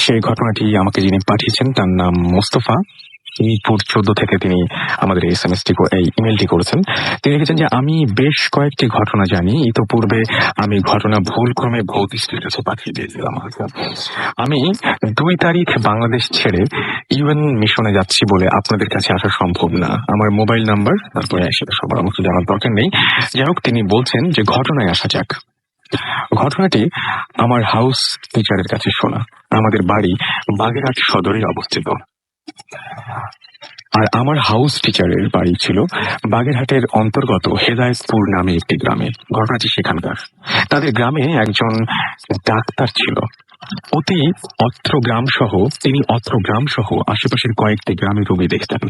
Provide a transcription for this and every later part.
সেই ঘটনাটি আমাকে যিনি পাঠিয়েছেন তার নাম মোস্তফা। মিরপুর ১৪ থেকে তিনি আমাদের এই ইমেলটি করেছেন। তিনি লিখেছেন যে, আমি বেশ কয়েকটি ঘটনা জানি। ইতোপূর্বে আমি ঘটনা ভুলক্রমে ভৌতিক স্ট্যাটাসে পাঠিয়ে দিয়েছিলাম। আমি ২ তারিখ বাংলাদেশ ছেড়ে ইউএন মিশনে যাচ্ছি বলে আপনাদের কাছে আসা সম্ভব না। আমার মোবাইল নাম্বার, তারপরে সেটা সবার আমাকে জানার দরকার নেই। যাই হোক, তিনি বলছেন যে ঘটনায় আসা যাক। ঘটনাটি আমার হাউস টিচারের কাছে শোনা। আমাদের বাড়ি বাগেরহাট সদরে অবস্থিত, আর আমার হাউস টিচারের বাড়ি ছিল বাগেরহাটের অন্তর্গত হেদায়েতপুর নামে একটি গ্রামে। ঘটনাটি সেখানকার। তাদের গ্রামে একজন ডাক্তার ছিল। তিনি অত্র গ্রাম সহ আশেপাশের কয়েকটি গ্রামে রোগী দেখতেন।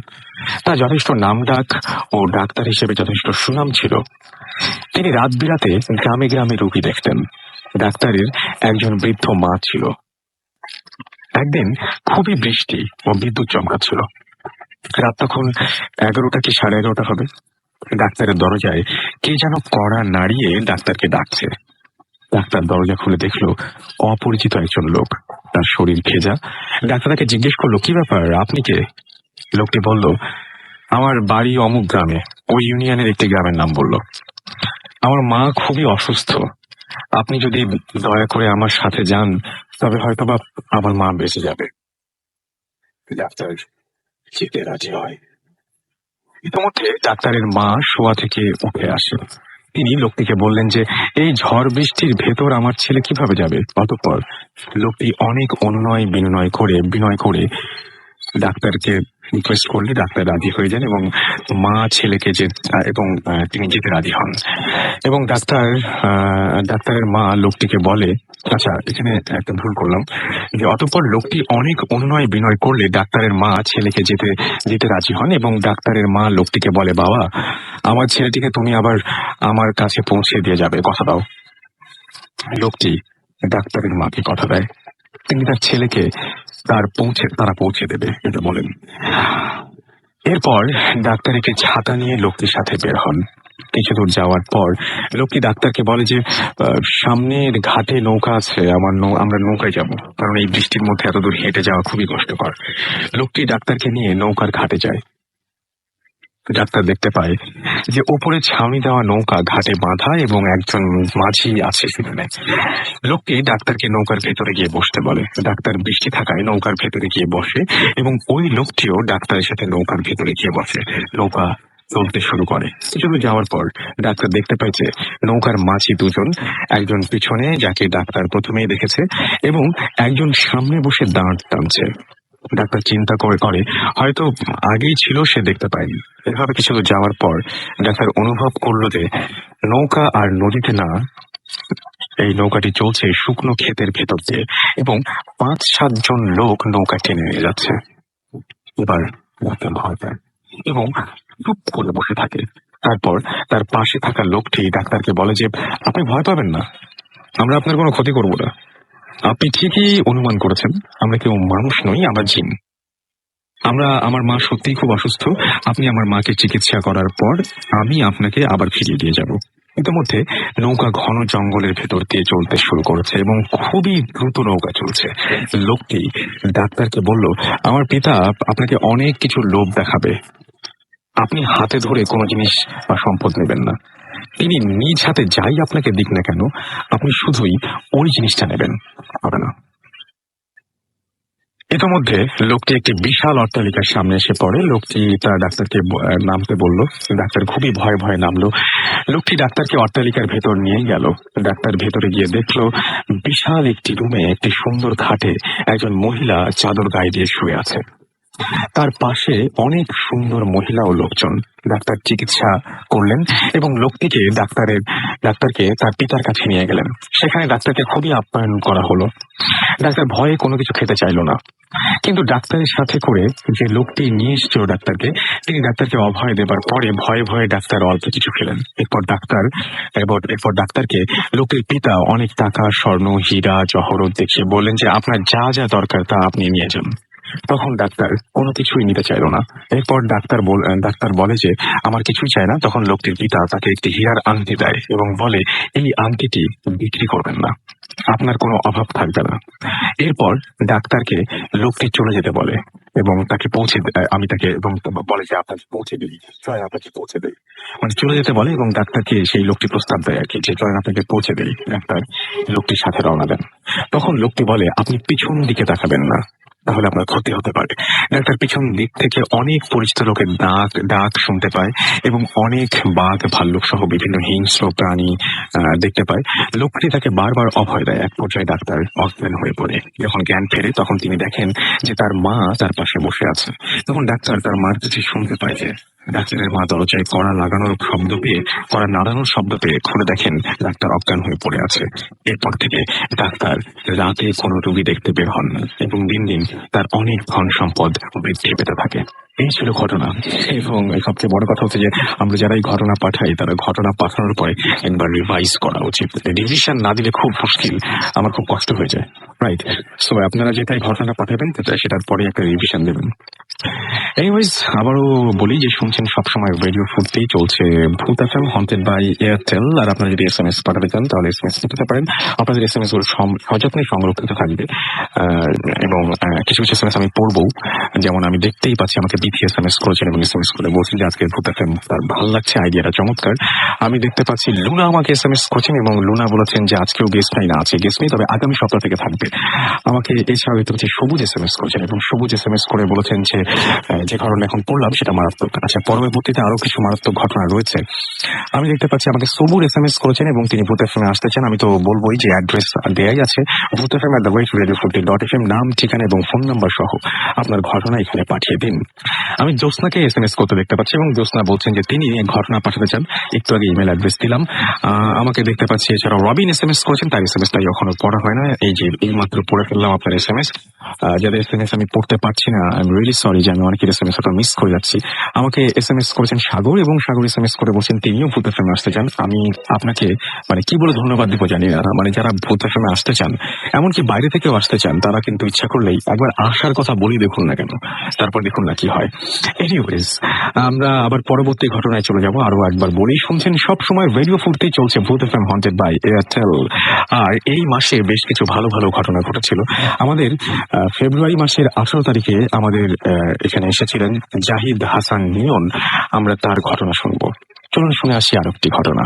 তার যথেষ্ট নামডাক ও ডাক্তার হিসেবে যথেষ্ট সুনাম ছিল। তিনি রাত বিরাতে গ্রামে গ্রামে রোগী দেখতেন। ডাক্তারের একজন বৃদ্ধ মা ছিল। একদিন খুবই বৃষ্টি ও বিদ্যুৎ চমকাচ্ছিল। রাত তখন ১১টা কি ১১:৩০ হবে। ডাক্তারের দরজায় কে যেন কড়া নাড়িয়ে ডাক্তারকে ডাকছে। ডাক্তার দরজা খুলে দেখলো অপরিচিত একজন লোক। তার শরীর ভেজা। ডাক্তার তাকে জিজ্ঞেস করলো, কি ব্যাপার, আপনি কে? লোকটি বলল, আমার বাড়ি অমুক গ্রামে। ওই ইউনিয়নের একটি গ্রামের নাম বলল। আমার মা খুবই অসুস্থ। আপনি যদি দয়া করে আমার সাথে যান তবে হয়তোবা আমার মা বেঁচে যাবে। ডাক্তার যেতে রাজি হয়। ইতিমধ্যে ডাক্তারের মা শোয়া থেকে উঠে আসে। তিনি লোকটিকে বললেন যে, এই ঝড় বৃষ্টির ভেতর আমার ছেলে কিভাবে যাবে? অতঃপর লোকটি অনেক বিনয় করে ডাক্তারকে রিকোয়েস্ট করলে ডাক্তার রাজি হয়ে যান এবং মা ছেলেকে তিনি যেতে রাজি হন। এবং ডাক্তারের মা লোকটিকে বলে, আচ্ছা, এখানে একটা ভুল করলাম, যে অতঃপর লোকটি অনেক বিনয় করলে ডাক্তারের মা ছেলেকে যেতে রাজি হন এবং ডাক্তারের মা লোকটিকে বলে, বাবা, আমার ছেলেটিকে তুমি আবার আমার কাছে পৌঁছে দিয়ে যাবে, কথা দাও। লোকটি ডাক্তারের মাকে কথা দেয় তিনি তার ছেলেকে তারা পৌঁছে দেবে, এটা বলেন। এরপর ডাক্তার একটি ছাতা নিয়ে লোকটির সাথে বের হন। কিছু দূর যাওয়ার পর লোকটি ডাক্তারকে বলে যে, সামনের ঘাটে নৌকা আছে, আমরা নৌকায় যাব, কারণ এই বৃষ্টির মধ্যে এত দূর হেঁটে যাওয়া খুবই কষ্টকর। লোকটি ডাক্তারকে নিয়ে নৌকার ঘাটে যায়। ডাক্তার দেখতে পায় যে ওপরে ছাউনি দেওয়া নৌকা ঘাটে বাঁধা এবং একজন মাঝি আছে সেখানে। লোকটি ডাক্তারকে নৌকার ভেতরে গিয়ে বসতে বলে। ডাক্তার বৃষ্টি থাকায় নৌকার ভেতরে গিয়ে বসে এবং ওই লোকটিও ডাক্তারের সাথে নৌকার ভেতরে গিয়ে বসে। নৌকা চলতে শুরু করে। কিছু দূর যাওয়ার পর ডাক্তার দেখতে পাইছে নৌকার মাঝি দুজন, একজন পিছনে যাকে ডাক্তার প্রথমেই দেখেছে এবং একজন সামনে বসে দাঁড় টানছে। ডাক্তার চিন্তা করে হয়তো আগেই ছিল, সে দেখতে পায়নি। এভাবে কিছু দূর যাওয়ার পর ডাক্তার অনুভব করলো যে নৌকা আর নদীতে না, এই নৌকাটি চলছে শুকনো ক্ষেতের ভেতর দিয়ে এবং ৫-৭ জন লোক নৌকা টেনে নিয়ে যাচ্ছে। এবার ডাক্তার ভয় পায় এবং চুপ করে বসে থাকে। তারপর তার পাশে থাকা লোকটি ডাক্তারকে বলে যে, আপনি ভয় পাবেন না, আমরা আপনার কোনো ক্ষতি করব না। আপনি ঠিকই অনুমান করেছেন, আমরা কেউ মানুষ নই, আমরা জিন। আমার মা সত্যিই খুব অসুস্থ। আপনি আমার মাকে চিকিৎসা করার পর আমি আপনাকে আবার ফিরিয়ে দিয়ে যাব। ইতিমধ্যে নৌকা ঘন জঙ্গলের ভেতর দিয়ে চলতে শুরু করেছে এবং খুবই দ্রুত নৌকা চলছে। লোকটি ডাক্তারকে বলল, আমার পিতা আপনাকে অনেক কিছু লোভ দেখাবে, আপনি হাতে ধরে কোনো জিনিস বা সম্পদ নেবেন না। তিনি নিজ হাতে যাই আপনাকে দিক না কেন, আপনি শুধুই ওই জিনিসটা নেবেন, হবে না। ইতিমধ্যে লোকটি একটি বিশাল অট্টালিকার সামনে এসে পড়ে। লোকটি তার ডাক্তারকে নামতে বলল। ডাক্তার খুবই ভয়ে নামলো। লোকটি ডাক্তারকে অট্টালিকার ভেতর নিয়ে গেল। ডাক্তার ভেতরে গিয়ে দেখলো বিশাল একটি রুমে একটি সুন্দর খাটে একজন মহিলা চাদর গায়ে দিয়ে শুয়ে আছে। তার পাশে অনেক সুন্দর মহিলা ও লোকজন। ডাক্তার চিকিৎসা করলেন এবং লোকটিকে ডাক্তারকে তার পিতার কাছে নিয়ে গেলেন। সেখানে ডাক্তারকে খুবই আপ্যায়ন করা হলো। ডাক্তার ভয়ে কোনো কিছু খেতে চাইল না, কিন্তু ডাক্তারের সাথে করে যে লোকটি নিয়ে এসেছিল তিনি ডাক্তারকে অভয় দেবার পরে ভয়ে ডাক্তার অল্প কিছু খেলেন। এরপর ডাক্তারকে লোকের পিতা অনেক টাকা, স্বর্ণ, হীরা, জহরত দেখিয়ে বললেন যে আপনার যা যা দরকার তা আপনি নিয়ে যান। তখন ডাক্তার কোনো কিছুই নিতে চাইলো না। এরপর ডাক্তার বলে যে আমার কিছুই চাই না। তখন লোকটির পিতা তাকে একটি হীরার আংটি দেয় এবং বলে এই আংটিটি বিক্রি করবেন না, আপনার কোনো অভাব থাকবে না। এরপর ডাক্তারকে লোকটি চলে যেতে বলে এবং তাকে আমি তাকে এবং বলে যে আপনাকে পৌঁছে দিই, চলেন আপনাকে পৌঁছে দেই, মানে চলে যেতে বলে এবং ডাক্তারকে সেই লোকটি প্রস্তাব দেয় আর কি, যে চলেন আপনাকে পৌঁছে দেই। ডাক্তার লোকটির সাথে রওনা দেন। তখন লোকটি বলে আপনি পিছন দিকে তাকাবেন না, তাহলে আপনার ক্ষতি হতে পারে। ডাক্তার পিছন দিক থেকে অনেক পরিচিত লোকের ডাক শুনতে পায় এবং অনেক বাঘ ভাল্লুক সহ বিভিন্ন হিংস্র প্রাণী দেখতে পায়। লোকটি তাকে বারবার অভয় দেয়। এক পর্যায়ে ডাক্তার অজ্ঞান হয়ে পড়ে। যখন জ্ঞান ফেরে তখন তিনি দেখেন যে তার মা তার পাশে বসে আছে। তখন ডাক্তার তার মার কাছে শুনতে পায় যে ডাক্তারের মা দরজায় কড়া নাড়ানোর শব্দ পেয়ে খুলে দেখেন ডাক্তার অজ্ঞান হয়ে পড়ে আছে। এরপর থেকে ডাক্তার রাতে কোনো রোগী দেখতে বের হন না এবং দিন দিন তার অনেক ধন সম্পদ বৃদ্ধি পেতে থাকে। এই ছিল ঘটনা। এবং সবচেয়ে বড় কথা হচ্ছে যে আমরা যারা এই ঘটনা পাঠাই তারা ঘটনা পাঠানোর পরে একবার রিভাইজ করা উচিত। রিভিশন না দিলে খুব মুশকিল, আমার খুব কষ্ট হয়ে যায়, রাইট? সো আপনারা যেটাই ঘটনা পাঠাবেন সেটার পরে একটা রিভিশন দেবেন। এনিওয়েজ, আবারও বলি যে শুনছেন সবসময় রেডিও ফুডতেই চলছে ভূত এফএম হন্টেড বাই এয়ারটেল। আর আপনারা যদি SMS পাঠাতে চান তাহলে SMS পাঠাতে পারেন। আপনাদের SMS গুলো সযত্নে সংরক্ষিত থাকবে এবং কিছু কিছু SMS আমি পড়বো। যেমন আমি দেখতেই পাচ্ছি আমাকে বিথি SMS করেছেন এবং SMS করে বলছেন যে আজকে ভূত এফএম তার ভালো লাগছে, আইডিয়াটা চমৎকার। আমি দেখতে পাচ্ছি লুনা আমাকে SMS করেছেন এবং লুনা বলেছেন যে আজকেও গেস্ট নাই, না আছে গেস্ট নেই, তবে আগামী সপ্তাহ থেকে থাকবে। আমাকে এছাড়াও দেখতে পাচ্ছি সবুজ SMS করেছেন এবং সবুজ SMS করে বলেছেন যে ঘটনা এখন পড়লাম সেটা মারাত্মক। আচ্ছা, পরবর্তীতে আরো কিছু মারাত্মক ঘটনা রয়েছে। আমি দেখতে পাচ্ছি আমাকে সবুর SMS করেছেন এবং তিনি ভূত এফএম আসতে চান। আমি তো বলবোই যে অ্যাড্রেস দেয়াই আছে, ভূত এফএম @radio40.fm, নাম, ঠিকানা এবং ফোন নাম্বার সহ আপনার ঘটনা এখানে পাঠিয়ে দিন। আমি জ্যোৎস্নাকে SMS করতে দেখতে পাচ্ছি এবং জ্যোৎস্না বলছেন যে তিনি ঘটনা পাঠাতে চান। একটু আগে ইমেল অ্যাড্রেস দিলাম। আমাকে দেখতে পাচ্ছি এছাড়াও রবিন SMS করেছেন, তার SMS-টাই এখনো পড়া হয় না। এই মাত্র পড়ে ফেললাম আপনার SMS। যাদের SMS আমি পড়তে পারছি না, আই এম রিয়েলি সরি যে আমি অনেকের SMS মিস করে যাচ্ছি। আমাকে SMS করেছেন সাগর এবং সাগর SMS করে বলছেন তিনিও ভূত এফএম আসতে চান। আমি আপনাকে মানে কি বলে ধন্যবাদ দিব জানি না। মানে যারা ভূত এফএম আসতে চান, এমনকি বাইরে থেকেও আসতে চান, তারা কিন্তু ইচ্ছা করলেই একবার আসার কথা বলি দেখুন না কেন, তারপর দেখুন না কি হয়। এনিওয়েজ, আমরা আবার পরবর্তী ঘটনায় চলে যাব। আরো একবার বলি, শুনছেন সব সময় রেডিও ফুডতেই চলছে ভূত এফএম হন্টেড বাই এয়ারটেল। আর এই মাসে বেশ কিছু ভালো ভালো ঘটনা ঘটেছিল। আমাদের ফেব্রুয়ারি মাসের 18 তারিখে আমাদের এখানে এসেছিলেন জাহিদ হাসান নিয়ন। আমরা তার ঘটনা শুনবো। চলুন শুনে আসি আর একটি ঘটনা।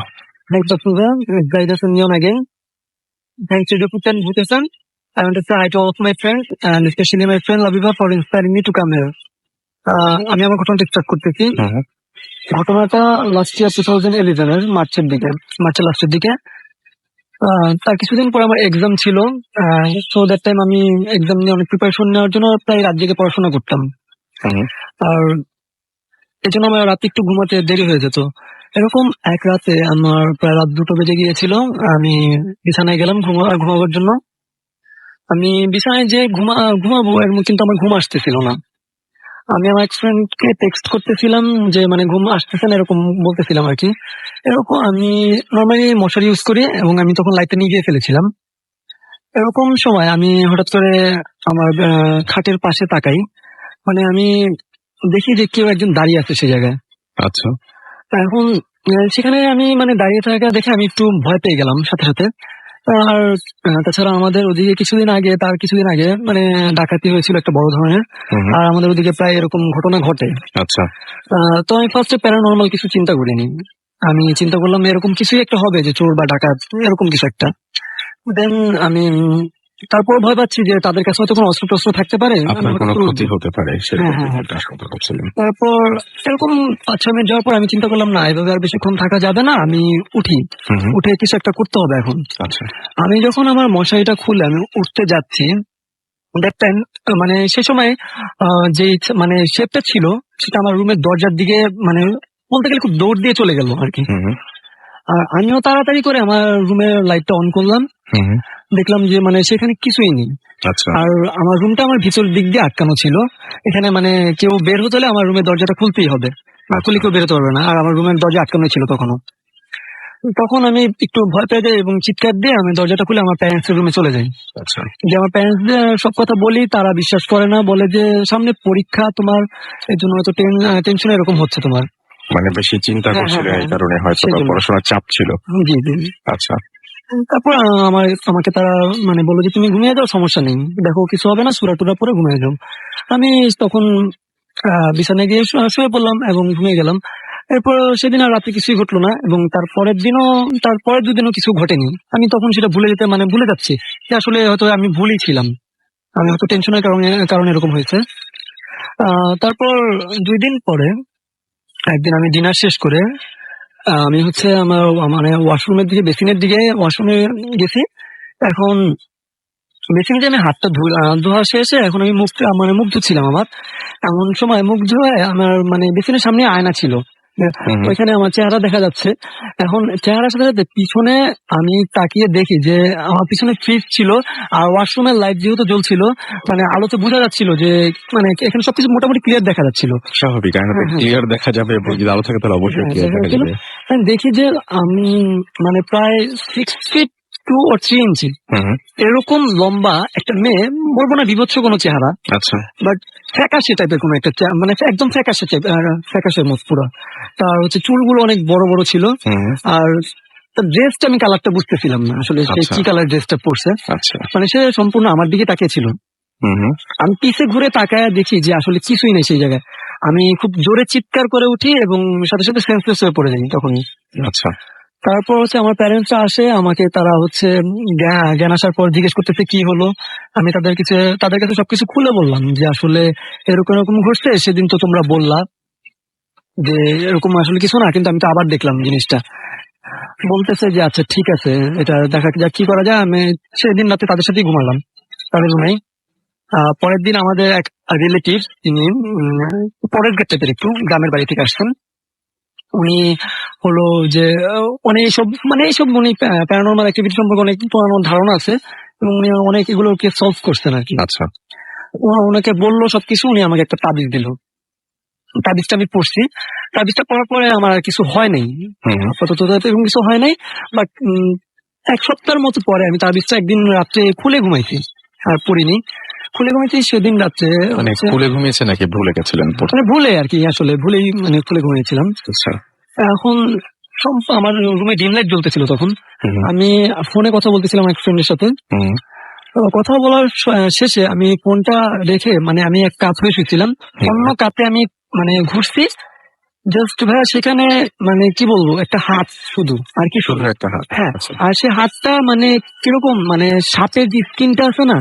Thanks, Dr. Zaid Hassan Neon again. Thanks to Dr. Bhutan Hassan. I want to say hi to all of my friends and especially my friend Labiba for inspiring me to come here. আমি আমার ঘটনাটা start করতেছি। ঘটনাটা last year 2011 মার্চের লাস্টের দিকে। তার কিছুদিন পর আমার এক্সাম ছিল। সো দ্যাট টাইম আমি এক্সাম নিয়ে অনেক প্রিপারেশন নেওয়ার জন্য প্রায় রাত জেগে পড়াশোনা করতাম। আর এই জন্য আমার রাতে একটু ঘুমাতে দেরি হয়ে যেত। এরকম এক রাতে আমার প্রায় রাত 2টো বেজে গিয়েছিল। আমি বিছানায় গেলাম ঘুমাবার জন্য। আমি বিছানায় যে ঘুমাবো কিন্তু আমার ঘুম আসতেছিল না। আমি আমার এক ফ্রেন্ডকে টেক্সট করতেছিলাম যে মানে ঘুম আসতেছে না, এরকম বলতেছিলাম আর কি। এরকম আমি নর্মালি মশারি ইউজ করি এবং আমি তখন লাইটটা নিয়ে গিয়ে ফেলেছিলাম। এরকম সময় আমি হঠাৎ করে আমার খাটের পাশে তাকাই, মানে আমি দেখি যে কেউ একজন দাঁড়িয়ে আছে সে জায়গায়। আচ্ছা, এখন সেখানে আমি মানে দাঁড়িয়ে থাকা দেখে আমি একটু ভয় পেয়ে গেলাম সাথে সাথে। আর তাছাড়া আমাদের ওদিকে তার কিছুদিন আগে মানে ডাকাতি হয়েছিল একটা বড় ধরনের। আর আমাদের ওদিকে প্রায় এরকম ঘটনা ঘটে। আচ্ছা, তো আমি ফার্স্টে প্যারানর্মাল কিছু চিন্তা করিনি। আমি চিন্তা করলাম এরকম কিছুই একটা হবে, যে চোর বা ডাকাত এরকম কিছু একটা। দেন আমি তারপর ভয় পাচ্ছি যে তাদের কাছে হয়তো কোনো অস্ত্র টস্ত্র থাকতে পারে, আপনার কোনো ক্ষতি হতে পারে। তারপর এরকম 5-6 মিনিট যাওয়ার পর আমি চিন্তা করলাম না, এভাবে আর বেশিক্ষণ থাকা যাবে না, আমি উঠে কিছু একটা করতে হবে এখন। আচ্ছা, আমি যখন আমার মশারিটা খুলে আমি উঠতে যাচ্ছি, দেখতেন মানে সে সময় যে মানে শেপটা ছিল সেটা আমার রুমের দরজার দিকে মানে বলতে গেলে খুব দৌড় দিয়ে চলে গেল আর কি। আর আমিও তাড়াতাড়ি করে আমার রুমের লাইটটা অন করলাম। দেখলাম যে মানে সেখানে কিছুই নেই। আর আমার রুমটা আমার ভিতর দিক দিয়ে আটকানো ছিল। এখানে মানে কেউ বের হতে হলে আমার রুমের দরজাটা খুলতেই হবে, না খুলে কেউ বেরোতে পারবে না। আর আমার রুমের দরজা আটকানো ছিল তখনও। তখন আমি একটু ভয় পেয়ে যাই এবং চিৎকার দিয়ে আমি দরজাটা খুলে আমার প্যারেন্টস রুমে চলে যাই। আচ্ছা। যে আমার প্যারেন্টসদের সব কথা বলি, তারা বিশ্বাস করে না, বলে যে সামনে পরীক্ষা তোমার, এর জন্য হয়তো টেনশন এরকম হচ্ছে তোমার। মানে বেশি চিন্তা হ্যাঁ, করছিল হ্যাঁ, এই হ্যাঁ। কারণে হয়তো বা সেজন্য। পড়াশোনার চাপ ছিল। জি, জি, জি। আচ্ছা। তারপর আমাকে তারা মানে বললো যে তুমি ঘুমিয়ে যাও, সমস্যা নেই, দেখো কিছু হবে না, সূরা টুরা পরে ঘুমিয়ে যাও। আমি তখন বিছানায় গিয়ে শুয়ে পড়লাম এবং ঘুমিয়ে গেলাম। এরপর সেদিন আর রাতে কিছুই ঘটলো না এবং তারপরের দুদিনও কিছু ঘটেনি। আমি তখন সেটা ভুলে যাচ্ছি যে আসলে হয়তো আমি ভুলই ছিলাম, আমি হয়তো টেনশনের কারণে এরকম হয়েছে। তারপর 2 দিন পরে একদিন আমি ডিনার শেষ করে আমি হচ্ছে আমার মানে বেসিনের দিকে ওয়াশরুমে গেছি। এখন বেসিনে যে আমি হাতটা ধোয়া শেষে এখন আমি মানে মুখ ধুচ্ছিলাম আমার। এমন সময় মুখ ধুয়ে আমার মানে বেসিনের সামনে আয়না ছিল। হুম, হুম। ওইখানে আমার চেহারা দেখা যাচ্ছে। এখন চেহারার সাথে, সাথে পিছনে আমি তাকিয়ে দেখি যে আমার পিছনে ফ্রিজ ছিল আর ওয়াশরুমের লাইট যেহেতু জ্বলছিল, মানে আলোতে বোঝা যাচ্ছিল যে মানে এখানে সবকিছু মোটামুটি ক্লিয়ার দেখা যাচ্ছিল। স্বাভাবিক, আয়নাতে হ্যাঁ, হ্যাঁ, ক্লিয়ার দেখা যাবে এবং হ্যাঁ, যদি আলো থাকে তাহলে অবশ্যই হ্যাঁ, ক্লিয়ার দেখা দেখা যাচ্ছিল। যাবে। আমি দেখি যে আমি মানে প্রায় 6 ফিট 2 or 3 ইঞ্চি হুম, হুম। এরকম লম্বা একটা মেয়ে, বলবো না বিভৎস কোনো চেহারা, আচ্ছা। বাট ফ্যাকাশে টাইপের কোনো একটা মানে একদম ফ্যাকাশে টাইপ, ফ্যাকাশে মত পুরো। তার হচ্ছে চুলগুলো অনেক বড় বড় ছিল। হুম, হুম। আর তার ড্রেসটা আমি কালারটা বুঝতেছিলাম না আসলে সে আচ্ছা। কি কালার ড্রেসটা পরছে। আচ্ছা। মানে সে সম্পূর্ণ আমার দিকে তাকিয়ে ছিল। হুম, হুম। আমি পিছে ঘুরে তাকায় দেখি যে আসলে কিছুই নেই সেই জায়গায়। আমি খুব জোরে চিৎকার করে উঠি এবং সাথে সাথে সেন্সলেস হয়ে পড়ে যাই তখনই। আচ্ছা। তারপর হচ্ছে আমার প্যারেন্টসরা আসে, আমাকে তারা হচ্ছে জ্ঞান আসার পর জিজ্ঞেস করতেছে কি হলো। আমি তাদের কাছে সবকিছু খুলে বললাম যে আসলে এরকম এরকম ঘটছে, সেদিন তো তোমরা বললা যে এরকম আসলে কিছু না, কিন্তু আমি তো আবার দেখলাম জিনিসটা। বলতেছে যে আচ্ছা ঠিক আছে, এটা দেখা যাক কি করা যায়। আমি সেদিন রাতে তাদের সাথেই ঘুমালাম, তাদের রুমেই। পরের দিন আমাদের এক রিলেটিভ, তিনি পরের গেট টাইপের, একটু গ্রামের বাড়ি থেকে আসছেন। উনি হলো যে উনি এইসব উনি প্যারানরমাল অ্যাক্টিভিটি সম্পর্কে অনেক ওনার ধারণা আছে এবং উনি অনেক এগুলোকে সলভ করছেন আর কি। আচ্ছা। ওনাকে বললো সবকিছু, উনি আমাকে একটা তাবিজ দিল। তাবিজটা আমি পড়ছি। তাবিজটা পড়ার পরে আমার আর কিছু হয় নাই, হুম, হুম। আপাতত এরকম কিছু হয় নাই। বাট 1 সপ্তাহের মতো পরে আমি তাবিজটা একদিন রাত্রে খুলে ঘুমাইছি, আর পড়িনি। খুলে ঘুমাইছি সেদিন রাত্রে মানে হচ্ছে খুলে ঘুমিয়েছে নাকি ভুলে গেছিলেন পড়তে? মানে ভুলে আর কি, আসলে ভুলেই মানে খুলে ঘুমিয়েছিলাম। আচ্ছা। এখন আমার রুমে ডিম লাইট জ্বলতেছিল তখন। হুম, হুম। আমি ফোনে কথা বলতেছিলাম এক ফ্রেন্ডের সাথে। হুম, কথা বলার শেষে আমি ফোনটা রেখে মানে আমি এক কাত হয়ে শুয়েছিলাম। হুম। অন্য কাতে আমি মানে ঘুরছি। জাস্ট ভাইয়া সেখানে মানে কি বলবো, একটা হাত শুধু, আর কি শুধু শুধু। একটা হাত। হ্যাঁ, আচ্ছা। আর সে হাতটা মানে কিরকম, মানে সাপের যে স্কিনটা আছে না,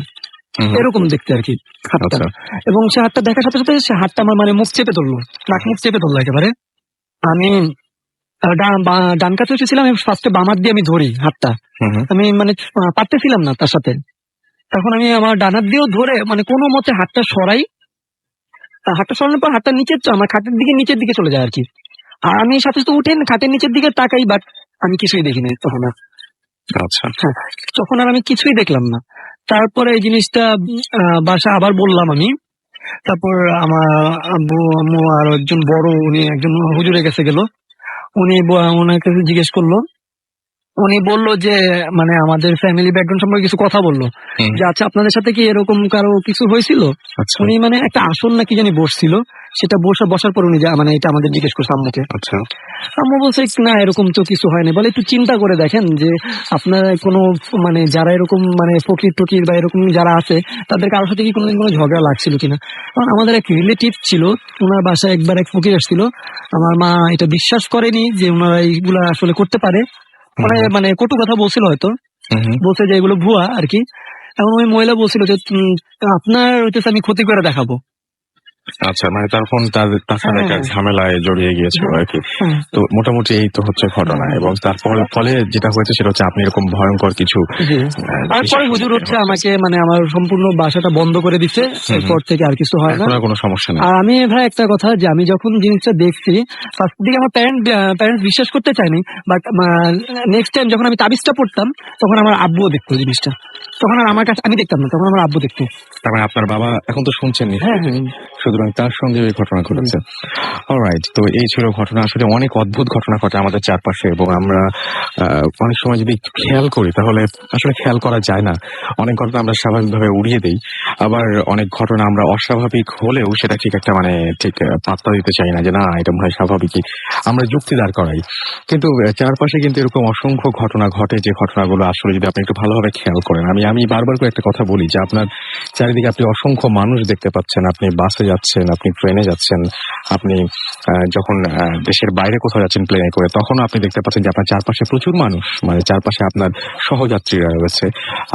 হুম, হুম। এরকম দেখতে আর কি হাতটা। আচ্ছা। এবং সে হাতটা দেখার সাথে সাথে সে হাতটা আমার মানে মুখ চেপে ধরলো, নাক মুখ চেপে ধরলো একেবারে। আমি ডান কাতে উঠেছিলাম, আমি ফার্স্টে বাম হাত দিয়ে আমি ধরি হাতটা। হুম, হুম। আমি মানে পারতেছিলাম না তার সাথে। তখন আমি আমার ডান হাত দিয়েও ধরে মানে কোনো মতে হাতটা সরাই। হাতটা সরানোর পর হাতটা আমার খাটের দিকে নিচের দিকে চলে যায় আর কি। আর আমি সাথে সাথে উঠে খাটের নিচের দিকে তাকাই, বাট আমি কিছুই দেখি নাই তখন আর। আচ্ছা। হ্যাঁ, তখন আর আমি কিছুই দেখলাম না। তারপরে এই জিনিসটা বাসায় আবার বললাম আমি। তারপর আমার আব্বু আম্মু আর একজন বড়, উনি একজন হুজুরের কাছে গেল। ওনার কাছে জিজ্ঞেস করলো। উনি বলল যে মানে আমাদের ফ্যামিলি ব্যাকগ্রাউন্ড সম্পর্কে কিছু কথা বলল। হুম। যে আচ্ছা আপনাদের সাথে কি এরকম কারো কিছু হয়েছিল? আচ্ছা। উনি মানে একটা আসন নাকি জানি বসছিল। সেটা বসার পর উনি মানে এটা আমাদের জিজ্ঞেস করছে আম্মুকে। আচ্ছা। আম্মু বলছে না এরকম তো কিছু হয়নি। বলে একটু চিন্তা করে দেখেন যে আপনার কোনো মানে যারা এরকম মানে ফকির টকির বা এরকম যারা আছে, তাদের কারোর সাথে কি কোনোদিন কোনো ঝগড়া লাগছিল কিনা। কারণ আমাদের এক রিলেটিভ ছিল, ওনার বাসায় একবার এক ফকির আসছিল। আমার মা এটা বিশ্বাস করেনি যে ওনারা এইগুলা আসলে করতে পারে। হুম, হুম। মানে কটু কথা বলছিল হয়তো, হুম, হুম। বলছে যে এগুলো ভুয়া আর কি। এবং ওই মহিলা বলছিল যে আপনার হচ্ছে আমি ক্ষতি করে দেখাবো। আচ্ছা, মানে তখন তার সাথে একটা হ্যাঁ, ঝামেলায় জড়িয়ে গিয়েছিল হ্যাঁ, আরকি। হ্যাঁ, তো মোটামুটি এই তো হচ্ছে ঘটনা হ্যাঁ, এবং তার ফলে যেটা হয়েছে সেটা হচ্ছে আপনি এরকম ভয়ঙ্কর কিছু জি। দৃশ্যের তারপরে হুজুর সম্মুখীন হচ্ছে হচ্ছেন। আমাকে মানে আমার সম্পূর্ণ বাসাটা বন্ধ করে দিচ্ছে। হুম, হুম। এরপর থেকে আর কিছু হয় না। এখন আর কোনো সমস্যা নেই। আর আমি ভাই একটা কথা, যে আমি যখন জিনিসটা দেখছি, ফার্স্ট দিকে আমার প্যারেন্টস বিশ্বাস করতে চায়নি। বাট নেক্সট টাইম যখন আমি তাবিজটা পড়তাম, তখন আমার আব্বুও দেখতো জিনিসটা। তখন আর আমার কাছে আমি দেখতাম না, তখন আমার আব্বু দেখতো। তার মানে আপনার বাবা এখন তো শুনছেন হ্যাঁ, নিশ্চয়ই। হ্যাঁ। সুতরাং তার সঙ্গে এই ঘটনা ঘটেছে। অলরাইট, তো এই ছিল ঘটনা। আসলে অনেক অদ্ভুত ঘটনা ঘটে আমাদের চারপাশে, এবং আমরা অনেক সময় যদি একটু খেয়াল করি তাহলে আসলে খেয়াল করা যায় না। অনেক ঘটনা আমরা স্বাভাবিকভাবে উড়িয়ে দেই, আবার অনেক ঘটনা আমরা অস্বাভাবিক হলেও সেটা ঠিক একটা ঠিক পাত্তা দিতে চাই না, যে না এটা মনে হয় স্বাভাবিকই, আমরা যুক্তি দাঁড় করাই। কিন্তু চারপাশে কিন্তু এরকম অসংখ্য ঘটনা ঘটে, যে ঘটনাগুলো আসলে যদি আপনি একটু ভালোভাবে খেয়াল করেন, আমি বারবার করে একটা কথা বলি যে আপনার চারিদিকে আপনি অসংখ্য মানুষ দেখতে পাচ্ছেন, আপনি বাসে যাচ্ছেন, আপনি ট্রেনে যাচ্ছেন, আপনি যখন দেশের বাইরে কোথাও যাচ্ছেন প্লেনে করে, তখনও আপনি দেখতে পাচ্ছেন যে আপনার চারপাশে প্রচুর মানুষ, মানে চারপাশে আপনার সহযাত্রীরা রয়েছে,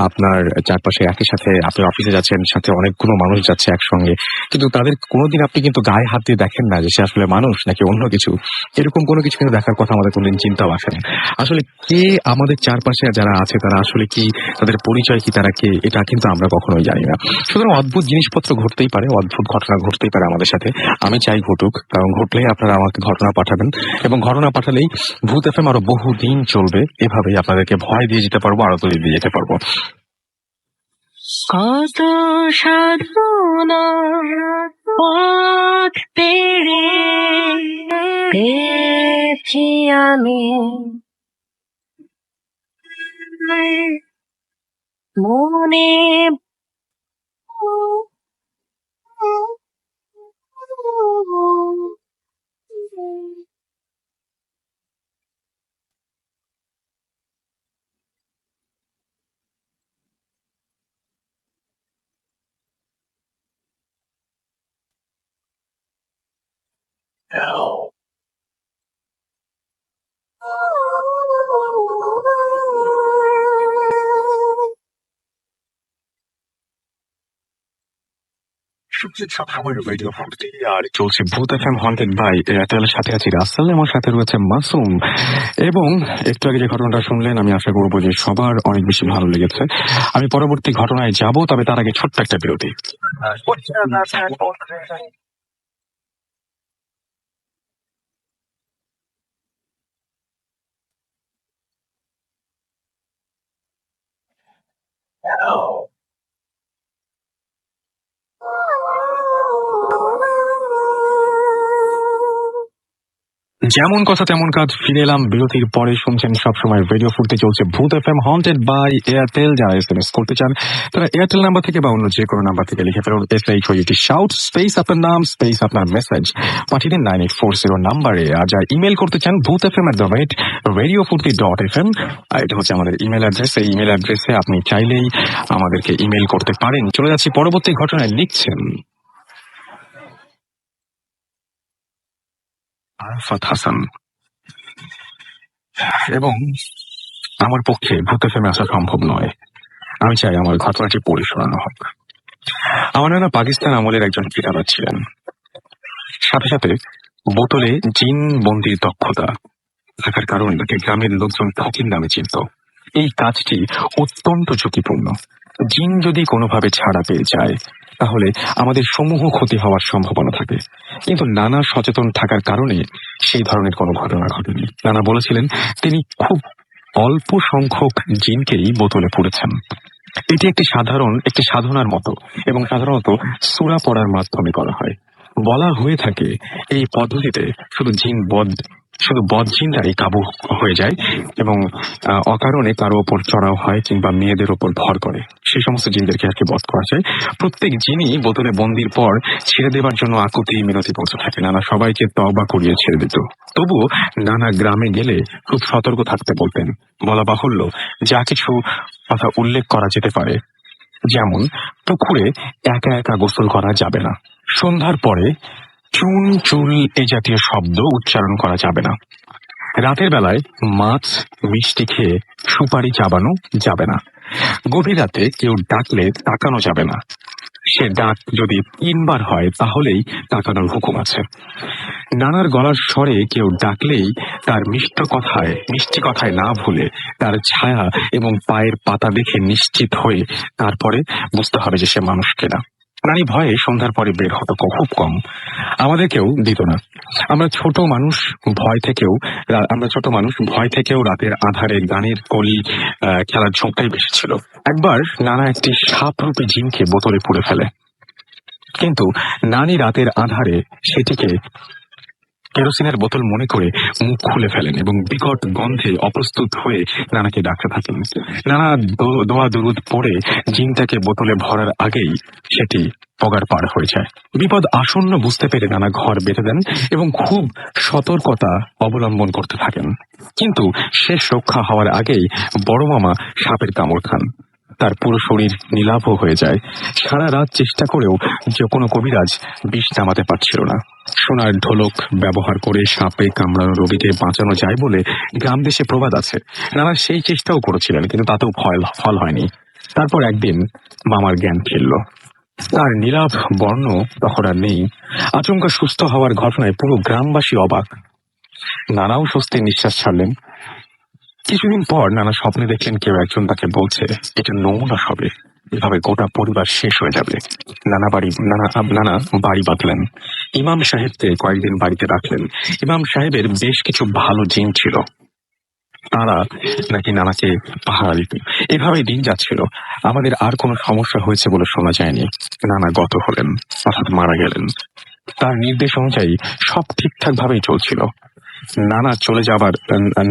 আপনার চারপাশে একই সাথে আপনি অফিসে যাচ্ছেন, সাথে অনেকগুলো মানুষ যাচ্ছে একসঙ্গে, কিন্তু তাদের কোনোদিন আপনি কিন্তু গায়ে হাত দিয়ে দেখেন না যে সে আসলে মানুষ নাকি অন্য কিছু। এরকম কোনো কিছু কিন্তু দেখার কথা আমাদের কোনোদিন চিন্তাও আসে না। আসলে কে আমাদের চারপাশে যারা আছে তারা আসলে কি, তাদের পরিচয় কি, তারা কে, এটা কিন্তু আমরা কখনোই জানি না। সুতরাং অদ্ভুত জিনিসপত্র ঘটতেই পারে, অদ্ভুত ঘটনা ঘটতেই পারে আমাদের সাথে। আমি চাই ঘটুক, কারণ ঘটলেই আপনারা আমাকে ঘটনা পাঠাবেন, এবং ঘটনা পাঠালেই ভূত এফএম আরো বহুদিন চলবে। এভাবেই আপনাদেরকে ভয় দিয়ে যেতে পারবো, আরো তৈরি দিয়ে যেতে পারবো। কত সাধনার পথ পেয়েছি আমি, মনে আর চলছে ভূত এফএম হন্টেড বাই এয়ারটেল, সাথে আছে রাসেল এবং সাথে রয়েছে মাসুম। এবং একটু আগে যে ঘটনাটা শুনলেন, আমি আশা করবো যে সবার অনেক বেশি ভালো লেগেছে। আমি পরবর্তী ঘটনায় যাব, তবে তার আগে ছোট্ট একটা বিরতি। যেমন কথা তেমন কাজ, ফিরে এলাম বিরতির পরে। শুনছেন সবসময় রেডিও ফুটতে চলছে ভূত এফএম হন্টেড বাই এয়ারটেল। যারা এসএমএস করতে চান তারা এয়ারটেল নাম্বার থেকে বা অন্য যে কোনো নাম্বার থেকে লিখে ফেলুন SHOUT শাউট স্পেস আপনার নাম স্পেস আপনার মেসেজ পাঠিয়ে দিন 9840 নাম্বারে। আর যারা ইমেল করতে চান bhutfm@radiofurti.fm, এটা হচ্ছে আমাদের ইমেল অ্যাড্রেস। এই ইমেল অ্যাড্রেসে আপনি চাইলেই আমাদেরকে ইমেল করতে পারেন। চলে যাচ্ছি পরবর্তী ঘটনায়। লিখছেন আরাফাত হাসান, এবং আমার পক্ষে ভূত এফএমে আসা সম্ভব নয়। আমি চাই আমার ঘটনাটি পড়ে শোনানো হোক। আমার নানা পাকিস্তান আমলের একজন ক্রীড়াবিদ ছিলেন, সাথে সাথে বোতলে জিন বন্দির দক্ষতা থাকার কারণে তাকে গ্রামের লোকজন ফকির নামে চিনত। এই কাজটি অত্যন্ত ঝুঁকিপূর্ণ। জিন যদি কোনোভাবে ছাড়া পেয়ে যায় তাহলে আমাদের সমূহ ক্ষতি হওয়ার সম্ভাবনা থাকে, কিন্তু নানা সচেতন থাকার কারণে সেই ধরনের কোনো ঘটনা ঘটেনি। নানা বলেছিলেন তিনি খুব অল্প সংখ্যক জিনকেই বোতলে পুড়েছেন। এটি একটি সাধনার মতো, এবং সাধারণত সূরা পড়ার মাধ্যমে করা হয়। বলা হয়ে থাকে এই পদ্ধতিতে শুধু বদ জিনরাই কাবু হয়ে যায়, এবং অকারণে কারো ওপর চড়াও হয় কিংবা মেয়েদের ওপর ভর করে, সেই সমস্ত জিনদেরকে আর কি বধ করা যায়। প্রত্যেক জিনই বোতলে বন্দির পর ছেড়ে দেবার জন্য আকুতি মিনতি করতে থাকে। নানা সবাইকে তওবা করিয়ে ছেড়ে দিত। তবুও নানা গ্রামে গেলে খুব সতর্ক থাকতে বলতেন। বলা বাহুল্য, যা কিছু কথা উল্লেখ করা যেতে পারে, যেমন পুকুরে একা একা গোসল করা যাবে না, সন্ধ্যার পরে চুন চুল এই জাতীয় শব্দ উচ্চারণ করা যাবে না, রাতের বেলায় মাছ মিষ্টি খেয়ে সুপারি চাবানো যাবে না, গভীর রাতে কেউ ডাকলে তাকানো যাবে না, সে ডাক যদি 3 বার হয় তাহলেই তাকানোর হুকুম আছে। নানার গলার স্বরে কেউ ডাকলেই তার মিষ্টি কথায় না ভুলে তার ছায়া এবং পায়ের পাতা দেখে নিশ্চিত হয়ে তারপরে বুঝতে হবে যে সে মানুষ কিনা। নানি ভয়ে সন্ধ্যার পরে বের হতো খুব কম, আমাদেরকেও দিত না। আমরা ছোট মানুষ ভয় থেকেও রাতের আধারে গানের কলি খেলার ঝোঁকটাই বেশি ছিল। একবার নানা একটি সাপরূপী জিনকে বোতলে পুড়ে ফেলে, কিন্তু নানি রাতের আধারে সেটিকে কেরোসিনের বোতল মনে করে মুখ খুলে ফেলেন এবং বিকট গন্ধে অপ্রস্তুত হয়ে নানাকে ডাকতে থাকেন। নানা দোয়া দুরুদ পড়ে জিনটাকে বোতলে ভরার আগেই সেটি পগার পার হয়ে যায়। বিপদ আসন্ন বুঝতে পেরে নানা ঘর বেঁধে দেন এবং খুব সতর্কতা অবলম্বন করতে থাকেন। কিন্তু শেষ রক্ষা হওয়ার আগেই বড় মামা সাপের কামড় খান। তার পুরো শরীর নীলাভ হয়ে যায়। সারা রাত চেষ্টা করেও যে কোনো কবিরাজ বিষ নামাতে পারছিল না। সোনার ঢোলক ব্যবহার করে সাপে কামড়ানো রোগীকে বাঁচানো যায় বলে গ্রাম দেশে প্রবাদ আছে। নানা সেই চেষ্টাও করেছিলেন, কিন্তু তাতেও ফল হয়নি। তারপর একদিন মামার জ্ঞান ফিরল। তার নীলাভ বর্ণ তখন আর নেই। আচমকা সুস্থ হওয়ার ঘটনায় পুরো গ্রামবাসী অবাক। নানাও স্বস্তির নিঃশ্বাস ছাড়লেন। কিছুদিন পর নানা স্বপ্নে দেখলেন কেউ একজন তাকে বলছে, এটা নমুনা হবে, এভাবে গোটা পরিবার শেষ হয়ে যাবে। নানা বাড়ি বাঁধলেন। ইমাম সাহেবকে কয়েকদিন বাড়িতে রাখলেন। ইমাম সাহেবের বেশ কিছু ভালো জিন ছিল, তারা নাকি নানাকে পাহারা দিত। এভাবেই দিন যাচ্ছিল। আমাদের আর কোনো সমস্যা হয়েছে বলে শোনা যায়নি। নানা গত হলেন, অর্থাৎ মারা গেলেন। তার নির্দেশ অনুযায়ী সব ঠিকঠাক ভাবেই চলছিল। নানা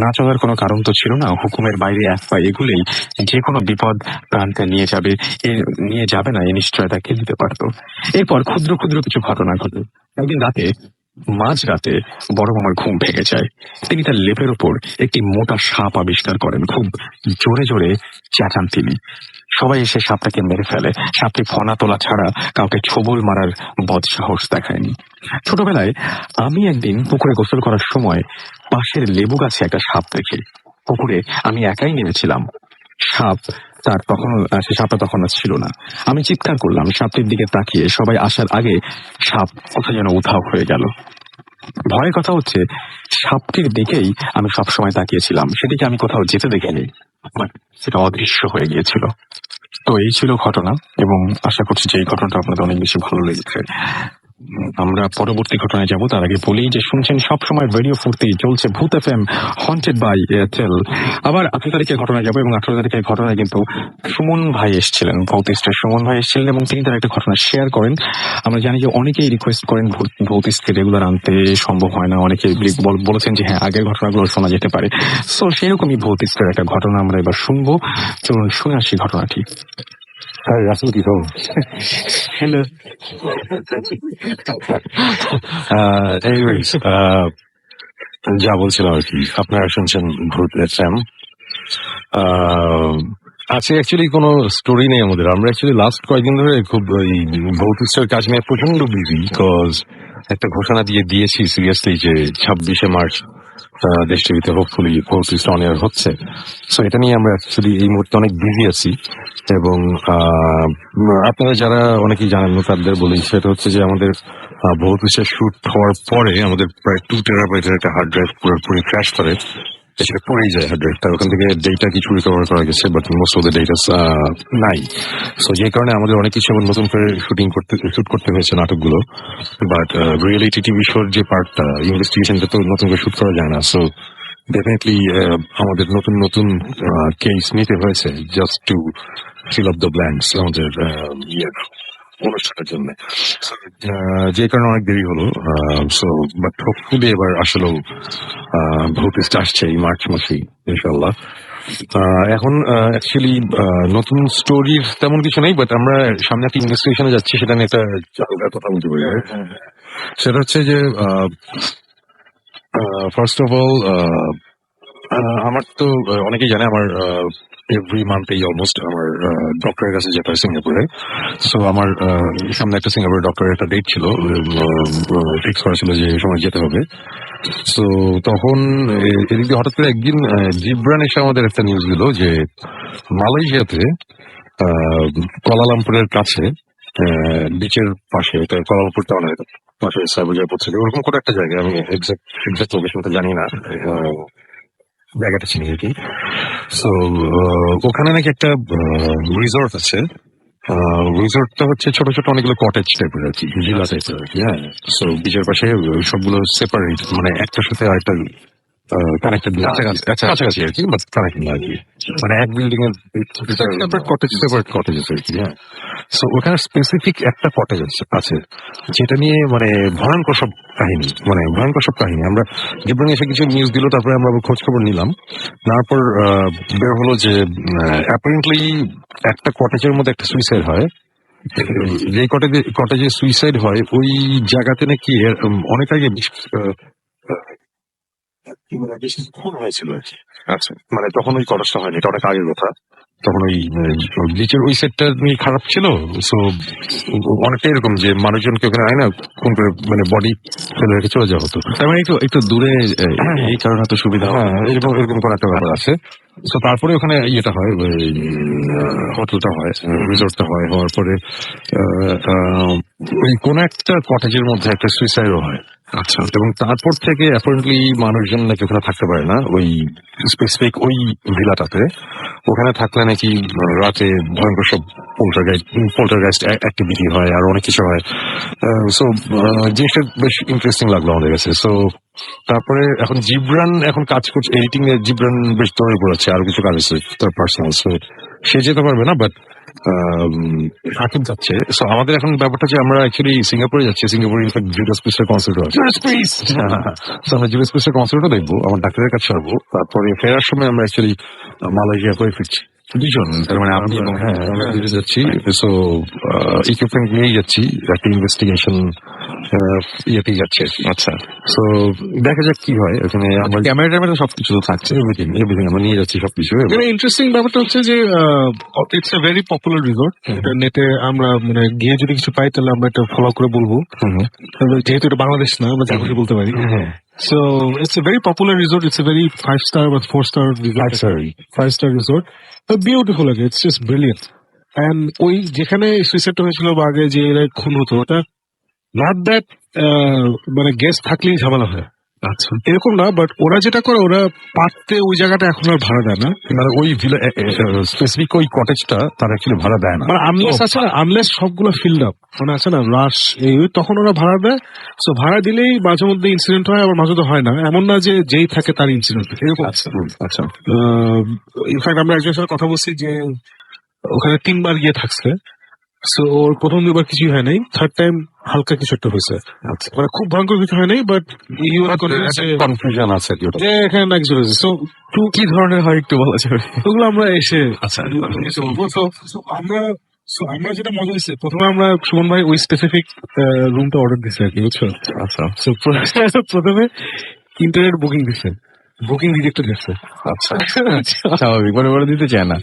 না চলার কোনো কারণ তো ছিল না। হুকুমের বাইরে এক পা এগুলেই যে কোনো বিপদ প্রাণকে নিয়ে যাবে না, এই নিশ্চয়তা কে দিতে পারতো। এরপর ক্ষুদ্র ক্ষুদ্র কিছু ঘটনা ঘটে। একদিন মাঝরাতে বড় মামার ঘুম ভেঙে যায়। তিনি তার লেপের ওপর একটি মোটা সাপ আবিষ্কার করেন। খুব জোরে জোরে চেঁচান তিনি। সবাই এসে সাপটাকে মেরে ফেলে। সাপটি ফনা তোলা ছাড়া কাউকে ছোবল মারার বদসাহস দেখায়নি। ছোটবেলায় আমি একদিন পুকুরে গোসল করার সময় পাশের লেবু গাছে একটা সাপ দেখি। পুকুরে আমি একাই নেমেছিলাম। সে সাপটা তখন আর ছিল না। আমি চিৎকার করলাম। সাপটির দিকে তাকিয়ে সবাই আসার আগে সাপ কোথায় যেন উধাও হয়ে গেল। ভয়ের কথা হচ্ছে, সাপটির দিকেই আমি সবসময় তাকিয়েছিলাম। সেদিকে আমি কোথাও যেতে দেখিনি, সেটা অদৃশ্য হয়ে গিয়েছিল। তো এই ছিল ঘটনা, এবং আশা করছি যে এই ঘটনাটা আপনাদের অনেক বেশি ভালো লেগেছে। আমরা পরবর্তী ঘটনায় যাব। তার আগে বলি যে শুনছেন সবসময় রেডিও ফুর্তি, চলছে ভূত FM হন্টেড বাই এয়ারটেল। আবার 18 তারিখের ঘটনায় যাব, এবং 18 তারিখের ঘটনায় কিন্তু সুমন ভাই এসেছিলেন, ভৌতিস্টের সুমন ভাই এসেছিলেন, এবং তিনি তার একটা ঘটনা শেয়ার করেন। আমরা জানি যে অনেকেই রিকোয়েস্ট করেন ভৌতিস্টকে রেগুলার আনতে, সম্ভব হয় না। অনেকে বলেছেন যে হ্যাঁ, আগের ঘটনাগুলো শোনা যেতে পারে। সো সেরকমই ভৌতিস্টের একটা ঘটনা আমরা এবার শুনবো। চলুন শুনে আসি ঘটনাটি। রাসেল কি খবর? হ্যালো। Anyways, যা বলছিলাম আর কি, আপনারা শুনছেন ভূত FM। আজকে অ্যাকচুয়ালি কোনো স্টোরি নেই আমাদের। আমরা অ্যাকচুয়ালি লাস্ট কয়েকদিন ধরে খুব ওই ভৌতিস্টের কাজ নিয়ে প্রচন্ড বিজি, বিকজ একটা ঘোষণা দিয়েছি সিরিয়াসলি যে 26শে মার্চ দেশ টিভিতে হোপফুলি ভৌতিস্ট অন এয়ার হচ্ছে। সো এটা নিয়ে আমরা অ্যাকচুয়ালি এই মুহূর্তে অনেক বিজি আছি। এবং আপনারা যারা অনেকেই জানেন না তাদের বলি, সেটা হচ্ছে যে আমাদের ভৌতিস্টের শুট হওয়ার পরে আমাদের প্রায় 2 টেরাবাইটের একটা হার্ড ড্রাইভ পুরোপুরি ক্র্যাশ করে, সেটা পড়েই যায় হার্ড ড্রাইভটা। ওখান থেকে ডেটা কিছু রিকভার করা গেছে, but most of the data নাই। সো যে কারণে আমাদের অনেক কিছু আবার নতুন করে শুট করতে হয়েছে নাটকগুলো। বাট রিয়েলিটি টিভি শোর যে পার্টটা, ইনভেস্টিগেশনটা তো নতুন করে শুট করা যায় না। সো ডেফিনেটলি আমাদের নতুন কেস নিতে হয়েছে just to fill up the blanks আমাদের অনুষ্ঠানের জন্য। যে কারণে অনেক দেরি হলো। সো বাট হোপফুলি এবার আসলেও ভৌতিস্ট আসছে এই মার্চ মাসেই ইনশাল্লাহ। এখন অ্যাকচুয়ালি নতুন স্টোরির তেমন কিছু নেই, বাট আমরা সামনে একটা ইনভেস্টিগেশনে যাচ্ছি, সেটা নিয়ে একটা কথা বলতে পারি। সেটা হচ্ছে যে ফার্স্ট অফ অল আমার তো অনেকেই জানে আমার এভরি মান্থেই অলমোস্ট আমার ডক্টরের কাছে যেতে হয় সিঙ্গাপুরে। সো আমার সামনে একটা সিঙ্গাপুরের ডক্টরের একটা ডেট ছিল, ফিক্স করা ছিল যে এই সময় যেতে হবে। সো তখন এদিক দিয়ে হঠাৎ করে একদিন জিব্রান এসে আমাদের একটা নিউজ দিল যে মালয়েশিয়াতে কুয়ালালামপুরের কাছে বিচের পাশে, এটা কুয়ালালামপুর টাউনের পাশে সাইবুজার পড়ছে, ওরকম করে একটা জায়গা, আমি এক্সাক্ট লোকেশনটা জানি না, জায়গাটা চিনি আর কি। সো ওখানে নাকি একটা রিসর্ট আছে। রিসর্টটা হচ্ছে ছোট ছোট অনেকগুলো কটেজ টাইপের আর কি, ভিলা টাইপের আর কি। হ্যাঁ, সো বিচের পাশে সবগুলো সেপারেট, মানে একটার সাথে আরেকটা কানেক্টেড কাছাকাছি আর কি, বাট কানেক্টেড আর কি, মানে এক বিল্ডিং এর সেপারেট কটেজেস আর কি। হ্যাঁ, সো ওখানে স্পেসিফিক একটা কটেজ আছে যেটা নিয়ে মানে ভয়ঙ্কর সব কাহিনী, মানে ভয়ঙ্কর সব কাহিনী। আমরা জিব্রান এসে কিছু নিউজ দিল, তারপরে আমরা খোঁজ খবর নিলাম, নেওয়ার পর বের হলো যে অ্যাপারেন্টলি একটা কটেজের মধ্যে একটা সুইসাইড হয়। যে কটেজে সুইসাইড হয় ওই জায়গাতে নাকি অনেক আগে খুন হয়েছিল আর কি। আচ্ছা, মানে তখন ওই কটেজটা হয়নি, এটা অনেক আগের কথা। তখন ওই ব্লিচের ওই সেটটা খারাপ ছিল, সো অনেকটা এরকম যে মানুষজনকে ওখানে হয় না খুন করে মানে বডি ফেলে রেখে চলে যাওয়া হতো। তার মানে একটু দূরে এই কারণে হয়তো সুবিধা, এরকম এরকম কোন একটা ব্যাপার আছে। তো তারপরে ওখানে ইয়েটা হয়, হোটেলটা হয়, রিসোর্টটা হয়, হওয়ার পরে ওই কোন একটা কটেজের মধ্যে একটা সুইসাইডও হয়। আচ্ছা, এবং তারপর থেকে অ্যাপারেন্টলি মানুষজন নাকি ওখানে থাকতে পারে না ওই স্পেসিফিক ওই ভিলাটাতে। ওখানে থাকলে নাকি রাতে ভয়ঙ্কর সব পোল্টারগাইস্ট অ্যাক্টিভিটি হয় আর অনেক কিছু হয়। সো জিনিসটা বেশ ইন্টারেস্টিং লাগলো আমাদের কাছে। সো তারপরে এখন জিব্রান এখন কাজ করছে এডিটিং এ, জিব্রান বেশ দৌড়ে পড়েছে, আরো কিছু কাজ আছে তার পার্সোনাল, সো সে যেতে পারবে না, বাট সাকিব যাচ্ছে। সো আমাদের এখন ব্যাপারটা যে আমরা অ্যাকচুয়ালি সিঙ্গাপুরে যাচ্ছি, সিঙ্গাপুরে ইনফ্যাক্ট জুডাস প্রিস্টের কনসার্টও আছে। তো আমরা জুডাস প্রিস্টের কনসার্টও দেখবো, আমার ডাক্তারের কাছে ছাড়বো, তারপরে ফেরার সময় আমরা অ্যাকচুয়ালি মালয়েশিয়া করে ফিরছি দুজন। তার মানে আপনি এবং হ্যাঁ আমরা দুজন যাচ্ছি। সো ইকুইপমেন্ট নিয়েই যাচ্ছি, একটা ইনভেস্টিগেশন ইয়েতেই যাচ্ছে। আচ্ছা, সো দেখা যাক কি হয় ওখানে। আমরা ক্যামেরা ট্যামেরা সবকিছু থাকছে, এভরিথিং আমরা নিয়ে যাচ্ছি সবকিছু। ইন্টারেস্টিং ব্যাপারটা হচ্ছে যে it's a very popular resort. এটা নেটে আমরা মানে গিয়ে যদি কিছু পাই তাহলে আমরা এটা ফলো করে বলবো, যেহেতু এটা বাংলাদেশ না, আমরা যা খুশি বলতে পারি। So it's a very popular resort. It's a very 5-star or 4-star resort. 5-star resort. But beautiful again. It's just brilliant. And ওই যেখানে সুইসাইডটা হয়েছিল বা আগে যে এরা খুন হতো, ওটা not that মানে গেস্ট থাকলেই ঝামেলা হয়। আচ্ছা, এরকম না, বাট ওরা যেটা করে ওরা পারতে ওই জায়গাটা এখন আর ভাড়া দেয় না। মানে ওই স্পেসিফিক ওই কটেজটা তারা অ্যাকচুয়ালি ভাড়া দেয় না, মানে আনলেস আছে না, আনলেস সবগুলো ফিল্ড আপ মানে আছে না রাশ এই তখন ওরা ভাড়া দেয়। সো ভাড়া দিলেই মাঝে মধ্যে ইনসিডেন্ট হয়, আবার মাঝে মধ্যে হয় না। এমন না যে যেই থাকে তার ইনসিডেন্ট এরকম। আচ্ছা, ইনফ্যাক্ট আমরা একজনের সাথে কথা বলছি যে ওখানে 3 বার গিয়ে থাকছে। সো ওর প্রথম 2 বার কিছুই হয় নাই, থার্ড টাইম হালকা কিছু একটা হয়েছে। মানে খুব ভয়ঙ্কর কিছু হয় নাই, বাট কনফিউশন আছে যে এখানে না কিছু হয়েছে। সো কি ধরনের হয় একটু বলা যাবে? ওগুলো আমরা এসে আচ্ছা আমরা যেটা মজা হয়েছে, প্রথমে আমরা সুমন ভাই ওই স্পেসিফিক রুমটা অর্ডার দিচ্ছে আর কি, বুঝছো? আচ্ছা, প্রথমে ইন্টারনেট বুকিং দিচ্ছে, বুকিং রিজেক্টেড গেছে। আচ্ছা, স্বাভাবিক, মানে ওরা দিতে চায় না।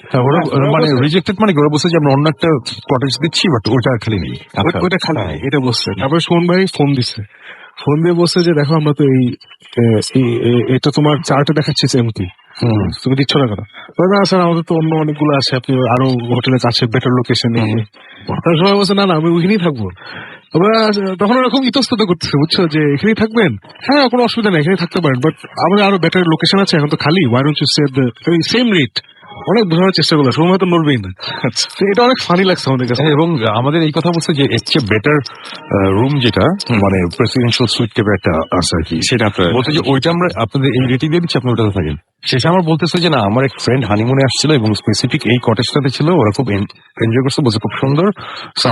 মানে রিজেক্টেড মানে ওরা বলছে যে আমরা অন্য একটা কটেজ দিচ্ছি, বাট ওইটা খালি নেই, ওইটা খালি নেই, এটা বলছে। তারপরে সুমন ভাই ফোন দিচ্ছে, ফোন দিয়ে বলছে যে দেখো আমরা তো এটা তোমার চার্টে দেখাচ্ছে এমটি, তুমি দিচ্ছ না কেন? না স্যার আমাদের তো অন্য অনেকগুলো আছে, আপনি আরো হোটেলের কাছে বেটার লোকেশন। সবাই বলছে না না আমি ওইখানেই থাকবো। তখন ওরা খুব ইতস্তত করতেছে, বুঝছো, যে এখানেই থাকবেন, হ্যাঁ কোনো অসুবিধা নেই, এখানে থাকতে পারেন, বাট আমাদের আরো বেটার লোকেশন আছে, এখন তো খালি, why don't you say the same rate. অনেক বোঝানোর চেষ্টা করলো, সময় হয়তো নড়বেই না। এটা অনেক ফানি লাগছে আমাদের কাছে। এবং আমাদের এই কথা বলছে যে এর চেয়ে বেটার রুম যেটা মানে প্রেসিডেন্সিয়াল সুইট টাইপের একটা আছে আর কি, সেটা বলছে যে ওইটা আমরা আপনাদের এই রেটিং দিয়ে দিচ্ছি, আপনি ওটাতে থাকেন। শেষে আমার বলতেছে যে না আমার এক ফ্রেন্ড হানিমুনে আসছিল এবং স্পেসিফিক এই কটেজটাতে ছিল, ওরা খুব এনজয় করছে, বলছে খুব সুন্দর,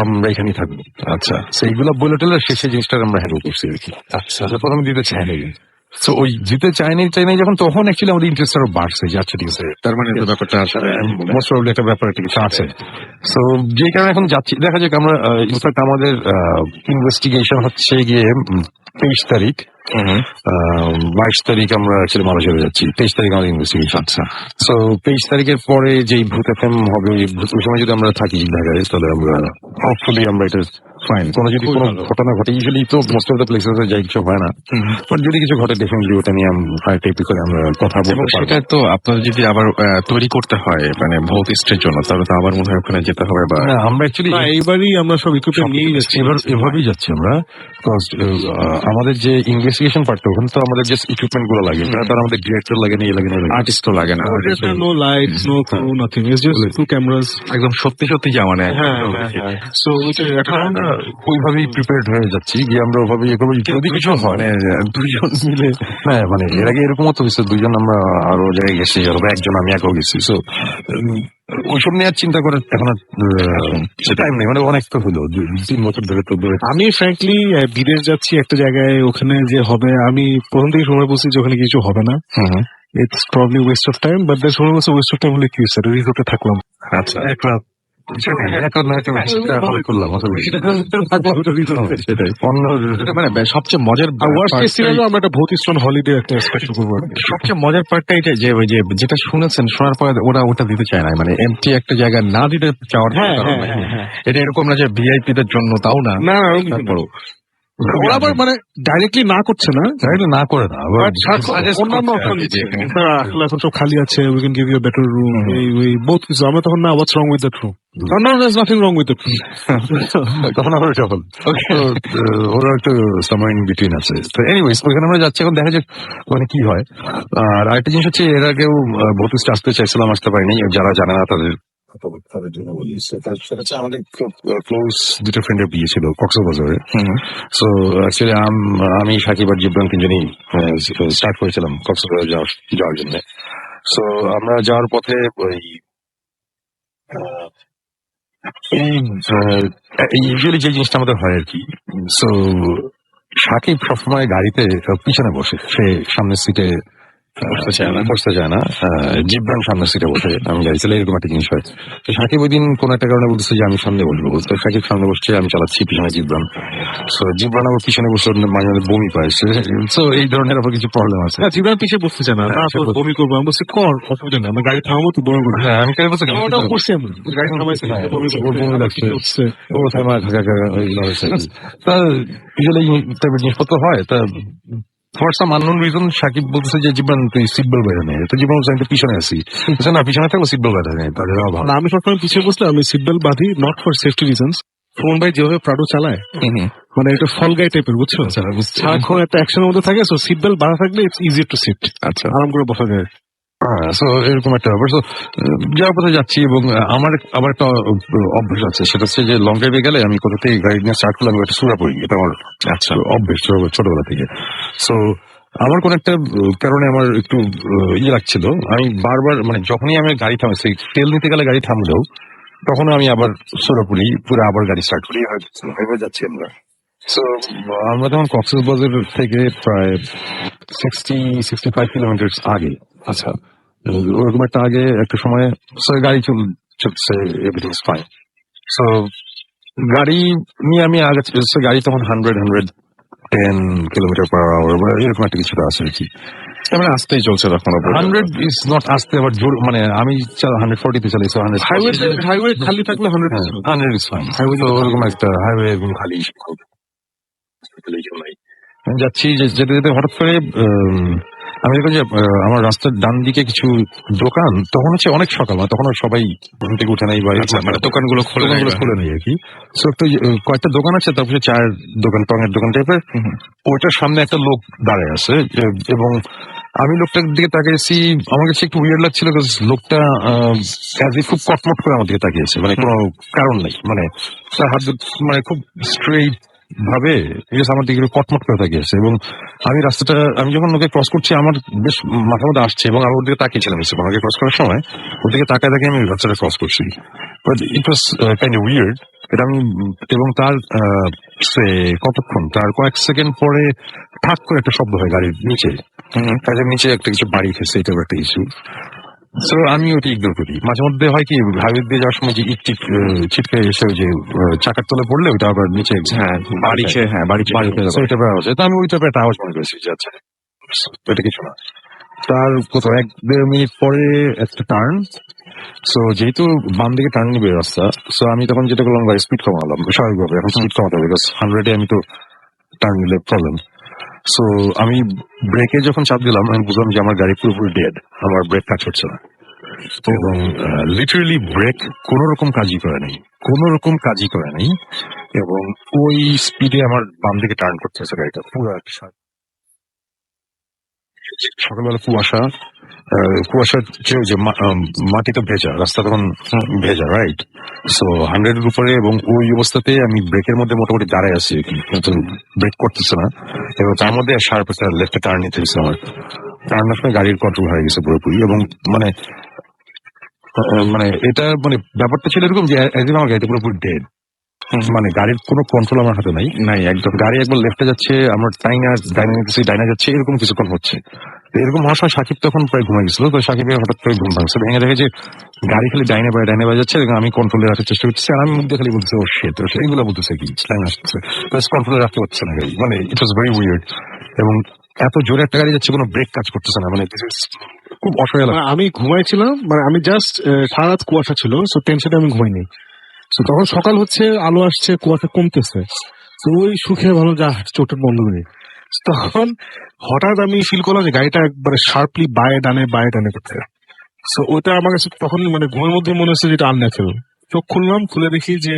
আমরা এখানেই থাকবো। আচ্ছা, সেইগুলো বলে টেলে শেষে জিনিসটা আমরা হ্যান্ডেল করছি আর কি। আচ্ছা, প্রথমে দিতে চাই না, তো ওই দিতে চাই নাই যখন, তখন অ্যাকচুয়ালি আমাদের ইন্টারেস্ট আরো বাড়ছে যে আচ্ছা ঠিক আছে, তার মানে ব্যাপারটা মোস্ট প্রবাবলি একটা ব্যাপার একটা কিছু আছে। সো যে কারণে এখন যাচ্ছি, দেখা যাক। আমরা ইনফ্যাক্ট আমাদের ইনভেস্টিগেশন হচ্ছে গিয়ে 23 তারিখ, 22 তারিখ আমরা অ্যাকচুয়ালি মালয়েশিয়া যাচ্ছি, 23 তারিখ আমাদের ইনভেস্টিগেশন। আচ্ছা, সো 23 তারিখের পরে যেই ভূত এফএম হবে, ওই সময় যদি আমরা থাকি ঢাকায়, তাহলে আমরা হোপফুলি আমরা এটা ফাইন। কোনো যদি কোনো ঘটনা ঘটে, ইউজুয়ালি তো মোস্ট অফ দ্য প্লেসেস যাই কিছু হয় না, বাট যদি কিছু ঘটে ডেফিনেটলি ওটা নিয়ে টাইপ করে আমরা কথা বলবো। সেটা তো আপনার যদি আবার তৈরি করতে হয় মানে ভৌত স্টের জন্য, তাহলে তো আবার মনে হয় ওখানে যেতে হবে। বা আমরা অ্যাকচুয়ালি এইবারই আমরা সব ইকুইপমেন্ট নিয়ে যাচ্ছি, এভাবেই যাচ্ছি আমরা। আমাদের যে ইনভেস্টিগেশন পার্টটা, ওখানে তো আমাদের জাস্ট ইকুইপমেন্ট গুলো লাগে, তার আমাদের ডিরেক্টর লাগে না, আর্টিস্ট তো লাগে না, no lights no crew nothing, it's just 2 cameras, একদম সত্যি সত্যি যা মানে। সো এটা ওইভাবেই প্রিপেয়ার্ড হয়ে যাচ্ছি, গিয়ে আমরা ওভাবে ইয়ে করবো যদি কিছু হয়। মানে দুইজন মিলে হ্যাঁ, মানে এর আগে এরকমও তো হয়েছে, দুইজন আমরা আরো জায়গায় গেছি, অথবা একজন আমি একাও গেছি। সো ওইসব নিয়ে আর চিন্তা করার এখন আর টাইম নেই, মানে অনেক তো হলো 3 বছর ধরে তো আমি ফ্র্যাঙ্কলি বিদেশ যাচ্ছি একটা জায়গায়, ওখানে যে হবে আমি প্রথম থেকে সময় বলছি যে ওখানে কিছু হবে না, it's probably West of time. But that's সময় বলছে ওয়েস্ট অফ টাইম হলে কি হয়েছে, রিসোর্টে থাকলাম। আচ্ছা এক রাত করলাম সেটাই অন্য মানে সবচেয়ে মজার আর ওয়ার্স্ট কেস part-টাই- সিনারিও আমরা একটা ভৌত স্টোন হলিডে একটা এক্সপেক্ট করবো আর কি। সবচেয়ে মজার পার্টটা এটা যে ওই যে যেটা শুনেছেন, শোনার পরে ওরা ওটা দিতে চায় না, মানে এমটি একটা জায়গা না দিতে চাওয়ার কোনো কারণ নাই। এটা এরকম না যে ভিআইপি দের জন্য, তাও না। না না, তারপরও ওরা আবার মানে ডাইরেক্টলি না করছে না, এটা না করে না আবার But অন্যান্য option দিচ্ছে। হ্যাঁ, আসলে এখন সব খালি আছে, we can give you a better room, এই both কিছু। আমরা তখন না, what's wrong with that room? No, there's nothing wrong with that room. তখন আবার সফল। ওরা একটু সময় ইন বিটুইন আছে। তো এনিওয়েজ ওইখানে আমরা যাচ্ছি, এখন দেখা যাক মানে কি হয়। আর আরেকটা জিনিস হচ্ছে, এর আগেও ভৌতিকটা আসতে চাইছিলাম, আসতে পারিনি। যারা জানে না তাদের জন্য বলি, সেটা হচ্ছে আমাদের খুব ক্লোজ দুটো ফ্রেন্ডের বিয়ে ছিল কক্সবাজারে। সো অ্যাকচুয়ালি আমি সাকিব আর জিবরান তিনজনই স্টার্ট করেছিলাম কক্সবাজার যাওয়ার জন্য। সো আমরা যাওয়ার পথে ওই ইউজুয়ালি যে জিনিসটা আমাদের হয় আর কি, সো সাকিব সবসময় গাড়িতে পিছনে বসে, সে সামনের সিটে বসতে চায় না। জিবরান সামনের সিটে বসে, আমি গাড়ি চালাই, এরকম একটা জিনিস হয়। তো সাকিব ওই দিন কোন একটা কারণে বলতেছে যে আমি সামনে বসবো, তো সাকিব সামনে বসছে, আমি চালাচ্ছি, পিছনে জিবরান। সো জিবরান আবার পিছনে বসে মাঝে মাঝে বমি পায়, সো এই ধরনের আবার কিছু প্রবলেম আছে। হ্যাঁ, জীবন পিছিয়ে বসতে চায় না, না সে তোর বলছে- বমি করবো। আমি বলছি কর, অসুবিধা নেই, আমরা গাড়ি থামাবো, তুই বড় করে। হ্যাঁ, আমি কেন বলছি ওটাও করছি আমি, গাড়ি থামাইছি, হ্যাঁ, বমি ওর বমি লাগছে। করছে। ও থামা এইগুলো হয়েছে। তা ইউজুয়ালি টাইপের জিনিসপত্র হয়। তা for some unknown reason Shakib বলতেছে যে জীবন তুই সিট বেল্ট বেঁধে নেই, তো জীবন বলছে আমি তো পিছনে আছি। বলছে, না পিছনে থাকলে সিট বেল্ট বেঁধে নেই, তাহলে ভালো। না, আমি সবসময় পিছিয়ে বসলে আমি সিট বেল্ট বাঁধি, not for safety reasons. Phone ভাই যেভাবে প্রাডো চালায়, মানে এটা ফল গাই টাইপের, বুঝছো? সারাক্ষণ একটা অ্যাকশনের মধ্যে থাকে, সো সিট বেল্ট বাঁধা থাকলে ইটস ইজি টু সিট, আচ্ছা আরাম করে বসা যায়। সো এরকম একটা ব্যাপার। সো যাওয়ার পথে যাচ্ছি, এবং আমার আবার একটা অভ্যাস আছে, সেটা হচ্ছে যে লং ড্রাইভে গেলে আমি কোথা থেকে গাড়ি নিয়ে স্টার্ট করলে আমি একটা সুরা পড়ি, এটা আমার আচ্ছা অভ্যেস ছোটবেলা থেকে। সো আমার কোন একটা কারণে আমার একটু ইয়ে লাগছিল, আমি বারবার মানে যখনই আমি গাড়ি থামাইছি, তেল নিতে গেলে গাড়ি থামলেও তখন আমি আবার সুরা পড়ি, পুরো আবার গাড়ি স্টার্ট করি, এভাবে যাচ্ছি আমরা। সো আমরা তখন কক্সবাজার থেকে প্রায় 65 কিলোমিটার আগে। আচ্ছা, ওরকম একটা আগে একটা সময় গাড়ি চলছে, এভরিথিং ইজ ফাইন। সো গাড়ি নিয়ে আমি আগে গাড়ি তখন 110 কিলোমিটার পার আওয়ার বা এরকম একটা কিছুটা আছে আর কি। মানে আসতেই চলছে তখন 100 ইজ নট আসতে, আবার জোর, মানে আমি 140 তে চালাই, 100 হাইওয়ে খালি থাকলে 100 100 ইজ ফাইন। তো ওরকম একটা হাইওয়ে এবং খালি যাচ্ছি, যেতে যেতে হঠাৎ করে আমি দেখলাম যে আমার রাস্তার ডান দিকে কিছু দোকান, তখন হচ্ছে অনেক সকাল, মানে তখন আর সবাই ঘুম থেকে উঠে নাই, বা আচ্ছা, মানে দোকানগুলো খোলে নাই বা- খুলে নেই আর কি। সো একটা কয়েকটা দোকান আছে, তারপরে চায়ের দোকান, টঙের দোকান টাইপের, ওইটার সামনে একটা লোক দাঁড়ায় আছে, এবং আমি লোকটার দিকে তাকিয়েছি, আমার কাছে একটু উইয়ার্ড লাগছিল, লোকটা খুব কটমট করে আমার দিকে তাকিয়েছে, মানে কোনো কারণ নেই, মানে তার হাত মানে খুব স্ট্রেইট ভাবে আমার দিকে কটমট করে তাকিয়েছে। এবং আমি রাস্তাটা, আমি যখন ওকে ক্রস করছি, আমার বেশ মাথার মধ্যে আসছে, এবং আমি ওর দিকে তাকিয়েছিলাম, আমাকে ক্রস করার সময় ওর দিকে তাকায় তাকিয়ে আমি রাস্তাটা ক্রস করছি। But it was kind of weird এটা আমি। এবং তার কতক্ষণ, তার কয়েক সেকেন্ড পরে ঠাক করে একটা শব্দ হয় গাড়ির নিচে, কাজের নিচে একটা কিছু বাড়ি খেয়েছে, এটাও একটা ইস্যু। সো আমি ওটা ইগনোর করি। মাঝে মধ্যে হয় কি, হাইওয়ে দিয়ে যাওয়ার সময় যে ইট ছিটকে এসে ওই যে চাকার তলে পড়লে ওইটা আবার নিচে বাড়ি খেয়ে, হ্যাঁ বাড়ি বাড়ি খেয়ে যাবে, ওইটা আওয়াজ হয়। তো আমি ওইটা একটা আওয়াজ মনে করেছি যে আচ্ছা এটা কিছু না। তার কোথাও 1-1.5 মিনিট পরে একটা টার্ন, সো যেহেতু বাম দিকে টার্ন নিবে রাস্তা, সো আমি তখন যেটা করলাম, গাড়ি স্পিড কমালাম স্বাভাবিকভাবে, এখন স্পিড কমাতে হবে, বিকজ 100-এ আমি তো টার্ন নিলে প্রবলেম। সো আমি ব্রেকে যখন চাপ দিলাম, আমি বুঝলাম যে আমার গাড়ি পুরোপুরি ডেড, আমার ব্রেক কাজ হচ্ছে না, এবং লিটারেলি ব্রেক কোন রকম কাজই করে নাই, এবং ওই স্পিডে আমার বাম দিকে টার্ন করতেছে গাড়িটা পুরো। সকালবেলা কুয়াশা, কুয়াশার চেয়ে যে মাটিতে ভেজা, রাস্তা তখন ভেজা, রাইট? সো 100-এর উপরে, এবং ওই অবস্থাতে আমি ব্রেকের মধ্যে মোটামুটি দাঁড়ায় আছি, কিন্তু ব্রেক করতেছে না। এবং তার মধ্যে শার্প একটা লেফটে টার্ন নিতে হয়েছে আমার। টার্নের সময় গাড়ির কন্ট্রোল হয়ে গেছে পুরোপুরি, এবং মানে এটা মানে ব্যাপারটা ছিল এরকম যে একদম আমার গাড়িটা পুরোপুরি ডেড। মানে গাড়ির কোনো কন্ট্রোল আমার হাতে নাই একদম। গাড়ি একবার লেফটে যাচ্ছে, আমরা ডাইনা যাচ্ছে, এরকম কিছুক্ষণ হচ্ছে। তো এরকম হওয়ার সময় সাকিব তখন প্রায় ঘুমাই গেছিল। তো সাকিবের হঠাৎ করে ঘুম ভাঙছে, ভেঙে দেখে যে গাড়ি খালি ডাইনে বাজে যাচ্ছে, এবং আমি কন্ট্রোলে রাখার চেষ্টা করছি, আর আমি মুখ দিয়ে খালি বলতেছি ও শিট, এইগুলো বলতেছে কি স্ল্যাং আসতেছে, কন্ট্রোলে রাখতে পারছে না গাড়ি। মানে ইট ওয়াজ ভেরি উইয়ার্ড। এবং এত জোরে একটা গাড়ি যাচ্ছে, কোনো ব্রেক কাজ করতেছে না, মানে খুব অসহায় লাগে। আমি ঘুমাইছিলাম, মানে আমি জাস্ট সারা রাত কুয়াশা ছিল, সো টেনশনে আমি ঘুমাইনি। তো তখন সকাল হচ্ছে, আলো আসছে, কুয়াশা কমতেছে, তো ওই সুখে ভালো যা চোখটা বন্ধ করি। তখন হঠাৎ আমি ফিল করলাম যে গাড়িটা একবারে শার্পলি বায়ে ডানে করতে। সো ওটা আমার কাছে তখন মানে ঘুমের মধ্যে মনে হচ্ছে যেটা আনন্যাচারাল। চোখ খুললাম, খুলে দেখি যে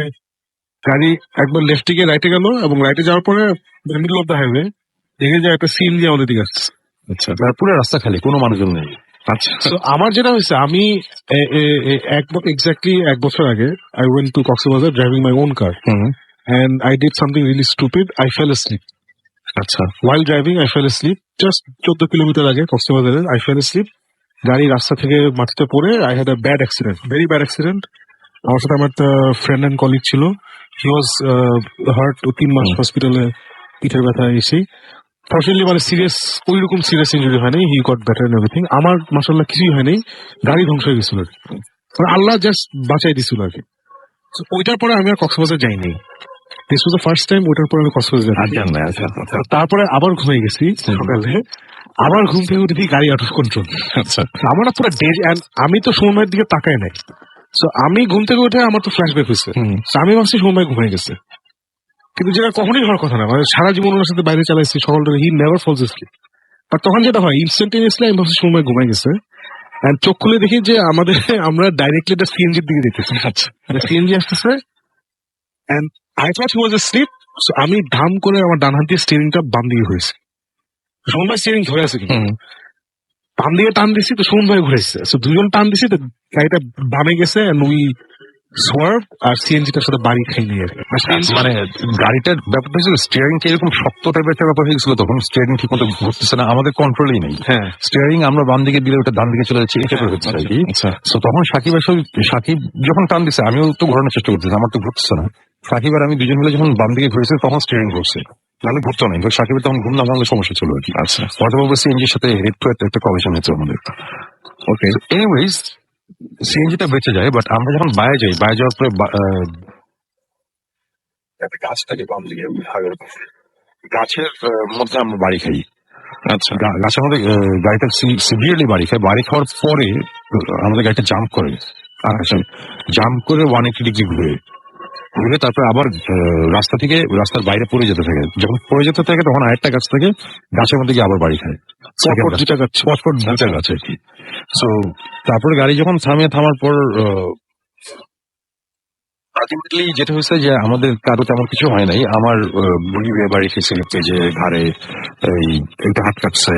গাড়ি একবার লেফটে গিয়ে রাইটে গেল, এবং রাইটে যাওয়ার পরে মিডল অফ দ্য হাইওয়ে দেখে যে একটা সিএনজি আমাদের দিকে আসছে। আচ্ছা, পুরো রাস্তা খালি, কোনো মানুষজন নেই। আচ্ছা, তো আমার যেটা হয়েছে, আমি এক্স্যাক্টলি 1 বছর আগে I went to Cox's Bazar driving my own car, and I did something really stupid. I fell asleep. আচ্ছা, While driving, I fell asleep. Just 14 kilometre আগে কক্সবাজারে I fell asleep. গাড়ি রাস্তা থেকে মাটিতে পড়ে I had a bad accident, very bad accident. আমার সাথে আমার ফ্রেন্ড এন্ড কলিগ ছিল, হি ওয়াজ হার্ট, 3 মাস হসপিটালে পিঠের ব্যথা এসে। ফর্চুনেটলি মানে সিরিয়াস, ওইরকম সিরিয়াস ইঞ্জুরি হয়নি, he got better and everything. আমার মাশাআল্লাহ কিছুই হয়নি, গাড়ি ধ্বংস হয়ে গেছিল, মানে আল্লাহ জাস্ট বাঁচাই দিছিল আর কি। So, ওইটার পরে আমি আর কক্সবাজার যাইনি। This was the first time. ওইটার পরে আমি কক্সবাজার যাই। তারপরে আবার ঘুমিয়ে গেছি সকালে, আবার ঘুম থেকে উঠে গাড়ি আউট অফ কন্ট্রোল। আচ্ছা, আমার না পুরো ডেড, এন্ড আমি তো সময়ের দিকে তাকাই নাই। সো আমি ঘুম থেকে উঠে আমার তো ফ্ল্যাশব্যাক হয়েছে। So, আমি ভাবছি সময় ঘুমিয়ে গেছে, কিন্তু যেটা কখনোই হওয়ার কথা না। মানে সারা জীবন ওনার সাথে বাইরে চালাইছি সকালটা, he never falls asleep। But তখন যেটা হয়, ইনস্ট্যান্টেনিয়াসলি আমি ভাবছি সময় ঘুমিয়ে গেছে, এন্ড চোখ খুলে দেখি যে আমরা ডাইরেক্টলি একটা সিএনজির দিকে দেখতেছি। আচ্ছা, সিএনজি আসতেছে, and I thought he was asleep। So আমি ধাম করে আমার ডান হাত দিয়ে স্টিয়ারিংটা বাম দিকে ঘুরেছি। সুমন ভাই স্টিয়ারিং ধরে আছে, কিন্তু বাম দিকে টান দিছি তো সুমন ভাই ঘুরেছে। সো দুজন টান দিছি তো গাড়িটা বামে গেছে, এন্ড উই সোয়ার্ভ, আর সিএনজিটার সাথে বাড়ি খাই নিয়ে আর কি। মানে গাড়িটার ব্যাপারটা হচ্ছে স্টিয়ারিং এরকম শক্ত টাইপের একটা ব্যাপার হয়ে গেছিল, তখন স্টিয়ারিং ঠিক মতো ঘুরতেছে না, আমাদের কন্ট্রোলেই নেই। হ্যাঁ, স্টিয়ারিং আমরা বাম দিকে দিলে ওটা ডান দিকে চলে যাচ্ছে, এটা হচ্ছে আর কি। তো তখন সাকিব যখন টান দিচ্ছে, আমিও তো ঘোরানোর চেষ্টা করতেছি, আমার তো ঘুরতেছে না। সাকিব আর আমি দুজন মিলে যখন বাম দিকে ঘুরেছি, তখন স্টিয়ারিং ঘুরছে, নাহলে ঘুরতো না। সাকিবের তখন ঘুম না ভাঙলে সমস্যা ছিল আর কি। আচ্ছা, হয়তো সিএনজির সাথে হেড টু একটা কমিশন হয়েছে আমাদের। ওকে, এনিওয়েজ সিএনজিটা বেঁচে যায়, বাট আমরা যখন বাইরে যাওয়ার পরে একটা গাছ থাকে বাম দিকে, গাছের মধ্যে আমরা বাড়ি খাই। আচ্ছা, গাছের মধ্যে গাড়িটা সিভিয়ারলি বাড়ি খায়। বাড়ি খাওয়ার পরে আমাদের গাড়িটা জাম্প করে, জাম্প করে 180 ডিগ্রি ঘুরে তারপরে আবার রাস্তার বাইরে পড়ে যেতে থাকে। যখন পড়ে যেতে থাকে তখন আরেকটা গাছ থেকে, গাছের মধ্যে গিয়ে আবার বাড়ি খায়। দুটা গাছ আর কি। সো তারপরে গাড়ি যখন থামার পর আলটিমেটলি যেটা হয়েছে যে আমাদের কারো তেমন কিছু হয় নাই। আমার বুড়ি বাড়ি খেয়েছিল, যে ঘাড়ে একটা হাত কাটছে,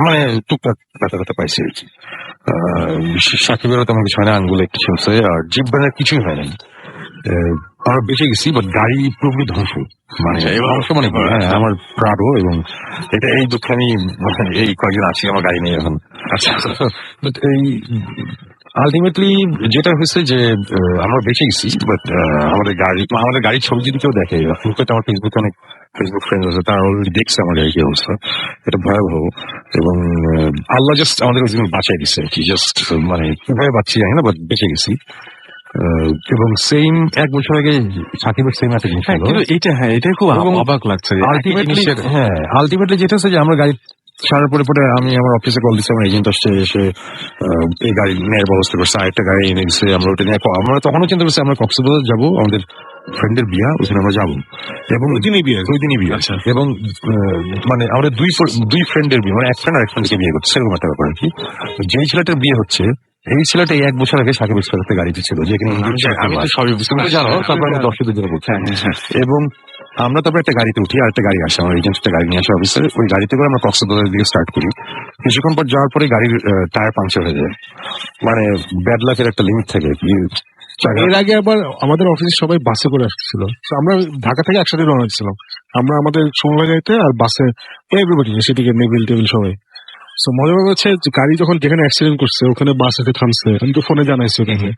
মানে টুকটাক ব্যথা পাইছে আর কি। সাকিবেরও তেমন কিছু হয় না, আঙ্গুলে একটু ছিলছে, আর জিব্বানের কিছুই হয় নাই। আমরা বেঁচে গেছি, বাট গাড়ি পুরোপুরি ধ্বংস। মানে হ্যাঁ, আমার প্রাডো, এবং এটা এই দুঃখে আমি এই কয়েকদিন আছি, আমার গাড়ি নেই এখন। আচ্ছা, এই আলটিমেটলি যেটা হয়েছে যে আমরা বেঁচে গেছি, বাট আমাদের গাড়ির ছবি যদি কেউ দেখে, আমার ফেসবুকে অনেক ফেসবুক ফ্রেন্ড আছে, তারা অলরেডি দেখছে আমার গাড়ির কি অবস্থা। এটা ভয়াবহ, এবং আল্লাহ জাস্ট আমাদের বাঁচাই দিচ্ছে আর কি। জাস্ট মানে কিভাবে বাঁচি জানি না, বাট বেঁচে গেছি। এবং সেম 1 বছর আগে সাকিবের সেম একটা জিনিস হলো। এটা খুব অবাক লাগছে। আলটিমেটলি যেটা হচ্ছে যে আমরা গাড়ি ছাড়ার পরে আমি আমার অফিসে কল দিচ্ছি, আমার এজেন্ট আসছে, এসে এই গাড়ি নেওয়ার ব্যবস্থা করছে, আরেকটা গাড়ি এনে দিচ্ছে। আমরা ওটা নিয়ে আমরা তখনও চিন্তা করছি আমরা কক্সবাজার যাবো, আমাদের ফ্রেন্ডের বিয়া, ওখানে আমরা যাবো, এবং ওই দিনই বিয়ে। আচ্ছা, এবং মানে আমাদের দুই ফ্রেন্ডের বিয়ে, মানে এক ফ্রেন্ড আর এক ফ্রেন্ডকে বিয়ে করছে, সেরকম একটা ব্যাপার আর কি। যেই ছেলেটার বিয়ে হচ্ছে, এই ছেলেটা 1 বছর আগে সাকিবের সাথে গাড়িতে ছিল, যেখানে আমি তো সবই বুঝতে জানো, তারপর আমি দর্শকদের জন্য বলছি। এবং আমরা তারপর একটা গাড়িতে উঠি, আর একটা গাড়ি আসে, আমার এজেন্ট একটা গাড়ি নিয়ে আসে অফিসে। ওই গাড়িতে করে আমরা কক্সবাজারের দিকে স্টার্ট করি। কিছুক্ষণ পর যাওয়ার পরে গাড়ির টায়ার পাংচার হয়ে যায়। মানে ব্যাড লাকের একটা লিমিট থাকে এর আগে আবার আমাদের অফিসে সবাই বাসে করে আসছিল। So আমরা ঢাকা থেকে একসাথে রওনা দিচ্ছিলাম, আমরা আমাদের সময় যাইতে, আর বাসে এভরিবডি সেদিকে নেভিল টেবিল সবাই। তো মজার ব্যাপার হচ্ছে যে গাড়ি যখন যেখানে অ্যাক্সিডেন্ট করছে ওখানে বাস এসে থামছে, আমি তো ফোনে জানাইছি ওটাকে।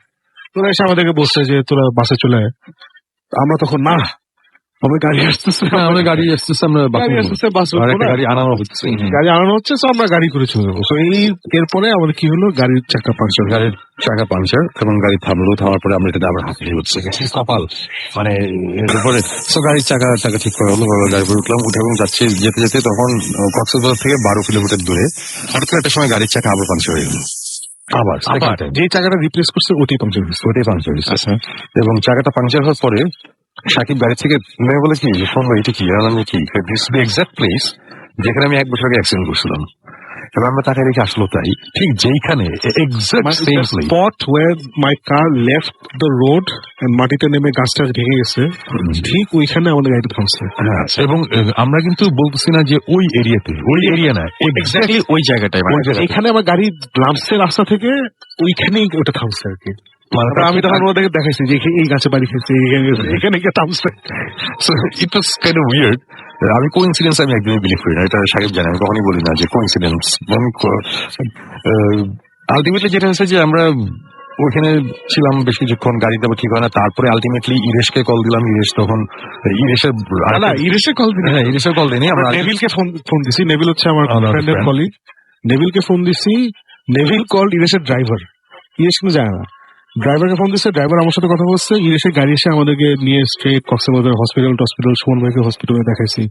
তোরা এসে আমাদেরকে বলছে যে তোরা বাসে চলে আয়। আমরা তখন না, আমাদের গাড়ি আসতেছে, আমাদের গাড়ি আসতেছে, আমরা গাড়ি আসতেছে, বাস আর একটা গাড়ি আনানো হচ্ছে। গাড়ি আনানো হচ্ছে, তো আমরা গাড়ি করে চলে যাবো। তো এরপরে আমাদের কি হলো, গাড়ির চাকা পাংচার। গাড়ির চাকা পাংচার এবং গাড়ি থামলো, থামার পরে আমরা এটা আবার হাসি হচ্ছে কপাল, মানে এরপরে তো গাড়ির চাকা ঠিক করা হলো, গাড়ি করে উঠলাম, উঠে এবং যাচ্ছি, যেতে যেতে তখন কক্সবাজার থেকে 12 কিলোমিটার দূরে হঠাৎ করে একটা সময় গাড়ির চাকা আবার পাংচার হয়ে গেল। আবার যে চাকাটা রিপ্লেস করছে ওটাই পাংচার হয়েছে। ওটাই পাংচার হয়েছে। এবং চাকাটা পাংচার হওয়ার পরে সাকিব গাড়ি থেকে নেমে বলে কি যে শোন ভাই, এটা কি? আর আমি কি, দিস দ্য এক্সাক্ট প্লেস যেখানে আমি 1 বছর আগে অ্যাক্সিডেন্ট করছিলাম। এবার আমরা তাকে রেখে আসলো তাই ঠিক যেইখানে exact same place, spot where my car left the road, মাটিতে নেমে গাছটা ভেঙে গেছে, ঠিক ওইখানে আমাদের গাড়িটা থামছে। এবং আমরা কিন্তু বলতেছি না যে ওই এরিয়াতে, ওই এরিয়া না, এক্স্যাক্টলি ওই জায়গাটায়, এখানে আমার গাড়ি লামসের রাস্তা থেকে ওইখানেই ওটা থামছে আর কি। আমি তখন ওদেরকে দেখাইছি যে এই গাছে বাড়ি খেয়েছে, এখানে গিয়ে থামছে। ইট ওয়াজ কাইন্ড অফ উইয়ার্ড। আমি কোইন্সিডেন্স আমি একদমই বিলিভ করি না, এটা সাকিব জানে, আমি কখনই বলি না যে কোইন্সিডেন্স। আলটিমেটলি যেটা হচ্ছে যে আমরা ওইখানে ছিলাম বেশ কিছুক্ষণ, গাড়িটা ঠিক হয় না, তারপরে আলটিমেটলি ইরেশকে কল দিলাম। ইরেশ তখন ইরেশের কল দিই, হ্যাঁ ইরেশের কল দিইনি, আমরা নেভিলকে ফোন দিছি। নেভিল হচ্ছে আমার ফ্রেন্ডের কলিগ, নেভিলকে ফোন দিছি। নেভিল কল ইরেশের ড্রাইভার, ইরেশ কিন্তু জানে না। ড্রাইভারকে ফোন দিচ্ছে, ড্রাইভার আমার সাথে কথা বলছে। ইরেশের গাড়ি এসে আমাদেরকে নিয়ে স্ট্রেট কক্সবাজার হসপিটাল সুমন ভাইকে হসপিটালে দেখাইছি।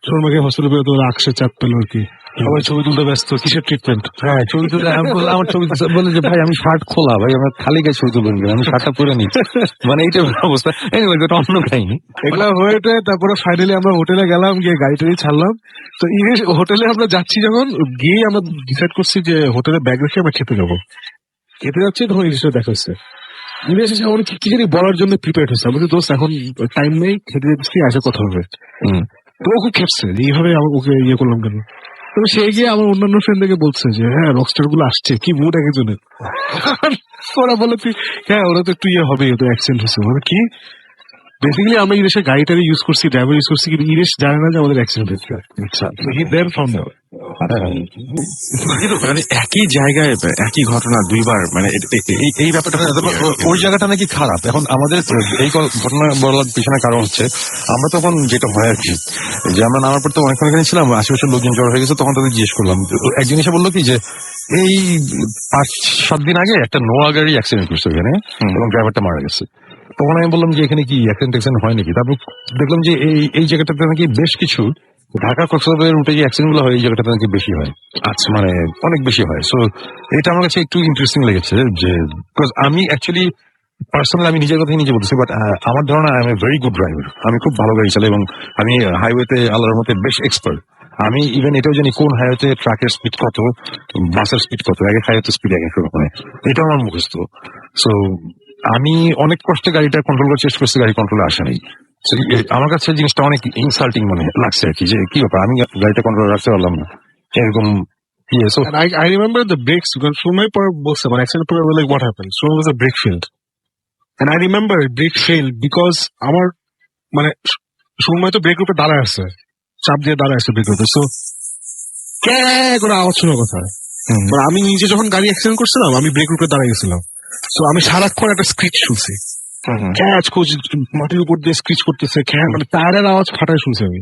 সুমন ভাইকে হসপিটালে তোরা আকশে চাপ পেল আর কি, সবাই ছবি তুলতে ব্যস্ত। কিসের ট্রিটমেন্ট? হ্যাঁ ছবি তুলে আমার ছবি বলে যে ভাই আমি শার্ট খোলা, ভাই আমার খালি গায়ে ছবি তুলবেন, আমি শার্টটা পরে নিচ্ছি, মানে এইটা অবস্থা। এনিওয়ে এটা অন্য কাহিনী। এগুলা হয়ে তারপরে ফাইনালি আমরা হোটেলে গেলাম, গিয়ে গাড়িটাই ছাড়লাম। তো ইরেশ হোটেলে আমরা যাচ্ছি, যখন গিয়ে আমরা ডিসাইড করছি যে হোটেলে ব্যাগ রেখে আমরা খেতে যাবো। খেতে যাচ্ছি তখন ইরেশের দেখা হচ্ছে। ইরেশ এসে আমাদের কি জানি বলার জন্য প্রিপেয়ার হচ্ছে। আমি দোস্ত এখন টাইম নেই, খেতে যাচ্ছি, আসে কথা হবে। তো ও খুব খেপছে এইভাবে ওকে ইয়ে করলাম কেন। তবে সে গিয়ে আমার অন্যান্য ফ্রেন্ডদেরকে বলছে যে হ্যাঁ রকস্টার গুলো আসছে, কি মুড এক একজনের। ওরা বলে তুই হ্যাঁ ওরা তো একটু ইয়ে হবে, তো অ্যাক্সিডেন্ট হচ্ছে। মানে কি বেসিক্যালি আমরা ইরেশের গাড়িটারে ইউজ করছি, ড্রাইভার ইউজ করছি, কিন্তু ইরেশ জানে না যে আমাদের অ্যাক্সিডেন্ট হচ্ছে। আচ্ছা দেন ফাউন্ড আউট। মানে একই জায়গায় একই ঘটনা দুইবার, মানে এই ব্যাপারটা ওই জায়গাটা নাকি খারাপ। এখন আমাদের এই ঘটনা বলার পিছনে কারণ হচ্ছে আমরা তখন যেটা হয় আর কি, যে আমরা নামার পর তো অনেকক্ষণ এখানে ছিলাম, আশেপাশের লোকজন জড়ো হয়ে গেছে, তখন তাদের জিজ্ঞেস করলাম। একজন এসে বললো কি যে এই 5-7 দিন আগে একটা নোয়া গাড়ি অ্যাক্সিডেন্ট করছে এখানে এবং ড্রাইভারটা মারা গেছে। তখন আমি বললাম যে এখানে কি অ্যাক্সিডেন্ট হয় নাকি? তারপর দেখলাম যে এই জায়গাটাতে নাকি বেশ কিছু ঢাকা কক্সবাজারের রুটে যে অ্যাক্সিডেন্ট গুলো হয় এই জায়গাটাতে নাকি বেশি হয়। আচ্ছা, মানে অনেক বেশি হয়। সো এটা আমার কাছে একটু ইন্টারেস্টিং লেগেছে যে আমি অ্যাকচুয়ালি পার্সোনালি আমি নিজের কথাই নিজে বলতেছি, বাট আমার ধারণা I M a very good driver. আমি খুব ভালো গাড়ি চালাই এবং আমি হাইওয়েতে আল্লাহর মধ্যে বেশ এক্সপার্ট। আমি ইভেন এটাও জানি কোন হাইওয়েতে ট্রাকের স্পিড কত, বাসের স্পিড কত, এক এক হাইওয়েতে স্পিড এক এক রকম, এটা আমার মুখস্থ। সো আমি অনেক কষ্টে গাড়িটা কন্ট্রোল করার চেষ্টা করছি, গাড়ি কন্ট্রোলে আসে নাই। আমার কাছে জিনিসটা অনেক ইনসাল্টিং মনে লাগছে আর কি, যে কি ব্যাপার আমি গাড়িটা কন্ট্রোল রাখতে পারলাম না এরকম। I remember the brakes because Sunmay বলছে মানে accident পরে like what happened? Sunmay was a brake failed, and I remember brake failed because আমার মানে Sunmay তো ব্রেক রূপে দাঁড়ায় আছে, চাপ দিয়ে দাঁড়ায় আছে ব্রেক রূপে। সো কে করে আওয়াজ শোনার কথা। আমি নিজে যখন গাড়ি অ্যাক্সিডেন্ট করছিলাম আমি ব্রেক রূপে দাঁড়ায় গেছিলাম। সো আমি সারাক্ষণ একটা স্ক্রিচ শুনছি, ক্যাচ মাটির উপর দিয়ে স্ক্রিচ করতেছে, মানে টায়ারের আওয়াজ ফাটায় শুনছি আমি।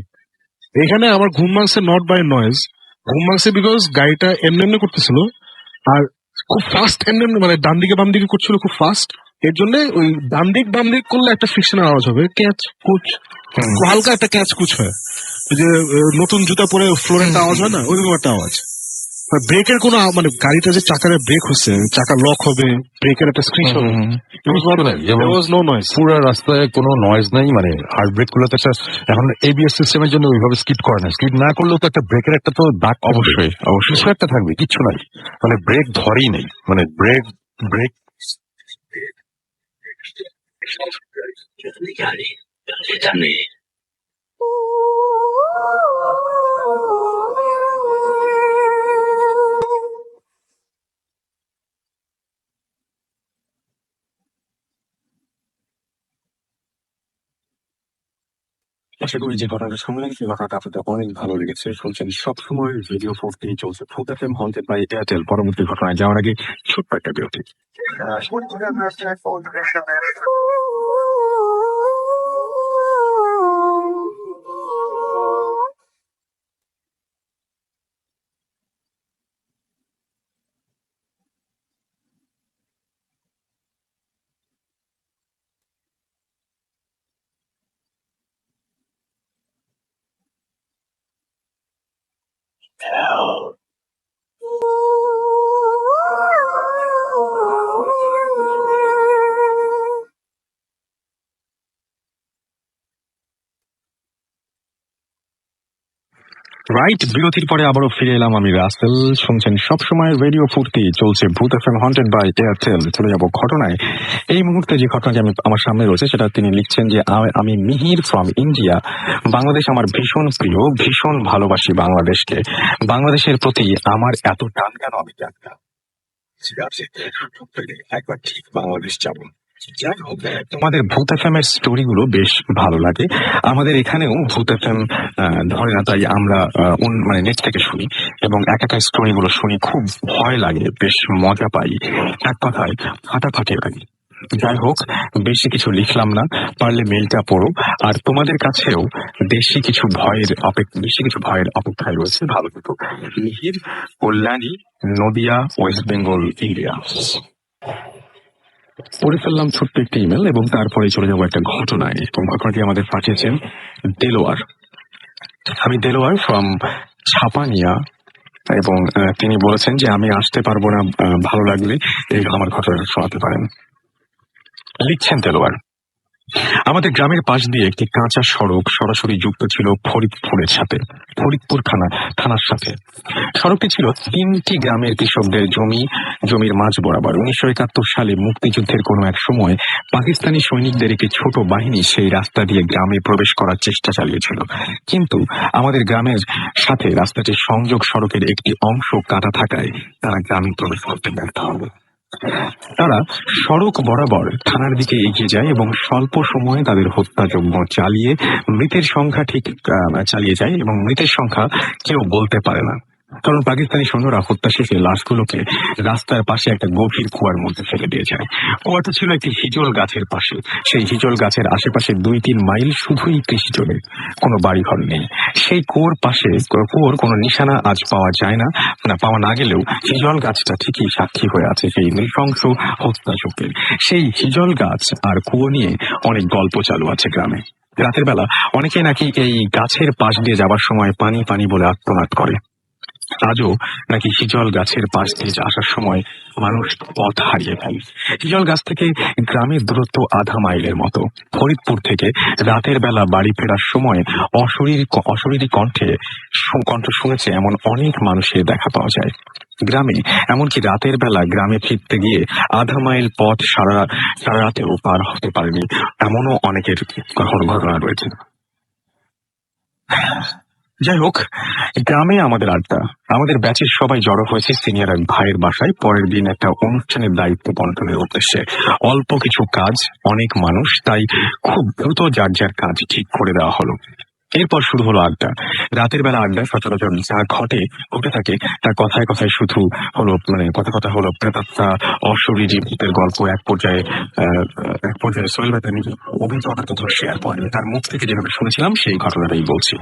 এখানে আমার ঘুম ভাঙছে নট বাই নয়েজ, ঘুম ভাঙছে বিকজ গাড়িটা এমনি এমনি করতেছিল আর খুব ফাস্ট এমনি মানে ডান দিকে বাম দিকে করছিল খুব ফাস্ট। এর জন্য ওই ডান দিক বাম দিক করলে একটা ফ্রিকশনের আওয়াজ হবে, ক্যাচ কুচ, হালকা একটা ক্যাচ কুচ হয়, যে নতুন জুতা পরে ফ্লোরের একটা আওয়াজ হয় না, ওইরকম একটা আওয়াজ। ব্রেকের কোনো মানে গাড়িটা যে চাকারে ব্রেক হচ্ছে, চাকা লক হবে, ব্রেকের একটা স্ক্রিচ হবে, পুরো রাস্তায় কোনো নয়েজ নাই। মানে হার্ড ব্রেক গুলো তো একটা এখন এবিএস সিস্টেমের জন্য ওইভাবে স্কিড করে না, স্কিড না করলেও তো একটা ব্রেকের একটা তো দাগ অবশ্যই কিছু একটা থাকবে, কিচ্ছু নাই, মানে ব্রেক ধরেই নেই, মানে ব্রেক ব্রেক আশা করি যে ঘটনাটা শুনলেন সেই ঘটনাটা আপনাদের অনেক ভালো লেগেছে। শুনছেন সবসময় রেডিও 4 চলছে ভূত এফএম হন্টেড বাই এয়ারটেল। পরবর্তী ঘটনায় যাওয়ার আগে ছোট্ট একটা বিরতি। রাইট, বিরতির পরে আবারও ফিরে এলাম আমি রাসেল। শুনছেন সবসময় রেডিও 4 চলছে ভূত এফএম হন্টেড বাই এয়ারটেল। চলে যাবো ঘটনায়। এই মুহূর্তে যে ঘটনাটি আমার সামনে রয়েছে সেটা তিনি লিখছেন যে আমি মিহির ফ্রম ইন্ডিয়া। বাংলাদেশ আমার ভীষণ প্রিয়, ভীষণ ভালোবাসি বাংলাদেশকে। বাংলাদেশের প্রতি আমার এত টান কেন আমি জানি না। ঠিক আছে, একবার ঠিক বাংলাদেশ যাবো। যাই হোক, তোমাদের ভূত এফএম এর স্টোরি গুলো বেশ ভালো লাগে। আমাদের এখানেও ভূত এফএম ধরে না, তাই আমরা মানে নেট থেকে শুনি এবং একা স্টোরি গুলো শুনি, খুব ভয় লাগে, বেশ মজা পাই, এক কথায় ফাটাফাটি লাগে। যাই হোক, বেশি কিছু লিখলাম না, পারলে মেলটা পড়ো। আর তোমাদের কাছেও বেশি কিছু ভয়ের অপেক্ষায় রয়েছে। ভালো থেকো। Mihir, Kalyani, Nadia, West Bengal, India. পড়ে ফেললাম ছোট্ট একটি ইমেল এবং তারপরে চলে যাবো একটা ঘটনায়। এবং ঘটনাটি আমাদের পাঠিয়েছেন দেলোয়ার। আমি দেলোয়ার ফ্রম ছাপানিয়া, এবং তিনি বলেছেন যে আমি আসতে পারবো না, ভালো লাগলে এই আমার ঘটনাটা শোনাতে পারেন। লিখছেন দেলোয়ার, আমাদের গ্রামের পাশ দিয়ে একটি কাঁচা সড়ক সরাসরি যুক্ত ছিল ফরিদপুর থানার সাথে। সড়কটি ছিল 3টি গ্রামের কৃষকদের জমির মাঝ বরাবর। 1971 সালে মুক্তিযুদ্ধের কোনো এক সময় পাকিস্তানি সৈনিকদের একটি ছোট বাহিনী সেই রাস্তা দিয়ে গ্রামে প্রবেশ করার চেষ্টা চালিয়েছিল, কিন্তু আমাদের গ্রামের সাথে রাস্তাটির সংযোগ সড়কের একটি অংশ কাটা থাকায় তারা গ্রামে প্রবেশ করতে ব্যর্থ হবে। তারা সড়ক বরাবর থানার দিকে এগিয়ে যায় এবং স্বল্প সময়ে তাদের হত্যাযজ্ঞ চালিয়ে মৃতের সংখ্যা কেউ বলতে পারে না, কারণ পাকিস্তানি সৈন্যরা হত্যা শেষে লাশগুলোকে রাস্তার পাশে একটা গভীর কুয়ার মধ্যে ফেলে দিয়ে যায়। কুয়াটা ছিল একটি হিজল গাছের পাশে। সেই হিজল গাছের আশেপাশে 2-3 মাইল শুধুই কৃষি জমি, কোনো বাড়িঘর নেই। সেই কুয়োর কোনো নিশানা আজ পাওয়া না গেলেও হিজল গাছটা ঠিকই সাক্ষী হয়ে আছে সেই নৃশংস হত্যাযজ্ঞের। সেই হিজল গাছ আর কুয়ো নিয়ে অনেক গল্প চালু আছে গ্রামে। রাতের বেলা অনেকে নাকি এই গাছের পাশ দিয়ে যাবার সময় পানি পানি বলে আর্তনাদ করে। আজও নাকি হিজল গাছের পাশ দিয়ে আসার সময় মানুষ পথ হারিয়ে ফেলে। হিজল গাছ থেকে গ্রামের দূরত্ব আধা মাইলের মতো। ফরিদপুর থেকে রাতের বেলা বাড়ি ফেরার সময় অশরীরী কণ্ঠ শুনেছে এমন অনেক মানুষের দেখা পাওয়া যায় গ্রামে। এমনকি রাতের বেলা গ্রামে ফিরতে গিয়ে আধা মাইল পথ সারা রাতেও পার হতে পারেনি, এমনও অনেকের ঘটনা রয়েছে। যাই হোক, গ্রামে আমাদের আড্ডা। আমাদের ব্যাচের সবাই জড়ো হয়েছে সিনিয়র এক ভাইয়ের বাসায় পরের দিন একটা অনুষ্ঠানের দায়িত্ব বন্টনের উদ্দেশ্যে। অল্প কিছু কাজ, অনেক মানুষ, তাই খুব দ্রুত যার কাজ ঠিক করে দেওয়া হলো। এরপর শুরু হলো আড্ডা। রাতের বেলা আড্ডা সচরাচর যা ঘটে থাকে তার কথায় কথায় শুধু হলো কথা হলো প্রেতাত্মা, অশরীরী ভূতের গল্প। এক পর্যায়ে সোহেল ভাই নিজে অভিজ্ঞতা শেয়ার করেন। তার মুখ থেকে যেভাবে শুনেছিলাম সেই ঘটনাটাই বলছি।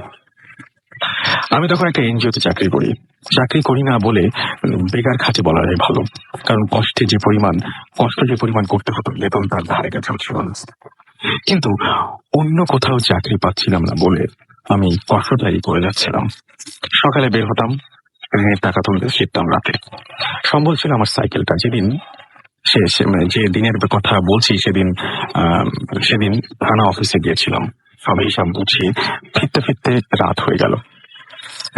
আমি তখন একটা এনজিওতে চাকরি করি না বলে বেকার খাটে বলা যায় ভালো, কারণ কষ্ট যে পরিমাণ করতে হতো বেতন তার ধারে কাছে ছিল না। কিন্তু অন্য কোথাও চাকরি পাচ্ছিলাম না বলে আমি কষ্টটাই করে যাচ্ছিলাম। সকালে বের হতাম, টাকা তুলতে শিখতাম রাতে। সম্বল ছিল আমার সাইকেলটা। যে দিনের কথা বলছি সেদিন থানা অফিসে গিয়েছিলাম। সব হিসাব বুঝিয়ে ফিরতে রাত হয়ে গেল।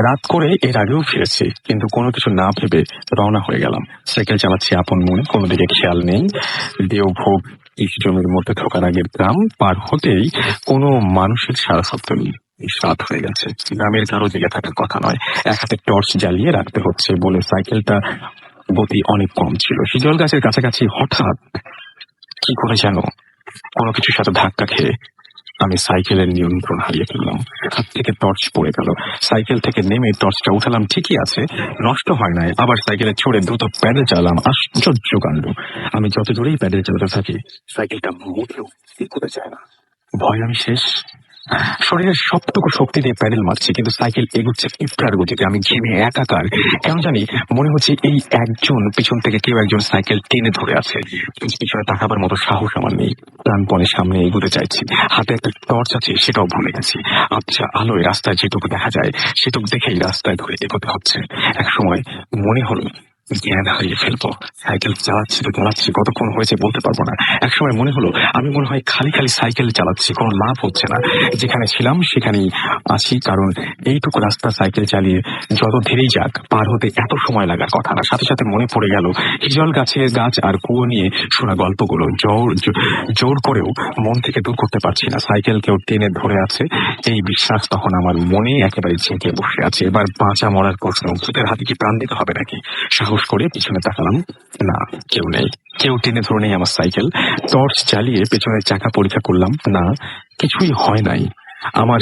রাত করে এর আগেও ফিরেছি, কিন্তু কোনো কিছু না ভেবে রওনা হয়ে গেলাম। সাইকেল চালাচ্ছি আপন মনে, কোনো দিকে খেয়াল নেই। দেওভোগ কৃষি জমির মধ্যে ঢোকার আগের গ্রাম পার হতেই কোনো মানুষের সারা শব্দ নেই। রাত হয়ে গেছে, গ্রামের কারো জেগে থাকার কথা নয়। এক হাতে টর্চ জ্বালিয়ে রাখতে হচ্ছে বলে সাইকেলটা গতি অনেক কম ছিল। হিজল গাছের কাছাকাছি হঠাৎ কি করে যেন কোনো কিছুর সাথে ধাক্কা খেয়ে আমি সাইকেলের নিয়ন্ত্রণ হারিয়ে ফেললাম। হাত থেকে টর্চ পড়ে গেল। সাইকেল থেকে নেমে টর্চটা উঠালাম, ঠিকই আছে, নষ্ট হয় নাই। আবার সাইকেলে চড়ে দ্রুত প্যাডেল চালালাম। আশ্চর্য কাণ্ড, আমি যত জোরেই প্যাডেল চালাতে থাকি সাইকেলটা মোটেও এগোতে চায় না। ভয় আমি শেষ। শরীরের সবটুকু শক্তি দিয়ে প্যাডেল মারছি, কিন্তু সাইকেল এগুচ্ছে পিঁপড়ার গতিতে। আমি ঘেমে একাকার। কেন জানি মনে হচ্ছে এই একজন পিছন থেকে কেউ একজন সাইকেল টেনে ধরে আছে। পিছনে তাকাবার মতো সাহস আমার নেই। প্রাণপণে সামনে এগোতে চাইছি। হাতে একটা টর্চ আছে, সেটাও ভুলে গেছি। আচ্ছা আলোয় রাস্তায় যেটুকু দেখা যায় সেটুকু দেখেই রাস্তায় ধরে এগোতে হচ্ছে। এক সময় মনে হলো জ্ঞান হারিয়ে ফেলবো। সাইকেল চালাচ্ছি তো চালাচ্ছি, কতক্ষণ হয়েছে বলতে পারবো না। একসময় মনে হলো আমি মনে হয় খালি খালি সাইকেল চালাচ্ছি, কোনো লাভ হচ্ছে না। যেখানে ছিলাম সেখানেই আছি, কারণ এইটুকু রাস্তা সাইকেল চালিয়ে যত ধীরেই যাক পার হতে এত সময় লাগার কথা না। সাথে সাথে মনে পড়ে গেল হিজল গাছের গাছ আর কুয়ো নিয়ে শোনা গল্পগুলো। জোর করেও মন থেকে দূর করতে পারছি না। সাইকেল কেউ টেনে ধরে আছে, এই বিশ্বাস তখন আমার মনে একেবারে ঝেঁকে বসে আছে। এবার বাঁচা মরার প্রশ্ন, ভূতের হাতে কি প্রাণ দিতে হবে নাকি? সাহস করে পিছনে তাকালাম, না, কেউ নেই। কেউ টেনে ধরে নেই আমার সাইকেল। টর্চ চালিয়ে পেছনের চাকা পরীক্ষা করলাম, না, কিছুই হয় নাই। আবার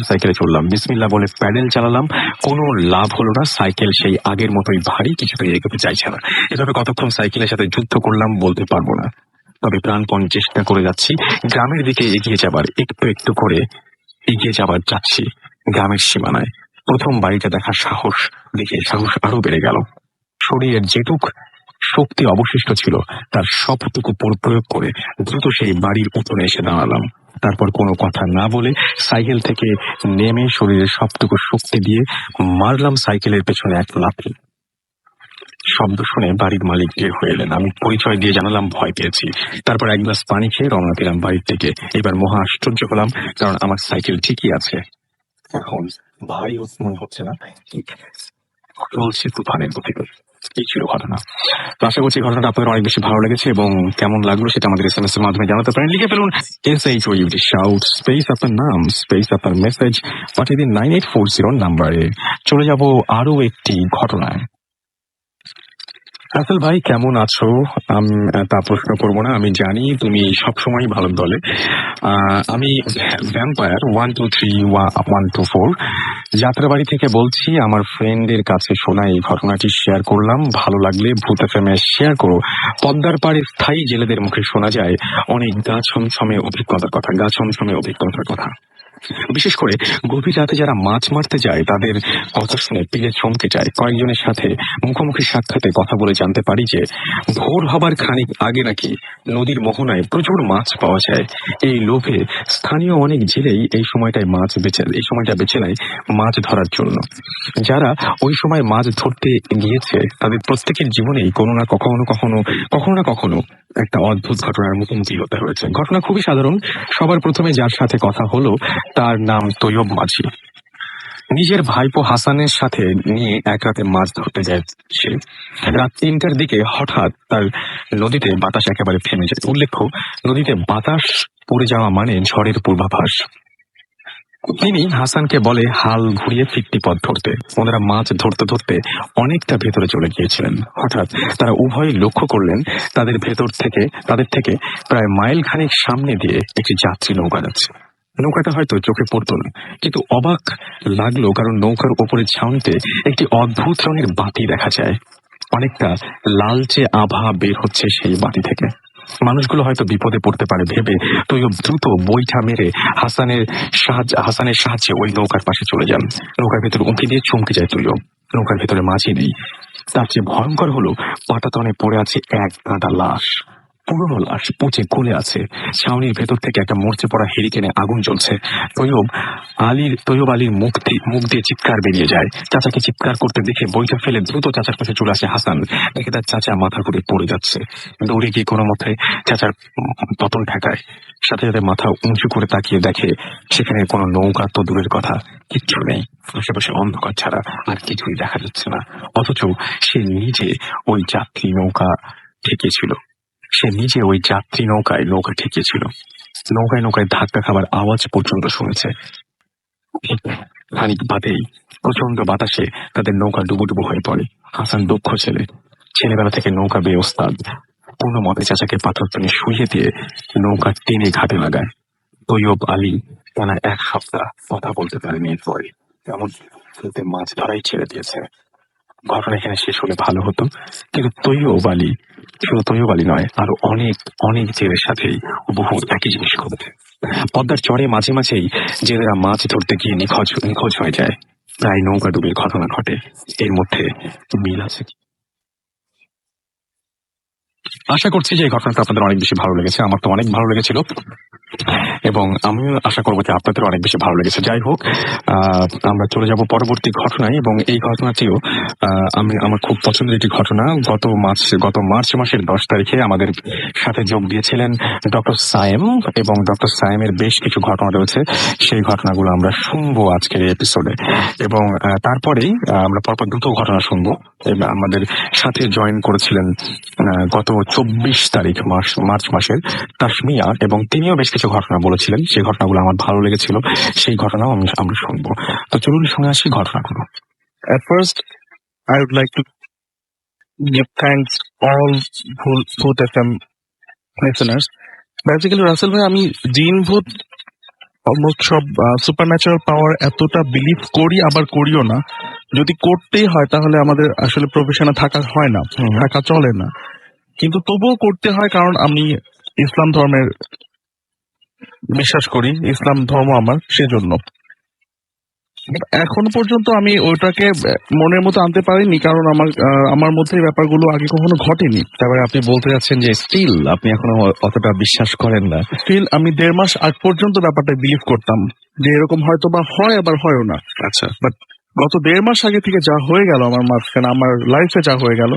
সাইকেলে চললাম। বিসমিল্লাহ বলে প্যাডেল চালালাম, কোনো লাভ হলো না। সাইকেল সেই আগের মতোই ভারী, কিছুতেই এগোতে চাইছে না। এভাবে কতক্ষণ সাইকেলের সাথে যুদ্ধ করলাম বলতে পারবো না, তবে প্রাণপণ চেষ্টা করে যাচ্ছি। গ্রামের দিকে এগিয়ে যাবার একটু একটু করে এগিয়ে যাবার যাচ্ছি। গ্রামের সীমানায় প্রথম বাড়িটা দেখার সাহস দেখে সাহস আরো বেড়ে গেল। শরীরের যেটুক শক্তি অবশিষ্ট ছিল তার সবটুকু প্রয়োগ করে দ্রুত সেই বাড়ির উঠোনে এসে দাঁড়ালাম। তারপর কোনো কথা না বলে সাইকেল থেকে নেমে শরীরের সবটুকু শক্তি দিয়ে মারলাম সাইকেলের পেছনে এক লাফি। শব্দ শুনে বাড়ির মালিক বের হয়ে এলেন। আমি পরিচয় দিয়ে জানালাম ভয় পেয়েছি। তারপর এক গ্লাস পানি খেয়ে রওনা দিলাম বাড়ির থেকে। এবার মহা আশ্চর্য হলাম, কারণ আমার সাইকেল ঠিকই আছে। এখন ভারী মনে হচ্ছে না, চলছে তুফানের গতিতে। এই ছিল ঘটনা। তো আশা করছি ঘটনাটা আপনাদের অনেক বেশি ভালো লেগেছে, এবং কেমন লাগলো সেটা আমাদের SMS এর মাধ্যমে জানাতে পারেন। লিখে ফেলুন SHOUT শাউট স্পেস আপনার নাম স্পেস আপনার মেসেজ পাঠিয়ে দিন 9840 নাম্বারে। চলে যাব আরো একটি ঘটনায়। রাসেল ভাই কেমন আছো? আমি তা প্রশ্ন করবো না, আমি জানি তুমি সবসময় ভালো দলে। আমি ভ্যাম্পায়ার 123 124 যাত্রাবাড়ি থেকে বলছি। আমার ফ্রেন্ডের কাছে শোনা এই ঘটনাটি শেয়ার করলাম, ভালো লাগলে ভূত FM শেয়ার করো। পদ্মার পাড়ে স্থায়ী জেলেদের মুখে শোনা যায় অনেক গা ছমছমে অভিজ্ঞতার কথা। বিশেষ করে গভীর রাতে যারা মাছ মারতে যায় তাদের কথা শুনে পিলে চমকে যায়। কয়েকজনের সাথে মুখোমুখি সাক্ষাতে কথা বলে জানতে পারি যে ভোর হবার খানিক আগে নাকি নদীর মোহনায় প্রচুর মাছ পাওয়া যায়। এই লোভে স্থানীয় অনেক জেলেই এই সময়টা বেছে নেয় মাছ ধরার জন্য। যারা ওই সময় মাছ ধরতে গিয়েছে তাদের প্রত্যেকের জীবনেই কোনো না কখনো একটা অদ্ভুত ঘটনার মুখোমুখি হতে হয়েছে। ঘটনা খুবই সাধারণ। সবার প্রথমে যার সাথে কথা হলো তার নাম তৈয়ব মাঝি। নিজের ভাইপো হাসানের সাথে নিয়ে এক রাতে মাছ ধরতে যায় সে। রাত 3টার দিকে হঠাৎ তার নদীতে বাতাস একেবারে থেমে যায়। উল্লেখ্য, নদীতে বাতাস পড়ে যাওয়া মানে ঝড়ের পূর্বাভাস। তিনি হাসানকে বলে হাল ঘুরিয়ে ফিরতি পথ ধরতে। ওনারা মাছ ধরতে ধরতে অনেকটা ভেতরে চলে গিয়েছিলেন। হঠাৎ তারা উভয়ে লক্ষ্য করলেন তাদের থেকে প্রায় মাইল খানেক সামনে দিয়ে একটি যাত্রী নৌকা যাচ্ছে। নৌকাটা হয়তো চোখে পড়তো না, কিন্তু অবাক লাগলো কারণ নৌকার ওপরে ছাউনিতে একটি অদ্ভুত রঙের বাতি দেখা যায়। অনেকটা লালচে আভা বের হচ্ছে সেই বাতি থেকে। মানুষগুলো হয়তো বিপদে পড়তে পারে ভেবে তৈয়ব দ্রুত বৈঠা মেরে হাসানের সাহায্যে ওই নৌকার পাশে চলে যান। নৌকার ভেতরে উঁকি দিয়ে চমকে যায় তৈয়ব। নৌকার ভেতরে মাঝি নেই। তার চেয়ে ভয়ঙ্কর হলো পাটাতনে পড়ে আছে এক গাদা লাশ। পুরনো লাশ, পচে গলে আছে। ছাউনির ভেতর থেকে একটা মরচে পড়া হেরিকেনে আগুন জ্বলছে। তৈয়ব আলীর মুখ দিয়ে চিৎকার বেরিয়ে যায়। চাচাকে চিৎকার করতে দেখে বইটা ফেলে দ্রুত চাচার কাছে চলে আসে হাসান। দেখে তার চাচা মাথা ঘুরে পড়ে যাচ্ছে। দৌড়ে গিয়ে কোনো মতে চাচার পতন ঠেকায়। সাথে সাথে মাথা উঁচু করে তাকিয়ে দেখে সেখানে কোনো নৌকা তো দূরের কথা, কিচ্ছু নেই। আশেপাশে অন্ধকার ছাড়া আর কিছুই দেখা যাচ্ছে না। অথচ সে নিজে ওই যাত্রী নৌকায় ঠেকিয়েছিল। নৌকায় ধাক্কা খাবার আওয়াজ পর্যন্ত শুনেছে। খানিক বাদেই প্রচন্ড বাতাসে তাদের নৌকা ডুবুডুবু হয়ে পড়ে। হাসান দক্ষ ছেলেবেলা থেকে নৌকা বেয়ে ওস্তাদ। কোনো মতে চাচাকে পাথর টেনে শুইয়ে দিয়ে নৌকা টেনে ঘাটে লাগায়। তৈয়ব আলী টানা 1 সপ্তাহ কথা বলতে পারেনি এরপরে, এমন খেলতে মাছ ধরাই ছেড়ে দিয়েছে। ঘটনা এখানে শেষ হলে ভালো হতো, কিন্তু তৈয়ব আলী, শুধু তৈয়ব আলী নয়, আরো অনেক অনেক জেলের সাথেই বহু একই জিনিস ঘটে। পদ্মার চরে মাঝে মাঝেই জেলেরা মাছ ধরতে গিয়ে নিখোঁজ হয়ে যায়। প্রায় নৌকা ডুবির ঘটনা ঘটে। এর মধ্যে মিল আছে কি? আশা করছি যে এই ঘটনাটা আপনাদের অনেক বেশি ভালো লেগেছে। আমার তো অনেক ভালো লেগেছিল, এবং আমিও আশা করবো যে আপনাদের অনেক বেশি ভালো লেগেছে। যাই হোক, আমরা চলে যাব পরবর্তী ঘটনায়, এবং এই ঘটনাটিও আমার খুব পছন্দের একটি ঘটনা। গত মার্চ মাসের 10 তারিখে আমাদের সাথে যোগ দিয়েছিলেন ডক্টর সায়েম, এবং ডক্টর সায়েমের বেশ কিছু ঘটনা রয়েছে। সেই ঘটনাগুলো আমরা শুনবো আজকের এই এপিসোডে, এবং তারপরেই আমরা পরপর দুটো ঘটনা শুনবো। আমাদের সাথে জয়েন করেছিলেন গত 24 তারিখ মার্চ মাসের তাসমিয়া, এবং তিনিও বেশ কিছু ঘটনা বলেছিলেন। সেই ঘটনাগুলো আমার ভালো লেগেছিল, সেই ঘটনাও আমরা শুনবো। তো চলুন শুনে আসি ঘটনাগুলো। At first, I would like to give thanks all Bhoot FM listeners. Basically, Rasel ভাই, আমি জিন ভূত অলমোস্ট সব সুপার ন্যাচারাল পাওয়ার এতটা বিলিভ করি, আবার করিও না। যদি করতেই হয় তাহলে আমাদের আসলে প্রফেশনে থাকা হয় না, থাকা চলে না, কিন্তু তবুও করতে হয়, কারণ আমি ইসলাম ধর্মের বিশ্বাস করি, ইসলাম ধর্ম আমার, সেজন্য। এখন পর্যন্ত আমি ওটাকে মনের মতো আনতে পারিনি, কারণ আমার মধ্যে এই ব্যাপারগুলো আগে কখনো ঘটেনি। তারপরে আপনি বলতে যাচ্ছেন যে স্টিল আপনি এখনো অতটা বিশ্বাস করেন না? স্টিল আমি 1.5 মাস আগ পর্যন্ত ব্যাপারটা বিলিভ করতাম যে এরকম হয়তো বা হয়, আবার হয়ও না। আচ্ছা, বাট গত 1.5 মাস আগে থেকে যা হয়ে গেল আমার মাঝখানে, আমার লাইফে যা হয়ে গেল,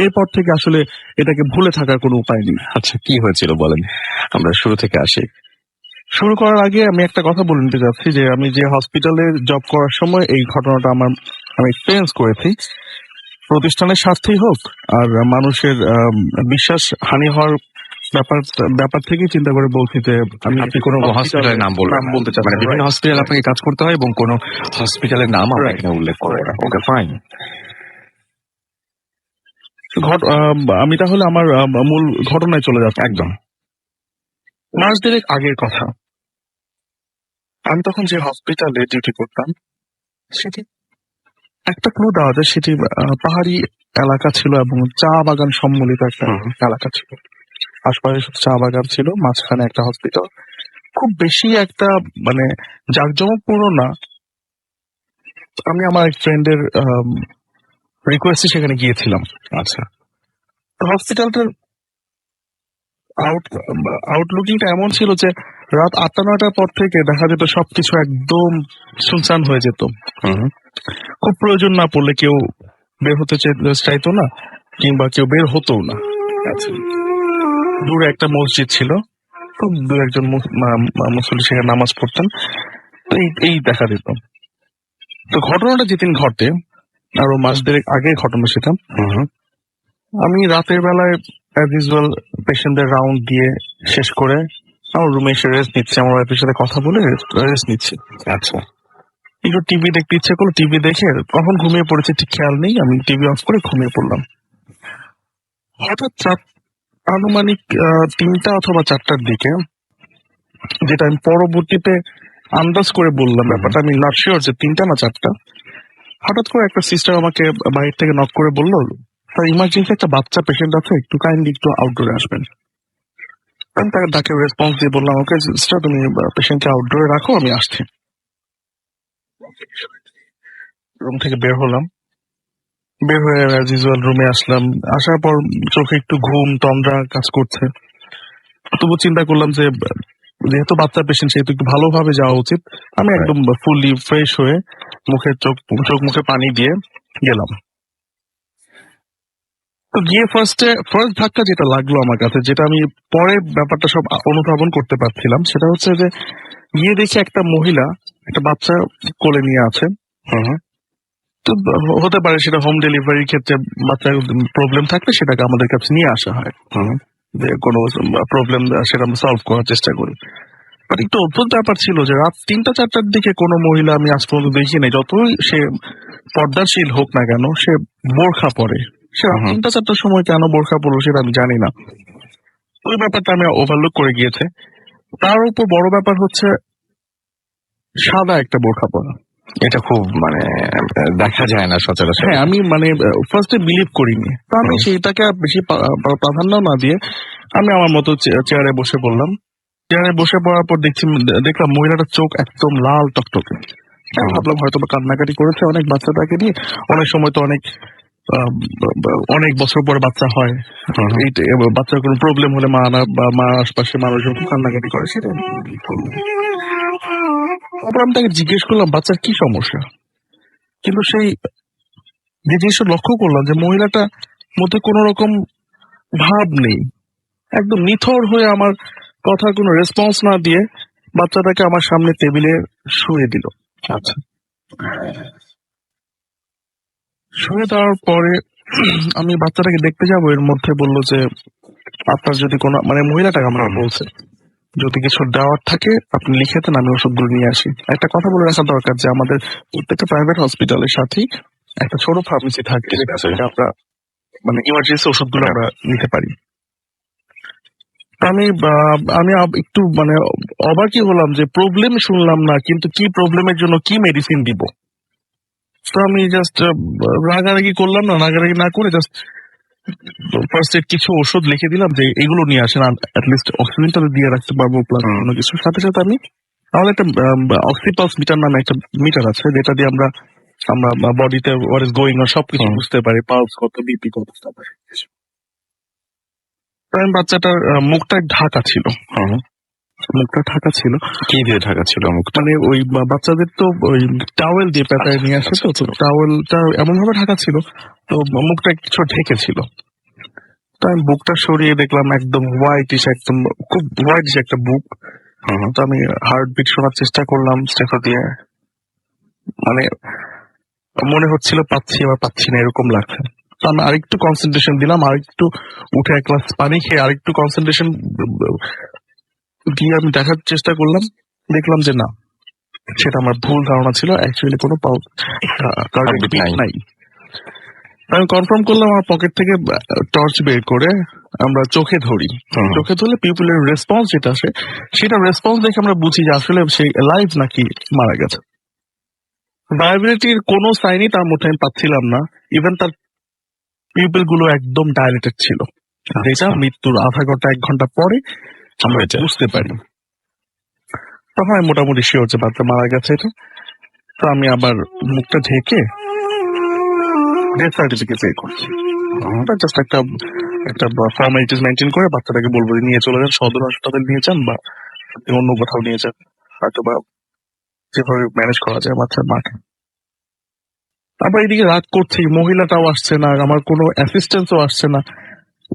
এরপর থেকে আসলে এটাকে ভুলে থাকার কোনো উপায় নেই। আচ্ছা, কি হয়েছিল বলেন, আমরা শুরু থেকে আসি। শুরু করার আগে আমি একটা কথা বলে নিতে চাচ্ছি যে আমি যে হসপিটালে জব করার সময় এই ঘটনাটা আমি এক্সপিরিয়েন্স করেছি। প্রতিষ্ঠানের স্বার্থেই হোক আর মানুষের বিশ্বাস হানি হওয়ার ব্যাপার থেকে চিন্তা করে বলছি যে আপনি কোনো হসপিটালের নাম বলবেন না। বলতে চাচ্ছি, মানে বিভিন্ন হসপিটাল আপনাকে কাজ করতে হয়, এবং কোনো হসপিটালের নাম আমরা এখানে উল্লেখ করবো না। ওকে, ফাইন। আমি তাহলে আমার মূল ঘটনায় চলে যাচ্ছি। একদম। মাস 2 আগের কথা। আমি তখন যে হসপিটালে ডিউটি করতাম, সেটি একটা ক্লু দেওয়া যায়, সেটি পাহাড়ি এলাকা ছিল এবং চা বাগান সম্মিলিত একটা এলাকা ছিল। আশপাশে শুধু চা বাগান ছিল, মাঝখানে একটা হসপিটাল। খুব বেশি একটা মানে জাঁকজমকপূর্ণ না। আমি আমার এক ফ্রেন্ডের রিকোয়েস্টে সেখানে গিয়েছিলাম। আচ্ছা, হসপিটালটার আউটলুকিংটা এমন ছিল যে রাত 8-9টার পর থেকে দেখা যেত সবকিছু একদম শুনশান হয়ে যেত। খুব প্রয়োজন না পড়লে কেউ বের হতে চাইতো না, কিংবা কেউ বের হতো না। দূরে একটা মসজিদ ছিল, খুব দু একজন মুসল্লি সেখানে নামাজ পড়তেন। তো এই দেখা যেত। তো ঘটনাটা যেদিন ঘটে, আরো মাস 2 আগের ঘটনা সেটা। আমি রাতের বেলায় অ্যাজ ইউজুয়াল পেশেন্টদের রাউন্ড দিয়ে শেষ করে আমার রুমে এসে রেস্ট নিচ্ছি, আমার ওয়াইফের সাথে কথা বলে রেস্ট নিচ্ছি। আচ্ছা, একটু টিভি দেখতে ইচ্ছে করলো, টিভি দেখে কখন ঘুমিয়ে পড়েছে ঠিক খেয়াল নেই, আমি টিভি অফ করে ঘুমিয়ে পড়লাম। হঠাৎ আনুমানিক 3টা অথবা 4টার দিকে, যেটা আমি পরবর্তীতে আন্দাজ করে বললাম, ব্যাপারটা আমি নট শিওর যে 3টা না 4টা, হঠাৎ করে একটা সিস্টার আমাকে বাইরে থেকে নক করে বললো, তার ইমার্জেন্সি একটা বাচ্চা পেশেন্ট আছে, একটু কাইন্ডলি একটু আউটডোরে আসবেন। আমি তাকে রেসপন্স দিয়ে বললাম, ওকে সিস্টার, তুমি পেশেন্টকে আউটডোরে রাখো, আমি আসছি। রুম থেকে বের হলাম, বের হয়ে অ্যাজ ইউজুয়াল রুমে আসলাম। আসার পর চোখে একটু ঘুম তন্দ্রা কাজ করছে, তবু চিন্তা করলাম যে যেহেতু বাচ্চা পেশেন্ট সেহেতু একটু ভালোভাবে যাওয়া উচিত। আমি একদম ফুললি ফ্রেশ হয়ে চোখ মুখে পানি দিয়ে গেলাম। তো গিয়ে ফার্স্ট ধাক্কা যেটা লাগলো আমার কাছে, যেটা আমি পরে ব্যাপারটা সব অনুধাবন করতে পারছিলাম, সেটা হচ্ছে যে গিয়ে দেখি একটা মহিলা একটা বাচ্চা কোলে নিয়ে আছে। তো হতে পারে সেটা হোম ডেলিভারির ক্ষেত্রে বাচ্চার প্রবলেম থাকলে সেটাকে আমাদের কাছে নিয়ে আসা হয়, যে কোনো প্রবলেম সেটা আমরা সলভ করার চেষ্টা করি। বাট একটু অদ্ভুত ব্যাপার ছিল যে রাত 3টা-4টার দিকে কোনো মহিলা আমি আজ পর্যন্ত দেখি নাই, যতই সে পর্দাশীল হোক না কেন, সে বোরখা পরে। সে রাত 3টা-4টার সময় কেন বোরখা পরলো সেটা আমি জানি না। ওই ব্যাপারটা আমি ওভারলুক করে গিয়েছে। তার উপর বড় ব্যাপার হচ্ছে সাদা একটা বোরখা পরা। এটা খুব মানে দেখা যায় না সচরাচর। হ্যাঁ, আমি মানে ফার্স্টে বিলিভ করিনি, তো আমি সেইটাকে আর বেশি প্রাধান্য না দিয়ে আমি আমার মতো চেয়ারে বসে পড়লাম। চেয়ারে বসে পড়ার পর দেখলাম মহিলাটার চোখ একদম লাল টকটকে। আমি ভাবলাম হয়তো বা কান্নাকাটি করেছে অনেক বাচ্চাটাকে নিয়ে। অনেক সময় তো অনেক বছর পরে বাচ্চা হয়, বাচ্চার কোনো প্রবলেম হলে মা আশপাশে মানুষজন খুব কান্নাকাটি করে, সেটা তারপর আমি তাকে জিজ্ঞেস করলাম বাচ্চার কি সমস্যা। কিন্তু সেই যে জিনিসটা লক্ষ্য করলাম যে মহিলাটা মধ্যে কোন রকম ভাব নেই, একদম নিথর হয়ে আমার কথার কোনো রেসপন্স না দিয়ে বাচ্চাটাকে আমার সামনে টেবিলে শুয়ে দিল। আচ্ছা, শুয়ে দেওয়ার পরে আমি বাচ্চাটাকে দেখতে যাবো, এর মধ্যে বললো যে আপনার যদি কোনো মানে মহিলাটাকে আমরা বলছে যদি কিছু দেওয়ার থাকে আপনি লিখে দেন, আমি ওষুধগুলো নিয়ে আসি। একটা কথা বলে রাখা দরকার যে আমাদের প্রত্যেকটা প্রাইভেট হসপিটালের সাথেই একটা ছোট ফার্মেসি থাকে, আমরা মানে ইমার্জেন্সি ওষুধগুলো আমরা নিতে পারি। আমি একটু মানে অবাকই হলাম যে প্রবলেম শুনলাম না, কিন্তু কি প্রবলেমের জন্য কি মেডিসিন দিব। তো আমি জাস্ট রাগারাগি করলাম না, রাগারাগি না করে জাস্ট ফার্স্ট এড কিছু ওষুধ লিখে দিলাম যে এগুলো নিয়ে আসেন, অ্যাটলিস্ট অক্সিজেনটা দিয়ে রাখতে পারবো প্লাস কোনো কিছু। সাথে সাথে আমি আমাদের একটা অক্সিপালস মিটার নামে একটা মিটার আছে, যেটা দিয়ে আমরা বডিতে হোয়াট ইজ গোয়িং অন সবকিছু বুঝতে পারি, পালস কত, বিপি কত। বাচ্চাটার মুখটা ঢাকা ছিল, মুখটা ঢাকা ছিল। কি দিয়ে ঢাকা ছিল মুখটা? মানে ওই বাচ্চাদের তো ওই টাওয়েল দিয়ে পেঁচায় নিয়ে আসে, তো টাওয়েলটা এমন ভাবে ঢাকা ছিল তো মুখটা কিছু ঢেকে ছিল। তো আমি বুকটা সরিয়ে দেখলাম একদম হোয়াইটিশ, একদম খুব হোয়াইটিশ একটা বুক। তো আমি হার্টবিট শোনার চেষ্টা করলাম স্টেফা দিয়ে, মানে মনে হচ্ছিল পাচ্ছি আবার পাচ্ছি না, এরকম লাগছে। তো আমি আরেকটু কনসেন্ট্রেশন দিলাম, আরেকটু উঠে এক গ্লাস পানি খেয়ে আরেকটু কনসেন্ট্রেশন দিয়ে আমি দেখার চেষ্টা করলাম, দেখলাম যে না, সেটা আমার ভুল ধারণা ছিল, অ্যাকচুয়ালি কোনো কার্ডিয়াক বিট নাই। আমি কনফার্ম করলাম, আমার পকেট থেকে টর্চ বের করে আমরা চোখে ধরি। চোখে ধরলে পিপলের রেসপন্স যেটা আসে, সেটা রেসপন্স দেখে আমরা বুঝি যে আসলে সে লাইভ নাকি মারা গেছে। ভায়াবিলিটির কোনো সাইনই তার মধ্যে আমি পাচ্ছিলাম না, ইভেন তার পিপল গুলো একদম ডাইলেটেড ছিল, যেটা মৃত্যুর আধা ঘন্টা 1 ঘন্টা পরে আমরা বুঝতে পারি। তখন আমি মোটামুটি শিওর যে বাচ্চা মারা গেছে এটা। তো আমি আবার মুখটা ঢেকে ডেথ সার্টিফিকেট পে করছি। জাস্ট একটা ফর্মালিটিস মেনটেন করে বাচ্চাটাকে বলবো নিয়ে চলে যান, সদর হাসপাতালে নিয়ে যান বা অন্য কোথাও নিয়ে যান, হয়তো বা যেভাবে ম্যানেজ করা যায় বাচ্চার মাকে। তারপর এদিকে রাত করছি, মহিলাটাও আসছে না, আমার কোনো অ্যাসিস্ট্যান্সও আসছে না,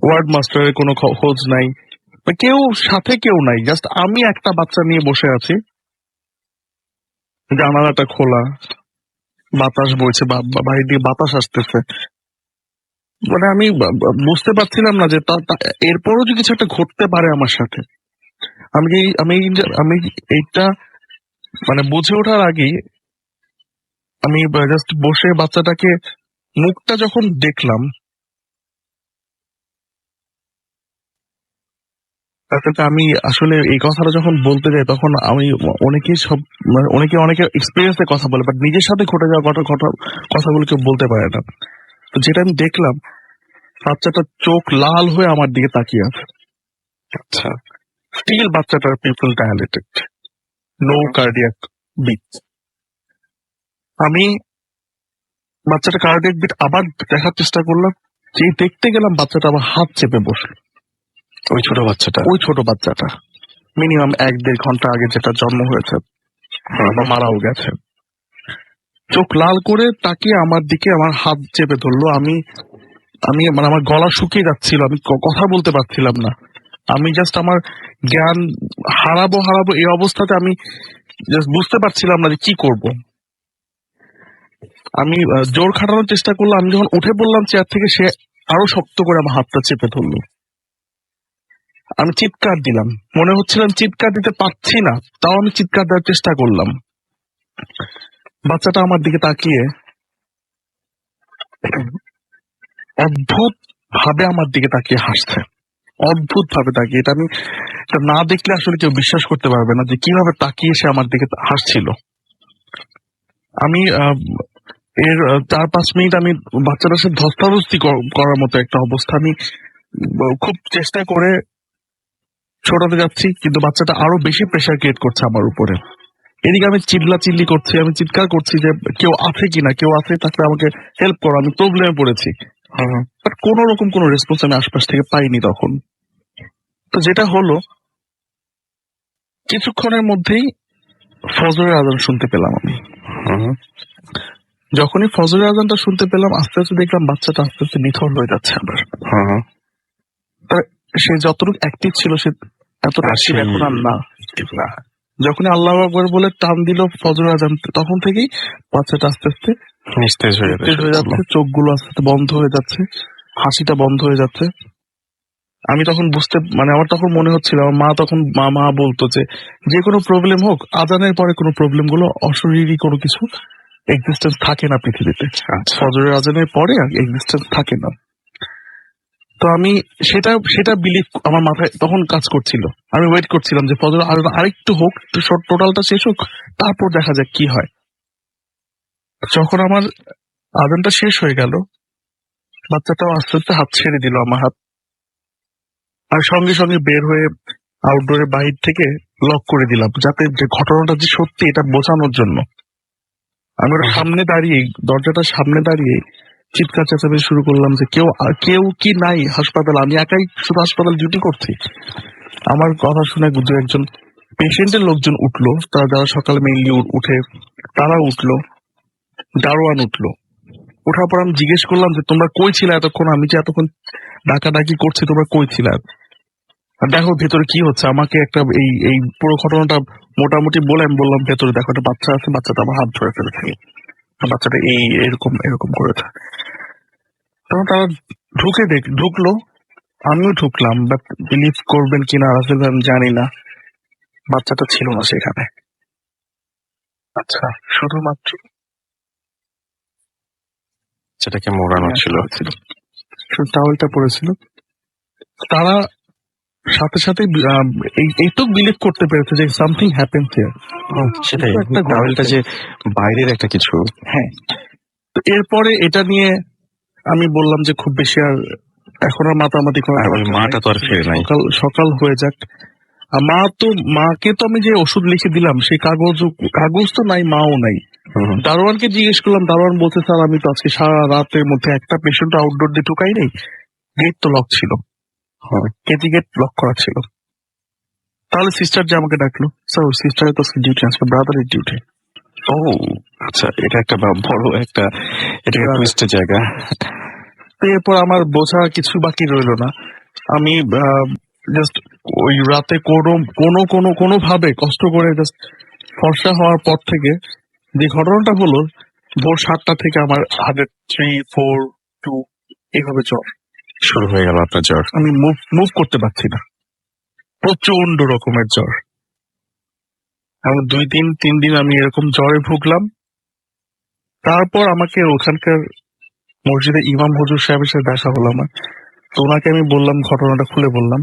ওয়ার্ড মাস্টারের কোনো খোঁজ নাই, কেউ সাথে কেউ নাই, জাস্ট আমি একটা বাচ্চা নিয়ে বসে আছি, জানালাটা খোলা, বাতাস বইছে, বাইরে দিয়ে বাতাস আসতেছে। মানে আমি বুঝতে পারছিলাম না যে এরপরও যে কিছু একটা ঘটতে পারে আমার সাথে। আমি এইটা মানে বুঝে ওঠার আগেই আমি জাস্ট বসে বাচ্চাটাকে মুখটা যখন দেখলাম, আমি আসলে এই কথাটা যখন বলতে যাই তখন আমি অনেকে এক্সপিরিয়েন্সের কথা বলে, বাট নিজের সাথে ঘটে যাওয়া কথাগুলো কেউ বলতে পারে না। তো যেটা আমি দেখলাম, বাচ্চাটা চোখ লাল হয়ে আমার দিকে তাকিয়ে আছে। আচ্ছা, স্টিল বাচ্চাটার pupil dilated, no cardiac beat. আমি বাচ্চাটা কার্ডিয়াক বিট আবার দেখার চেষ্টা করলাম, যে দেখতে গেলাম বাচ্চাটা আবার হাত চেপে বসলো। ওই ছোট বাচ্চাটা মিনিমাম 1-1.5 ঘন্টা আগে যেটা জন্ম হয়েছে বা মারাও গেছে, চোখ লাল করে তাকিয়ে আমার দিকে আমার হাত চেপে ধরলো। আমি মানে আমার গলা শুকিয়ে যাচ্ছিল, আমি কথা বলতে পারছিলাম না। আমি জাস্ট আমার জ্ঞান হারাবো এই অবস্থাতে আমি জাস্ট বুঝতে পারছিলাম না যে কি করব। আমি জোর খাটানোর চেষ্টা করলাম, আমি যখন উঠে পড়লাম চেয়ার থেকে, সে আরো শক্ত করে আমার হাতটা চেপে ধরলো। আমি চিৎকার দিলাম, মনে হচ্ছিলাম চিৎকার দিতে পারছি না, তাও আমি চিৎকার দেওয়ার চেষ্টা করলাম। বাচ্চাটা আমার দিকে তাকিয়ে অদ্ভুত ভাবে আমার দিকে তাকিয়ে হাসছে। অদ্ভুত ভাবে তাকিয়ে, এটা আমি এটা না দেখলে আসলে কেউ বিশ্বাস করতে পারবে না যে কিভাবে তাকিয়ে সে আমার দিকে হাসছিল। আমি এর 4-5 মিনিট আমি বাচ্চাটার সাথে ধস্তাধস্তি করার মতো একটা অবস্থা। আমি খুব চেষ্টা করে ছোটাতে যাচ্ছি, কিন্তু বাচ্চাটা আরো বেশি প্রেসার ক্রিয়েট করছে আমার উপরে। এদিকে আমি চিল্লি করছি, আমি চিৎকার করছি যে কেউ আছে কিনা, কেউ আছে থাকলে আমাকে হেল্প করো, আমি প্রবলেমে পড়েছি। বাট কোন রকম কোনো রেসপন্স আমি আশপাশ থেকে পাইনি তখন। তো যেটা হলো, কিছুক্ষণের মধ্যেই ফজরের আজান শুনতে পেলাম আমি। যখনই ফজরের আজানটা শুনতে পেলাম, আস্তে আস্তে দেখলাম বাচ্চাটা আস্তে আস্তে নিথর হয়ে যাচ্ছে আবার। তা সে যতটুকু অ্যাক্টিভ ছিল সে এতটা অ্যাক্টিভ এখন আর না। যখনই আল্লাহু আকবার বলে টান দিল ফজরের আজান, তখন থেকেই বাচ্চাটা আস্তে আস্তে নিস্তেজ হয়ে নিস্তেজ হয়ে যাচ্ছে, চোখগুলো আস্তে আস্তে বন্ধ হয়ে যাচ্ছে, হাসিটা বন্ধ হয়ে যাচ্ছে। আমি তখন আমার তখন মনে হচ্ছিল, আমার মা তখন মা বলতো যে কোনো প্রবলেম হোক, আজানের পরে কোনো প্রবলেম গুলো অশরীরী কোনো কিছু এক্সিস্টেন্স থাকে না পৃথিবীতে। ফজরের আজানের পরে এক্সিস্টেন্স থাকে না। তো আমি সেটা বিলিভ আমার মাথায় তখন কাজ করছিল। আমি ওয়েট করছিলাম যে ফজর আরেকটু হোক, টোটালটা শেষ হোক, তারপর দেখা যাক কি হয়। যখন আমার আজানটা শেষ হয়ে গেল, বাচ্চাটাও আস্তে আস্তে হাত ছেড়ে দিল আমার হাত, আর সঙ্গে সঙ্গে বের হয়ে আউটডোরের বাহির থেকে লক করে দিলাম, যাতে যে ঘটনাটা যে সত্যি এটা বোঝানোর জন্য। আমি ওর সামনে দাঁড়িয়ে, দরজাটার সামনে দাঁড়িয়ে চিৎকার চেঁচামেচি শুরু করলাম যে কেউ কি নাই হাসপাতাল, আমি একাই শুধু হাসপাতাল ডিউটি করছি। আমার কথা শুনে দু একজন পেশেন্টের লোকজন উঠলো, তারা যারা সকালে মেইনলি উঠে তারা উঠলো, দারোয়ান উঠলো। ওঠার পর আমি জিজ্ঞেস করলাম যে তোমরা কই ছিলে এতক্ষণ, আমি যে এতক্ষণ ডাকাডাকি করছি তোমরা কই ছিলে? আর দেখো ভেতরে কি হচ্ছে। আমাকে একটা এই পুরো ঘটনাটা মোটামুটি বলে আমি বললাম ভেতরে দেখো একটা বাচ্চা আছে, বাচ্চাটা আমার হাত ধরে ফেলেছে, বাচ্চাটা এরকম করেছে। তখন তারা ঢুকলো, আমিও ঢুকলাম, বাট বিলিভ করবেন কিনা আসলে আমি জানি না, বাচ্চাটা ছিল না সেখানে। আচ্ছা, শুধুমাত্র সেটাকে মোড়ানো ছিল। শুধু টাওয়েলটা পড়েছিল। তারা সাথে সাথে এইটুক বিলিভ করতে পেরেছে যে সামথিং হ্যাপেন্স হিয়ার। সেটাই, টাওয়েলটা যে বাইরের একটা কিছু। হ্যাঁ, তো এরপরে এটা নিয়ে আমি বললাম যে খুব বেশি আর এখন আর মাতামাতি করা, আর ওই মাটা তো আর ফিরে নাই। সকাল হয়ে যাক। আর মাকে তো আমি যে ওষুধ লিখে দিলাম সেই কাগজ তো নাই, মাও নাই। দারোয়ানকে জিজ্ঞেস করলাম, দারোয়ান বলছে স্যার আমি তো আজকে সারা রাতের মধ্যে একটা পেশেন্ট আউটডোর দিয়ে ঢুকাই নেই, গেট তো লক ছিল, কেজি গেট লক করা ছিল। তাহলে সিস্টার যে আমাকে ডাকলো, স্যার ওই সিস্টারের তো ডিউটি, আজকে ব্রাদারের ডিউটি। ও আচ্ছা, এটা একটা বড় একটা টুইস্টের জায়গা। তো এরপর আমার বোঝা কিছু বাকি রইলো না। আমি জাস্ট ওই রাতে কোনো ভাবে কষ্ট করে জাস্ট ফর্সা হওয়ার পর থেকে যে ঘটনাটা হলো, ভোর 7টা থেকে আমার 103, 4, 2 এইভাবে জ্বর শুরু হয়ে গেল আপনার জ্বর। আমি মুভ করতে পারছি না, প্রচন্ড রকমের জ্বর। আমি 2-3 দিন আমি এরকম জ্বরে ভুগলাম। তারপর আমাকে ওখানকার মসজিদে ইমাম হুজুর সাহেবের সাথে দেখা হলো আমার। তো ওনাকে আমি বললাম, ঘটনাটা খুলে বললাম।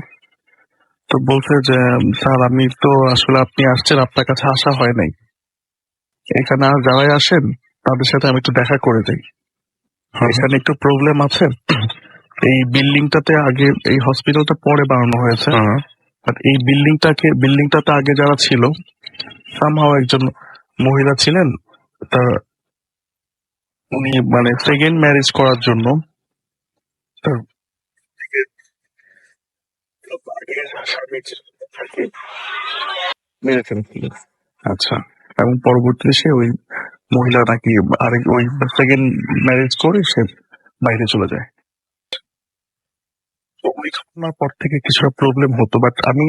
তো বলছে যে স্যার আমি তো আসলে আপনি আসছেন, আপনার কাছে আসা হয় নাই, এখানে আর যারাই আসেন তাদের সাথে আমি একটু দেখা করে যাই। এখানে একটু প্রবলেম আছে, এই বিল্ডিংটাতে আগে, এই হসপিটালটা পরে বানানো হয়েছে, বাট এই বিল্ডিংটাতে আগে যারা ছিল, সামহাও একজন মহিলা ছিলেন, তার উনি মানে সেকেন্ড ম্যারেজ করার জন্য তার মেরে ফেলেছিল। আচ্ছা, এবং পরবর্তীতে সে ওই মহিলা নাকি আরেক ওই সেকেন্ড ম্যারেজ করে সে বাইরে চলে যায়। তো ওই ঘটনার পর থেকে কিছুটা প্রবলেম হতো, বাট আমি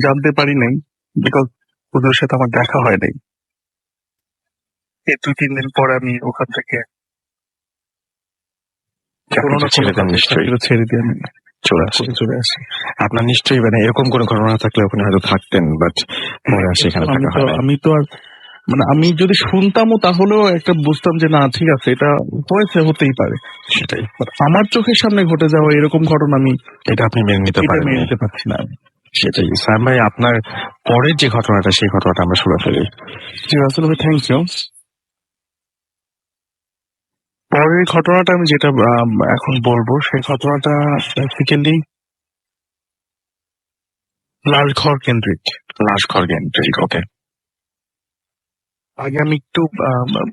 জানতে পারি নাই, বিকজ ওদের সাথে আমার দেখা হয় নাই। এই 2-3 দিন পরে আমি ওখান থেকে ছেড়ে দিয়ে আমি চলে আসি। আপনার নিশ্চয়ই মানে এরকম কোনো ঘটনা থাকলে ওখানে হয়তো থাকতেন, বাট মনে আসে এখানে থাকা হয় না। আমি তো আর মানে আমি যদি শুনতামও তাহলেও একটা বুঝতাম যে না ঠিক আছে এটা হয়েছে, হতেই পারে। সেটাই, But আমার চোখের সামনে ঘটে যাওয়া এরকম ঘটনা আমি এটা আপনি মেনে নিতে এটা পারেন। মেনে নিতে পারছি না। সেটাই সায়েম ভাই, আপনার পরের যে ঘটনাটা সেই ঘটনাটা আমরা শুনে ফেলি। জি আসলে থ্যাংক ইউ। পরের ঘটনাটা আমি যেটা এখন বলবো সেই ঘটনাটা বেসিক্যালি লাশঘর কেন্দ্রিক। লাশঘর কেন্দ্রিক, ওকে। আগে আমি একটু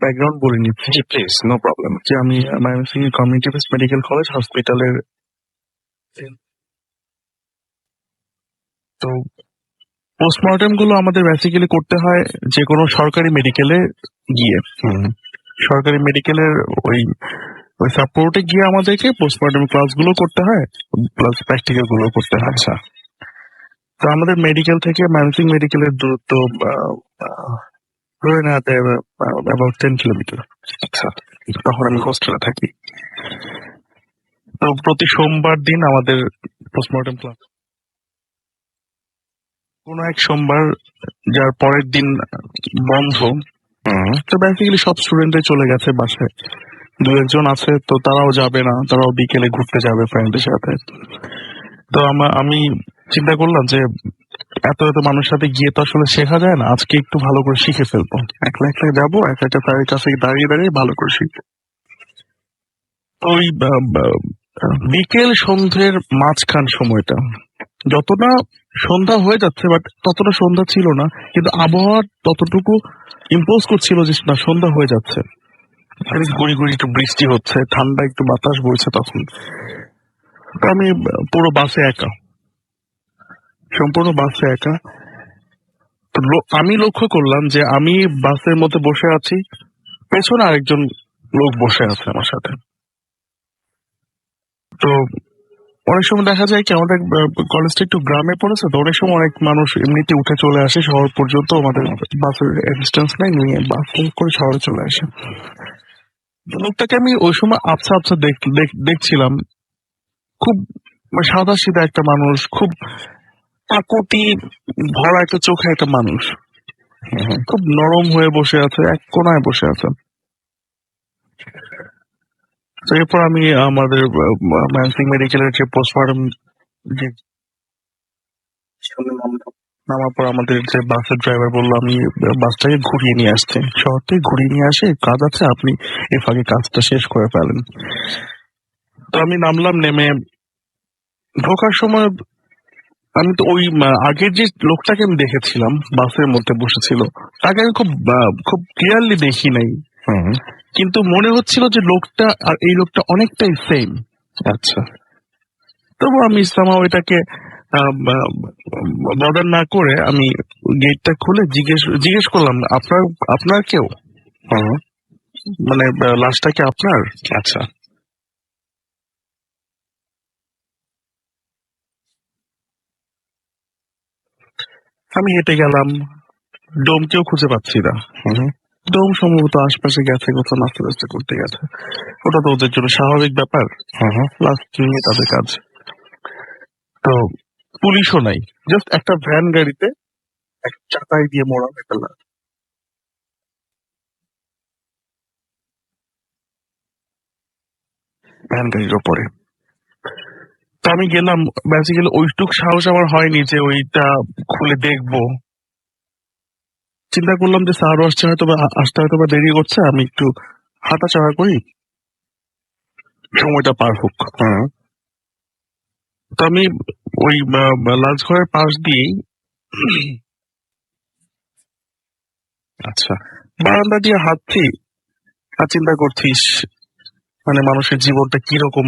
ব্যাকগ্রাউন্ড বলে নিচ্ছি জি প্লিজ, নো প্রবলেম। যে আমি Mymensingh community based medical college হসপিটালের তো পোস্টমর্টম গুলো আমাদের বেসিক্যালি করতে হয় যে কোনো সরকারি মেডিকেলে গিয়ে। সরকারি মেডিকেলের ওই ওই সাপোর্টে গিয়ে আমাদেরকে পোস্টমর্টম ক্লাসগুলো করতে হয়, প্লাস প্র্যাকটিক্যাল গুলো করতে হয়। আচ্ছা, তো আমাদের মেডিকেল থেকে ময়মনসিংহ মেডিকেলের দূরত্ব ধরে নেওয়াতে অ্যাবাউট 10 কিলোমিটার। আচ্ছা, তখন আমি হোস্টেলে থাকি। তো প্রতি সোমবার দিন আমাদের পোস্টমর্টম ক্লাস, কোন এক সোমবার যার পরের দিন বন্ধ। তো বেসিক্যালি সব স্টুডেন্টরাই চলে গেছে বাসায়, দু একজন আছে তো তারাও যাবে না, তারাও বিকেলে ঘুরতে যাবে ফ্রেন্ডদের সাথে। তো আমি চিন্তা করলাম যে এত এত মানুষের সাথে গিয়ে তো আসলে শেখা যায় না, আজকে একটু ভালো করে শিখে ফেলবো। একলা একলা যাবো, এক একটা স্যারের কাছে দাঁড়িয়ে দাঁড়িয়ে ভালো করে শিখবো। তো ওই বিকেল সন্ধ্যের মাঝখান সময়টা, যতটা সন্ধ্যা হয়ে যাচ্ছে বাট ততটা সন্ধ্যা ছিল না, কিন্তু আবহাওয়া ততটুকু ইম্পোজ করছিল যে না সন্ধ্যা হয়ে যাচ্ছে। গুড়ি গুড়ি একটু বৃষ্টি হচ্ছে, ঠান্ডা একটু বাতাস বইছে তখন। তো আমি পুরো বাসে একা, সম্পূর্ণ বাসে একা। তো আমি লক্ষ্য করলাম যে আমি বাসের মধ্যে বসে আছি, পেছনে আরেকজন লোক বসে আছে আমার সাথে। তো অনেক সময় দেখা যায় কি আমাদের কলেজটা একটু গ্রামে পড়েছে, তো অনেক সময় অনেক মানুষ এমনিতে উঠে চলে আসে শহর পর্যন্ত, আমাদের বাসের ডিস্টেন্স নাই, নিয়ে বাস করে শহরে চলে আসে। লোকটাকে আমি ওই সময় আবছা আবছা দেখছিলাম, খুব সাদা সিধা একটা মানুষ, খুব কাকুতি ভরা একটা চোখে একটা মানুষ, খুব নরম হয়ে বসে আছে, এক কোনায় বসে আছে। তো এরপর আমি আমাদের ময়মনসিংহ মেডিকেলের যে পোস্টমর্টম যে নামার পর আমাদের যে বাসের ড্রাইভার বললো আমি বাসটাকে ঘুরিয়ে নিয়ে আসছি, শহর থেকে ঘুরিয়ে নিয়ে আসে, কাজ আছে আপনি এর ফাঁকে কাজটা শেষ করে ফেলেন। তো আমি নামলাম, নেমে ঢোকার সময় আমি তো ওই আগের যে লোকটাকে আমি দেখেছিলাম বাসের মধ্যে বসেছিল তাকে আমি খুব ক্লিয়ারলি দেখি নাই, কিন্তু মনে হচ্ছিল যে লোকটা আর এই লোকটা অনেকটাই সেম। আচ্ছা, তবু আমি ইসলামা ওইটাকে বদার না করে আমি গেটটা খুলে জিজ্ঞেস করলাম আপনার কেউ, মানে লাশটা কি আপনার? আচ্ছা, আমি হেঁটে গেলাম, ডোমকেও খুঁজে পাচ্ছি না। ডোম সম্ভবত আশপাশে গেছে, কোথাও নাস্তা টাস্তা করতে গেছে, ওটা তো ওদের জন্য স্বাভাবিক ব্যাপার, লাস্ট নিয়ে তাদের কাজ। তো পুলিশও নাই, জাস্ট একটা ভ্যান গাড়িতে এক চাকাই দিয়ে মোড়া একটা লাশ। ভ্যান গাড়ির ওপরে। তো আমি গেলাম, বেসিক্যালি ওইটুক সাহস আমার হয়নি যে ওইটা খুলে দেখবো। চিন্তা করলাম যে স্যার আসতে হয়তো বা দেরি করছে, আমি একটু হাঁটা চলা করি, সময়টা পার হোক। তো আমি ওই লাঞ্চ ঘরের পাশ দিয়েই আচ্ছা, বারান্দা দিয়ে হাঁটছি, আর চিন্তা করছিস মানে মানুষের জীবনটা কিরকম।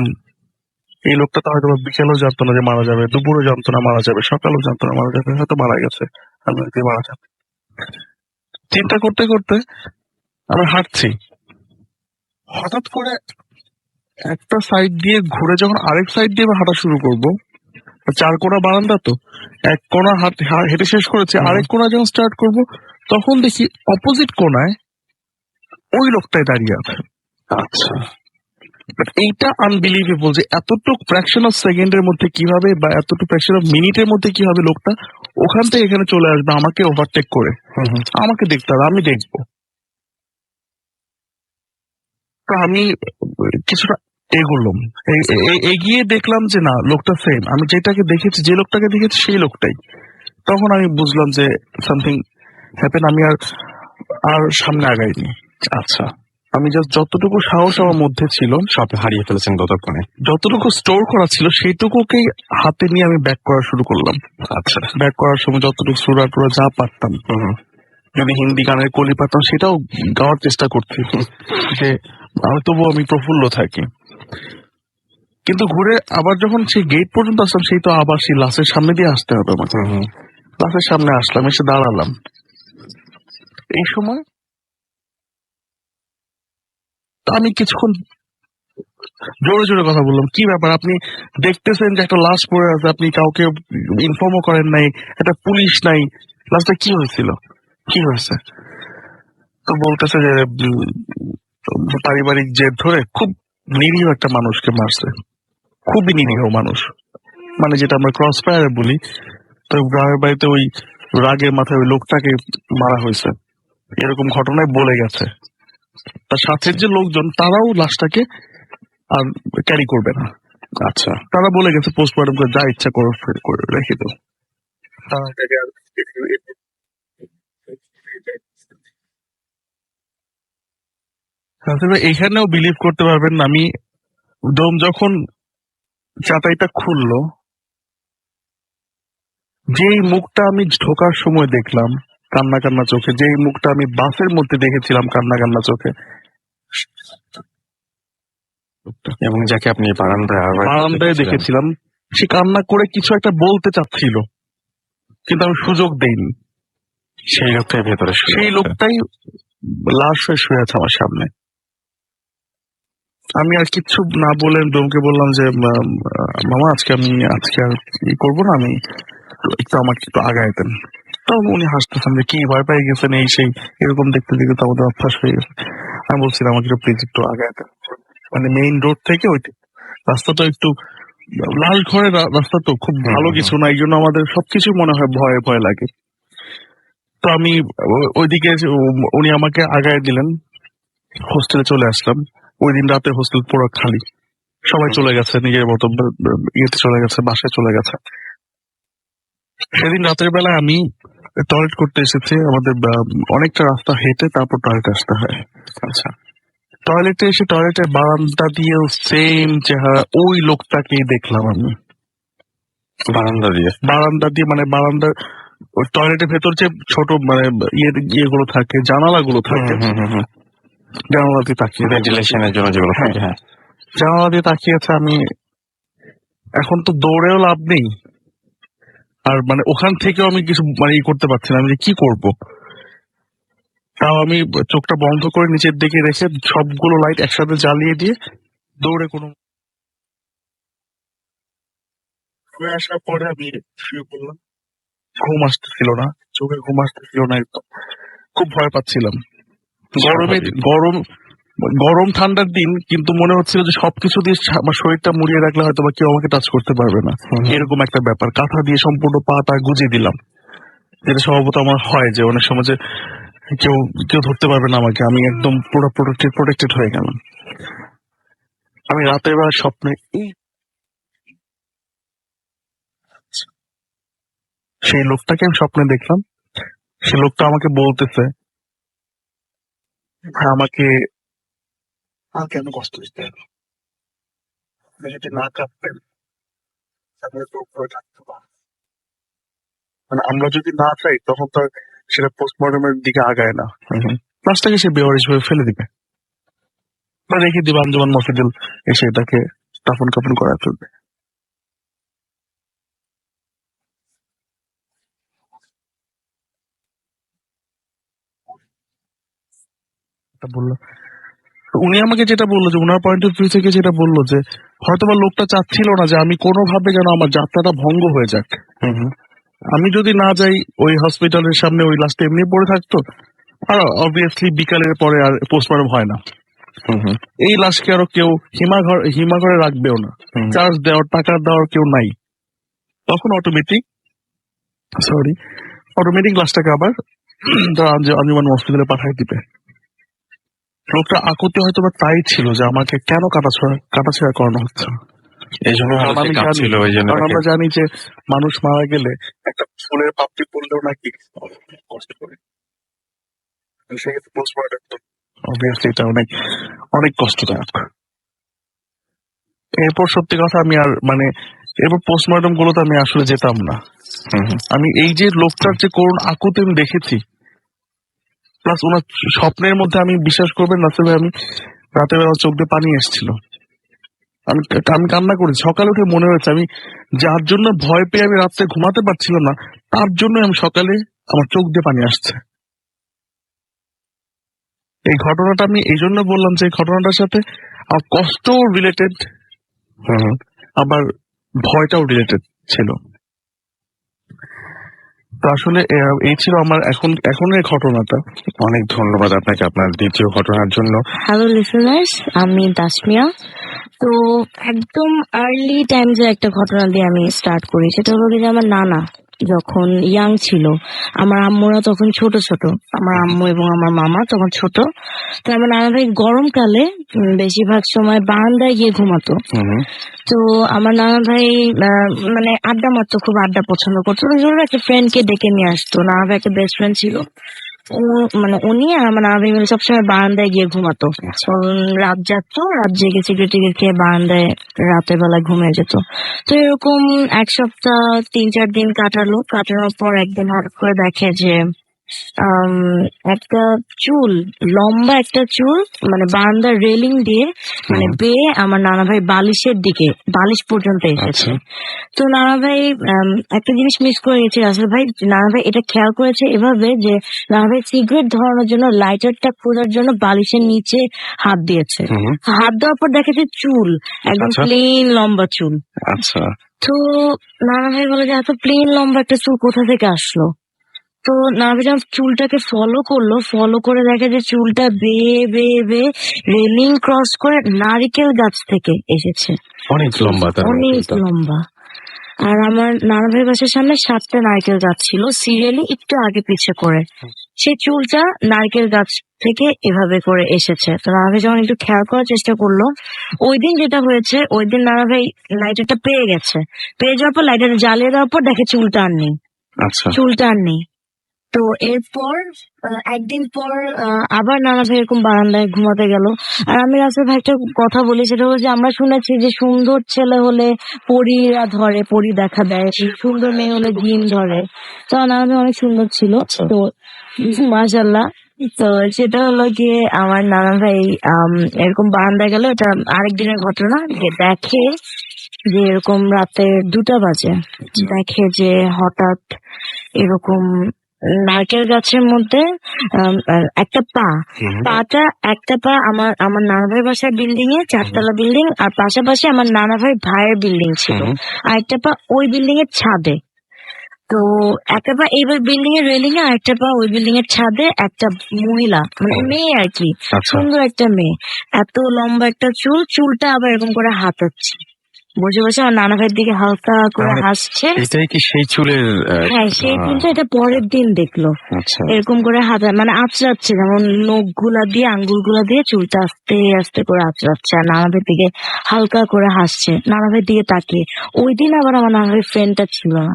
এই লোকটা তো হয়তো বিকেলও জানতো না যে মারা যাবে, দুপুরও জানতো না মারা যাবে, সকালও জানতো না মারা যাবে, হয়তো মারা গেছে, আমি মারা যাবে। চিন্তা করতে করতে আমি হাঁটছি, হঠাৎ করে একটা সাইড দিয়ে ঘুরে যখন আরেক সাইড দিয়ে হাঁটা শুরু করবো, 4 কোণা বারান্দা, তো এক কোণা হেঁটে শেষ করেছে, আরেক কোণা যখন স্টার্ট করব তখন দেখি অপোজিট কোণায় ওই লোকটাই দাঁড়িয়ে আছে। আচ্ছা, বাট এইটা আনবিলিভেবল যে এতটুকু ফ্র্যাকশন অফ সেকেন্ডের মধ্যে কিভাবে বা এতটুকু ফ্র্যাকশন অফ মিনিটের মধ্যে কিভাবে লোকটা ওখান থেকে এখানে চলে আসবে আমাকে ওভারটেক করে। আমাকে দেখতে হবে, আমি দেখবো। তো আমি কিছুটা এগোলাম, এগিয়ে দেখলাম যে না, লোকটা সেম, আমি যেটাকে দেখেছি, যে লোকটাকে দেখেছি সেই লোকটাই। তখন আমি বুঝলাম যে সামথিং হ্যাপেন। আমি আর সামনে আগাইনি। আচ্ছা, আমি জাস্ট যতটুকু সাহস আমার মধ্যে ছিল, সব হারিয়ে ফেলেছেন ততক্ষণে। যতটুকু স্টোর করা ছিল সেইটুকুকেই হাতে নিয়ে আমি ব্যাক করা শুরু করলাম। আচ্ছা, ব্যাক করার সময় যতটুকু সুরা টুরা যা পারতাম, যদি হিন্দি গানের কলি পারতাম সেটাও গাওয়ার চেষ্টা করছি, যে আমি প্রফুল্ল থাকি। কিন্তু ঘুরে আবার যখন সেই গেট পর্যন্ত আসলাম, সেই তো আবার সেই লাশের সামনে দিয়ে আসতে হবে আমাকে। লাশের সামনে আসলাম, এসে দাঁড়ালাম। এই সময় তো আমি কিছুক্ষণ জোরে জোরে কথা বললাম, কি ব্যাপার, আপনি দেখতেছেন যে একটা লাশ পড়ে আছে, আপনি কাউকে ইনফর্মও করেন নাই, একটা পুলিশ নাই, লাশটা কি হয়েছিল, কি হয়েছে? তো বলতেছে যে পারিবারিক জেদ ধরে খুব নিরীহ একটা মানুষকে মারছে, খুবই নিরীহ মানুষ, মানে যেটা আমরা ক্রস ফায়ারে বলি। তো গ্রামের বাড়িতে ওই রাগের মাথায় ওই লোকটাকে মারা হয়েছে, এরকম ঘটনায় বলে গেছে। তার সাথের যে লোকজন তারাও লাশটাকে আর ক্যারি করবে না। আচ্ছা, তারা বলে গেছে পোস্টমর্টম করে যা ইচ্ছা করে রেখে দাও। এইখানেও বিলিভ করতে পারবেন না, আমি ডোম যখন চাতাইটা খুললো, যেই মুখটা আমি ঢোকার সময় দেখলাম কান্না কান্না চোখে, যেই মুখটা আমি বাসের মধ্যে দেখেছিলাম কান্না কান্না চোখে, এবং যাকে আপনি বারান্দায় দেখেছিলাম, সে কান্না করে কিছু একটা বলতে চাচ্ছিল, কিন্তু আমি সুযোগ দেইনি। সেই লোকটাই ভেতরে শুয়ে সেই আছে। লোকটাই লাশ হয়ে শুয়ে আছে আমার সামনে। আমি আর কিচ্ছু না বলে ডোমকে বললাম যে মামা আজকে আর ই করবো না, আমি একটু আমাকে একটু আগায় দেন। তখন উনি হাসতেছেন যে কি ভয় পেয়ে গেছেন, এই সেই, এরকম দেখতে দেখতে তো আমাদের অভ্যাস হয়ে গেছে। আমি বলছিলাম আমাকে একটু প্লিজ একটু আগায় দেন, মানে মেইন রোড থেকে ওই রাস্তাটা একটু, লাল ঘরের রাস্তা তো খুব ভালো কিছু না, এই জন্য আমাদের সবকিছু মনে হয় ভয়ে ভয়ে লাগে। তো আমি ওইদিকে উনি আমাকে আগায় দিলেন, হোস্টেলে চলে আসলাম। ওই দিন রাতে হোস্টেল পুরো খালি, সবাই চলে গেছে নিজের মতো ইয়েতে চলে গেছে, বাসায় চলে গেছে। সেদিন রাতের বেলা আমি টয়লেট করতে এসেছি, আমাদের অনেকটা রাস্তা হেঁটে তারপর টয়লেট আসতে হয়। আচ্ছা, টয়লেটে এসে টয়লেটের বারান্দা দিয়েও সেম চেহারা, ওই লোকটাকেই দেখলাম আমি। বারান্দা দিয়ে মানে বারান্দার ওই টয়লেটের ভেতর যে ছোট মানে ইয়েগুলো থাকে, জানালাগুলো থাকে, জানালা দিয়ে তাকিয়ে, ভেন্টিলেশনের জন্য যেগুলো থাকে। হ্যাঁ, জানালা দিয়ে তাকিয়েছে। আমি এখন তো দৌড়েও লাভ নেই, আর মানে ওখান থেকেও আমি কিছু মানে করতে পারছি না, আমি যে কি করব। তাও আমি চোখটা বন্ধ করে নিচের দিকে রেখে সবগুলো লাইট একসাথে জ্বালিয়ে দিয়ে দৌড়ে কোনো আসার পরে আমি শুয়ে পড়লাম। ঘুম আসতেছিল না, চোখে ঘুম আসতেছিল না, একদম খুব ভয় পাচ্ছিলাম। গরম ঠান্ডার দিন, কিন্তু মনে হচ্ছিল যে সবকিছু দিয়ে আমার শরীরটা মুড়িয়ে রাখলে হয়তো বা কেউ আমাকে টাচ করতে পারবে না, এরকম একটা ব্যাপার। কাঁথা দিয়ে সম্পূর্ণ পাটা গুজিয়ে দিলাম, যেটা স্বভাবত আমার হয় যে অনেক সময় যে কেউ ধরতে পারবে না আমাকে, আমি একদম পুরো প্রোটেক্টেড হয়ে গেলাম। আমি রাতের বেলা স্বপ্নে সেই লোকটাকে আমি স্বপ্নে দেখলাম। সে লোকটা আমাকে বলতেছে, হ্যাঁ আমাকে আর কেন কষ্ট দিতে হবে, যদি না কাঁদতেন তাহলে তো উপরে থাকতে পারে। মানে আমরা যদি না চাই তখন তো সেটা পোস্টমর্টমের দিকে আগায় না, লাশটাকে সে বেওয়ারিশ ভাবে ফেলে দিবে বা রেখে দিবে, আঞ্জুমান মফিদুল এসে এটাকে দাফন কাফন করা ফেলবে। বললো উনি আমাকে, যেটা বললো যে ওনার পয়েন্ট অফ ভিউ থেকে যেটা বললো যে হয়তোবা লোকটা চাচ্ছিল না যে আমি কোনোভাবে যেন আমার যাত্রাটা ভঙ্গ হয়ে যাক। আমি যদি না যাই ওই হসপিটালের সামনে, ওই লাস্টে এমনি পড়ে থাকতো, আর অবভিয়াসলি বিকালের পরে আর পোস্টমর্টম হয় না, এই লাশকে আরো কেউ হিমাঘরে রাখবেও না, চার্জ দেওয়ার টাকা দেওয়ার কেউ নাই। তখন অটোমেটিক লাশটাকে আবার আঞ্জুমান হসপিটালে পাঠাই দিবে। লোকটা আকুতি হয়তো বা তাই ছিল যে আমাকে কেন কাটাছেড়া করানো হচ্ছে। এই জন্য কারণ আমি কাঁপছিল, ওই জন্য কারণ আমরা জানি যে মানুষ মারা গেলে একটা ফুলের পাপড়ি পড়লেও নাকি অনেক কষ্ট করে। সেক্ষেত্রে পোস্টমর্টম তো অবভিয়াসলি এটা অনেক অনেক কষ্টদায়ক। এরপর সত্যি কথা আমি আর এরপর পোস্টমর্টম গুলোতে আমি আসলে যেতাম না। আমি এই যে লোকটার যে করুণ আকুতি আমি দেখেছি, প্লাস ওনার স্বপ্নের মধ্যে আমি বিশ্বাস করবেন না তবে আমি রাতের বেলা চোখ দিয়ে পানি এসেছিল, আমি কান্না করেছি। সকালে উঠে মনে হয়েছে আমি যার জন্য ভয় পেয়ে আমি রাত্রে ঘুমাতে পারছিলাম না, তার জন্য আমি সকালে আমার চোখ দিয়ে পানি আসছে। এই ঘটনাটা আমি এই জন্য বললাম যে এই ঘটনাটার সাথে আমার কষ্টও রিলেটেড, আবার ভয়টাও রিলেটেড ছিল। তো আসলে এই ছিল আমার এখনের ঘটনাটা। অনেক ধন্যবাদ আপনাকে আপনার দ্বিতীয় ঘটনার জন্য। হ্যালো লিসেনার্স, আমি তাসমিয়া। তো একদম আর্লি টাইমসে একটা ঘটনা দিয়ে আমি স্টার্ট করি। সেটা হলো যে আমার নানা যখন ইয়াং ছিল, আমার আম্মুরা তখন ছোট ছোট, আমার আম্মু এবং আমার মামা তখন ছোট। তো আমার নানা ভাই গরমকালে বেশিরভাগ সময় বারান্দায় গিয়ে ঘুমাতো। তো আমার নানা ভাই মানে আড্ডা মারতো, খুব আড্ডা পছন্দ করতো। ওই জন্য একটা ফ্রেন্ডকে ডেকে নিয়ে আসতো। নানা ভাই একটা বেস্ট ফ্রেন্ড ছিল, উনি আর আমার নানা ভাই মিলে সবসময় বারান্দায় গিয়ে ঘুমাতো। রাত জাগতো, রাত জেগে সিগারেট টিগারেট খেয়ে বারান্দায় রাতের বেলায় ঘুমিয়ে যেত। তো এরকম এক সপ্তাহ 3-4 দিন কাটানোর পর একদিন হঠাৎ করে দেখে যে একটা চুল, লম্বা একটা চুল বারান্দার রেলিং দিয়ে বেয়ে আমার নানা ভাই বালিশ পর্যন্ত এসেছে। তো নানা ভাই একটা জিনিস মিস করে গেছে আসলে ভাই। নানা ভাই এটা খেয়াল করেছে এভাবে যে নানা ভাই সিগারেট ধরানোর জন্য লাইটারটা খোঁজার জন্য বালিশের নিচে হাত দিয়েছে। হাত দেওয়ার পর দেখেছে চুল একদম প্লেন লম্বা চুল। আচ্ছা, তো নানা ভাই বলে যে এত প্লেন লম্বা একটা চুল কোথা থেকে আসলো। তো নানা ভাই যখন চুলটাকে ফলো করে দেখে যে চুলটা বেয়ে বেয়ে বেয়ে রেলিং ক্রস করে নারিকেল গাছ থেকে এসেছে। অনেক লম্বা, অনেক লম্বা। আর আমার নানা ভাইয়ের বাসার সামনে 7টা নারকেল গাছ ছিল, সিরিয়ালি একটু আগে পিছে করে। সেই চুলটা নারকেল গাছ থেকে এভাবে করে এসেছে। তো নানা ভাই যখন একটু খেয়াল করার চেষ্টা করলো, ওই দিন যেটা হয়েছে, ওই দিন নানা ভাই লাইটারটা পেয়ে যাওয়ার পর লাইটারটা জ্বালিয়ে দেওয়ার পর দেখে চুলটা আর নেই। চুলটা আর নেই। তো এরপর একদিন পর আবার নানা ভাই এরকম বারান্দায় ঘুমাতে গেল। আর আমি রাসেল ভাই একটা কথা বলি, সেটা হলো যে আমরা শুনেছি যে সুন্দর ছেলে হলে পরীরা ধরে, পরী দেখা দেয়, সুন্দর মেয়ে হলে জিন ধরে। তো নানা ভাই অনেক সুন্দর ছিল, তো মাশাআল্লাহ। তো সেটা হলো গিয়ে আমার নানা ভাই এরকম বারান্দায় গেল। এটা আরেকদিনের ঘটনা। দেখে যে এরকম রাতে 2টা বাজে, দেখে যে হঠাৎ এরকম নারকেল গাছের মধ্যে একটা একটা পা আমার নানা ভাইয়ের বাসার বিল্ডিং এ, 4তলা বিল্ডিং, আর পাশাপাশি আমার নানা ভাইয়ের বিল্ডিং ছিল, আর একটা পা ওই বিল্ডিং এর ছাদে। তো একটা পা এই বিল্ডিং এর রেলিং এ, আর একটা পা ওই বিল্ডিং এর ছাদে। একটা মহিলা, মেয়ে আর কি, সুন্দর একটা মেয়ে, এত লম্বা একটা চুলটা আবার এরকম করে হাতাচ্ছে, বসে বসে আমার নানা ভাইয়ের দিকে হালকা করে হাসছে। এটাই কি সেই চুলের? হ্যাঁ, সেই চুলটা। এটা পরের দিন দেখলো এরকম করে হাতা আঁচড়াচ্ছে, যেমন নখ গুলা দিয়ে, আঙ্গুল গুলা দিয়ে চুলটা আস্তে আস্তে করে আঁচড়াচ্ছে, আর নানা ভাইয়ের দিকে হালকা করে হাসছে, নানা ভাইয়ের দিকে তাকিয়ে। ওই দিন আবার আমার নানা ভাইয়ের ফ্রেন্ডটা ছিল না।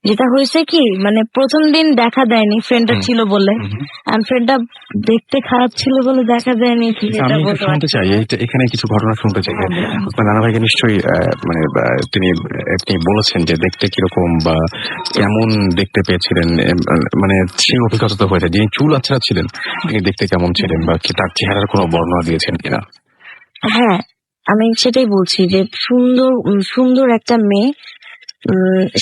যেটা হয়েছে কি, প্রথম দিন দেখা দেয়নি ফ্রেন্ডটা ছিল বলে, আর ফ্রেন্ডটা দেখতে খারাপ ছিল বলে দেখা দেয়নি। আমি একটু শুনতে চাই, এখানে কিছু ঘটনা শুনতে চাই। আপনার নানা ভাইকে নিশ্চয়ই আপনি বলেছেন যে দেখতে কিরকম বা কেমন দেখতে পেয়েছিলেন, সেই অভিজ্ঞতা তো হয়েছে। যিনি চুল আচ্ছা ছিলেন তিনি দেখতে কেমন ছিলেন, বা তার চেহারার কোনো বর্ণনা দিয়েছেন কিনা? হ্যাঁ, আমি সেটাই বলছি যে সুন্দর একটা মেয়ে,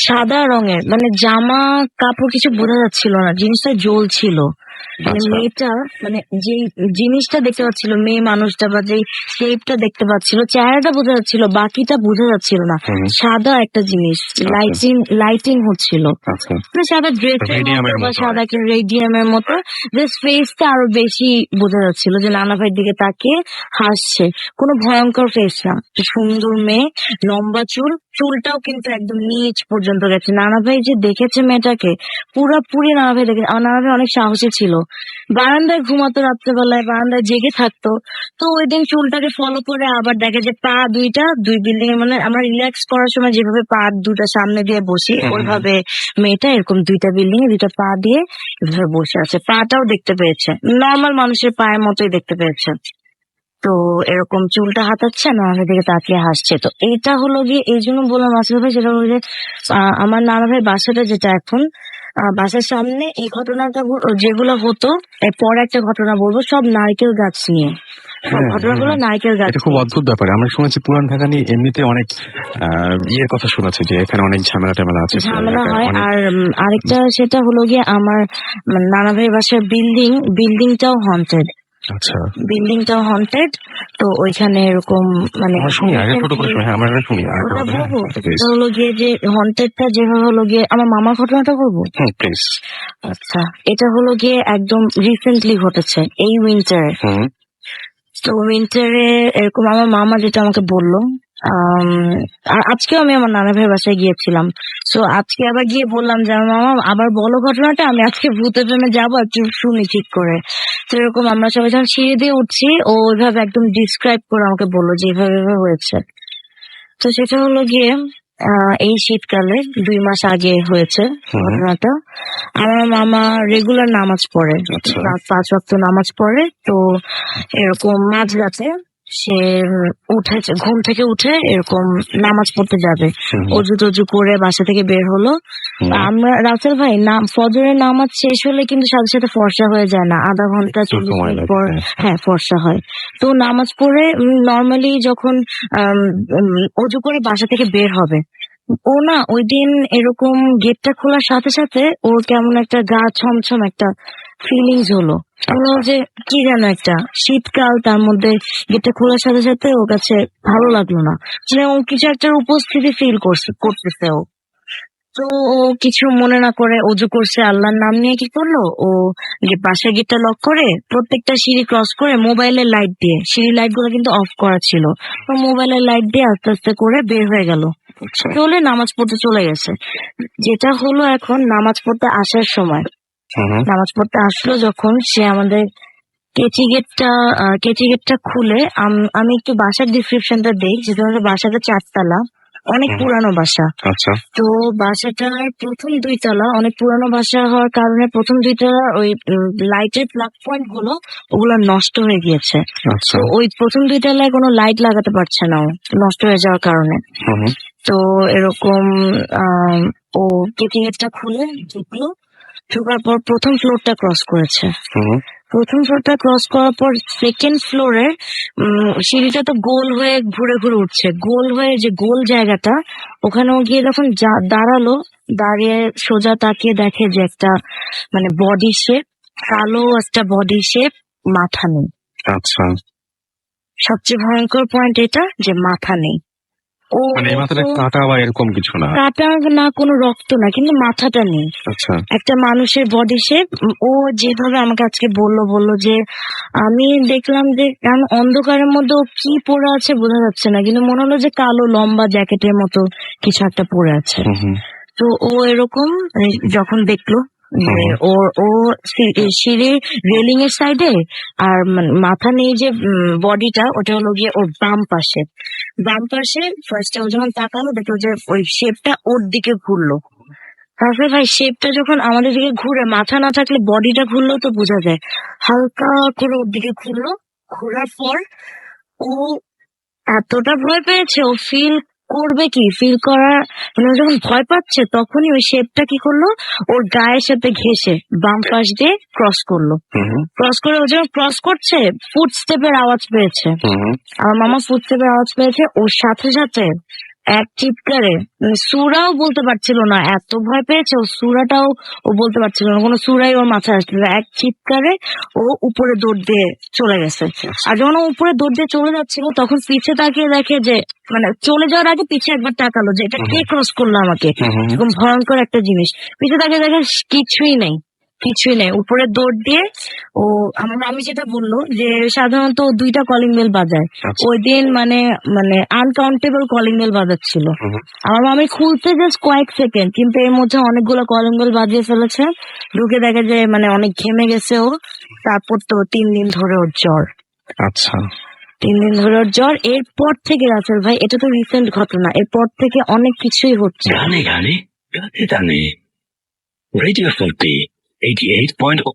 সাদা রঙের, জামা কাপড় কিছু বোঝা যাচ্ছিল না, জিনিসটা জ্বলছিল। মানে আচ্ছা। মেয়েটা মানে যে জিনিসটা দেখতে পাচ্ছিল, মেয়ে মানুষটা বা যে শেপটা দেখতে পাচ্ছিল, চেহারাটা বোঝা যাচ্ছিল, বাকিটা বোঝা যাচ্ছিল না। হুম। সাদা একটা জিনিস, লাইটিং হচ্ছিল, আচ্ছা। মানে সাদা ড্রেসের রেডিয়ামের মতো বা মতো সাদা রেডিয়ামের মতো, জাস্ট ফেসটা আরো বেশি বোঝা যাচ্ছিল যে নানা ভাইয়ের দিকে তাকিয়ে হাসছে। কোনো ভয়ঙ্কর ফেস না, সুন্দর মেয়ে, লম্বা চুলটাও কিন্তু একদম নিচ পর্যন্ত গেছে। নানা ভাই যে দেখেছে মেয়েটাকে পুরাপুরি, নানা ভাই দেখে, আর নানা ভাই অনেক সাহসী ছিল, বারান্দায় ঘুমাতো রাত্রেবেলায়, বারান্দায় জেগে থাকতো। তো ওই দিন চুলটাকে ফলো করে আবার দেখে যে পা দুইটা দুই বিল্ডিং এর, মানে আমরা রিল্যাক্স করার সময় যেভাবে পা দুটা সামনে দিয়ে বসি, ওইভাবে মেয়েটা এরকম দুইটা বিল্ডিং এ দুইটা পা দিয়ে এভাবে বসে আছে। পাটাও দেখতে পেয়েছে, নর্মাল মানুষের পায়ের মতোই দেখতে পেয়েছে। তো এরকম চুলটা হাতাচ্ছে না, আমাদের দিকে তাকিয়ে হাসছে। তো এইটা হলো গিয়ে, এই জন্য বললাম আসলে ভাই, সেটা হলো যে আমার নানা ভাই বাসাটা যেটা এখন, বাসার সামনে এই ঘটনাটা যেগুলো হতো, এরপর একটা ঘটনা বলবো, সব নারকেল গাছ নিয়ে, সব ঘটনাগুলো নারকেল গাছ এটা খুব নিয়ে। অদ্ভুত ব্যাপার। আমরা শুনেছি পুরান ঢাকা নিয়ে এমনিতে অনেক ইয়ের কথা শোনাচ্ছি যে এখানে অনেক ঝামেলা টামেলা আছে। পুরান ঝামেলা ঢাকায় হয়। অনেক- আর আরেকটা সেটা হলো গিয়ে, আমার নানা ভাইয়ের বাসার বিল্ডিংটাও হন্টেড, আচ্ছা, বিল্ডিংটাও হন্টেড। তো ওইখানে এরকম মানে আমরা শুনি আগে ছোট করে শুনি। হ্যাঁ, আমরা এটা শুনি আগে ওটা বলবেন। বলবো। হ্যাঁ, please। এটা হলো গিয়ে যে হন্টেডটা যেভাবে হলো গিয়ে, আমার মামার ঘটনাটা বলবো। হুম, প্লিজ। আচ্ছা, এটা হলো গিয়ে একদম রিসেন্টলি ঘটেছে, এই উইন্টারে। হুম। তো উইন্টারে এরকম আমার মামা যেটা আমাকে বললো, আর আজকেও আমি আমার নানা ভাইয়ের বাসায় গিয়েছিলাম। তো আজকে আবার গিয়ে বললাম যে আমার মামা আবার বলো ঘটনাটা, আমি আজকে ভূতের প্রেমে যাবো, একটু শুনি ঠিক করে। তো এরকম আমরা সবাই যখন সিঁড়ি দিয়ে উঠছি, ও ওইভাবে একদম ডিসক্রাইব করে আমাকে বললো যে এভাবে এভাবে হয়েছে। তো সেটা হলো গিয়ে এই শীতকালে 2 মাস আগে হয়েছে হুম। ঘটনাটা। আমার মামা রেগুলার নামাজ পড়ে, আচ্ছা। 5 ওয়াক্ত নামাজ পড়ে। তো এরকম মাঝরাতে সে উঠেছে, ঘুম থেকে উঠে এরকম নামাজ পড়তে যাবে, হুম। অজু টজু করে বাসা থেকে বের হলো। হুম। আমরা রাসেল ভাই ফজরের নামাজ শেষ হলে কিন্তু সাথে সাথে ফর্সা হয়ে যায় না, আধা ঘন্টা একটু 40 সময় মিনিট লাগে, পর হ্যাঁ। হ্যাঁ ফর্সা হয়। তো নামাজ পড়ে নর্মালি যখন আম, অজু করে বাসা থেকে বের হবে, ও না ওই দিন এরকম গেটটা খোলার সাথে সাথে ওর কেমন একটা গা ছমছম একটা ফিলিংস হলো। মনে হলো যে কি যেন একটা শীতকাল, তার মধ্যে গেটটা খোলার সাথে সাথে ওর কাছে ভালো লাগলো না, মানে ও কিছু একটা উপস্থিতি ফিল করতেছে ও। তো ও কিছু মনে না করে অজু করছে, আল্লাহর নাম নিয়ে কি করলো, ও বাসার গেটটা লক করে প্রত্যেকটা সিঁড়ি ক্রস করে মোবাইলের লাইট দিয়ে, সিঁড়ি লাইট গুলো কিন্তু অফ করা ছিল, তো মোবাইলের লাইট দিয়ে আস্তে আস্তে করে বের হয়ে গেল, আচ্ছা। চলে নামাজ পড়তে চলে গেছে। যেটা হলো এখন নামাজ পড়তে আসার সময়, হুম। নামাজ পড়তে আসলো যখন, সে আমাদের কেচি গেটটা খুলে, আমি একটু বাসার ডিসক্রিপশনটা দেই, যেটা হলো বাসাটা 4 তলা, অনেক হুম। পুরানো বাসা। আচ্ছা। তো বাসাটার প্রথম 2 তলা, অনেক পুরানো বাসা হওয়ার কারণে প্রথম 2 তলা ওই লাইটের প্লাগ পয়েন্ট গুলো ওগুলো নষ্ট হয়ে গিয়েছে। আচ্ছা। তো ওই প্রথম 2 তলায় কোনো লাইট লাগাতে পারছে না ও, নষ্ট হয়ে যাওয়ার কারণে। হুম। তো এরকম ও কেচি গেটটা খুলে ঢুকলো, ঢোকার পর প্রথম ফ্লোরটা ক্রস করেছে। হুম। প্রথম ফ্লোরটা ক্রস করার পর সেকেন্ড ফ্লোরে সিঁড়িটা তো গোল হয়ে ঘুরে ঘুরে উঠছে, গোল হয়ে যে গোল জায়গাটা, ওখানেও গিয়ে যখন দাঁড়ালো, দাঁড়িয়ে সোজা তাকিয়ে দেখে যে একটা মানে বডি শেপ, কালো একটা বডি শেপ, মাথা নেই। আচ্ছা। সবচেয়ে ভয়ঙ্কর পয়েন্ট এটা যে মাথা নেই। ও মানে এই মাথাটা তো কাটা বা এরকম কিছু না? কাটা না, কোনো রক্ত না, কিন্তু মাথাটা নেই। আচ্ছা। একটা মানুষের বডি শেপ। ও যেভাবে আমাকে আজকে বললো যে আমি দেখলাম যে কারণ অন্ধকারের মধ্যে ও কি পরে আছে বোঝা যাচ্ছে না, কিন্তু মনে হলো যে কালো লম্বা জ্যাকেটের মতো কিছু একটা পরে আছে। হুম। তো ও এরকম যখন দেখলো যে ও সিঁড়ির রেলিং এর সাইডে, আর মাথা নেই যে বডিটা, ওটা হলো গিয়ে ওর বাম পাশে। ফার্স্টে ও যখন তাকালো, দেখলো যে ওই শেপটা ওর দিকে ঘুরলো। তারপরে ভাই শেপটা যখন আমাদের দিকে ঘুরে, মাথা না থাকলে বডিটা ঘুরলেও তো বোঝা যায়, হালকা করে ওর দিকে ঘুরলো। ঘোরার পর ও এতটা ভয় পেয়েছে, ও ফিল করার মানে ও যখন ভয় পাচ্ছে, তখনই ওই শেপটা কি করলো, ওর গায়ের সাথে ঘেঁষে বাম পাশ দিয়ে ক্রস করলো। ক্রস করে ও যখন ক্রস করছে, ফুটস্টেপের আওয়াজ পেয়েছে। আমার মামা ফুটস্টেপের আওয়াজ পেয়েছে, ওর সাথে সাথে এক চিৎকারে সুরাও বলতে পারছিল না, এত ভয় পেয়েছে ও, সুরাটাও ও বলতে পারছিল না, কোনো সুরাই ওর মাথায় আসছিল না। এক চিৎকারে ও উপরে দৌড় দিয়ে চলে গেছে। আর যখন ও উপরে দৌড় দিয়ে চলে যাচ্ছিল তখন পিছে তাকিয়ে দেখে যে মানে চলে যাওয়ার আগে পিছে একবার তাকালো যে এটা কে ক্রস করলো আমাকে, এরকম ভয়ঙ্কর একটা জিনিস। পিছে তাকিয়ে দেখে কিছুই নেই, কিছুই নেই। উপরে দৌড় দিয়ে ও আমি যেটা বললো যে সাধারণত ও 2টা কলিং বেল বাজায়, ওই দিন মানে মানে আনকাউন্টেবল কলিং বেল বাজাচ্ছিল। আমার মামি খুলতে জাস্ট কয়েক সেকেন্ড, কিন্তু এর মধ্যে অনেকগুলো কলিং বেল বাজিয়ে ফেলেছে। ঢুকে দেখে যে মানে অনেক ঘেমে গেছে ও। তারপর তো 3 দিন ধরে ওর জ্বর, আচ্ছা 3 দিন ধরে ওর জ্বর। এরপর থেকে রাসেল ভাই, এটা তো রিসেন্ট ঘটনা, এরপর থেকে অনেক কিছুই হচ্ছে। গানে গানে গানে গানে রেডিও 40 88.0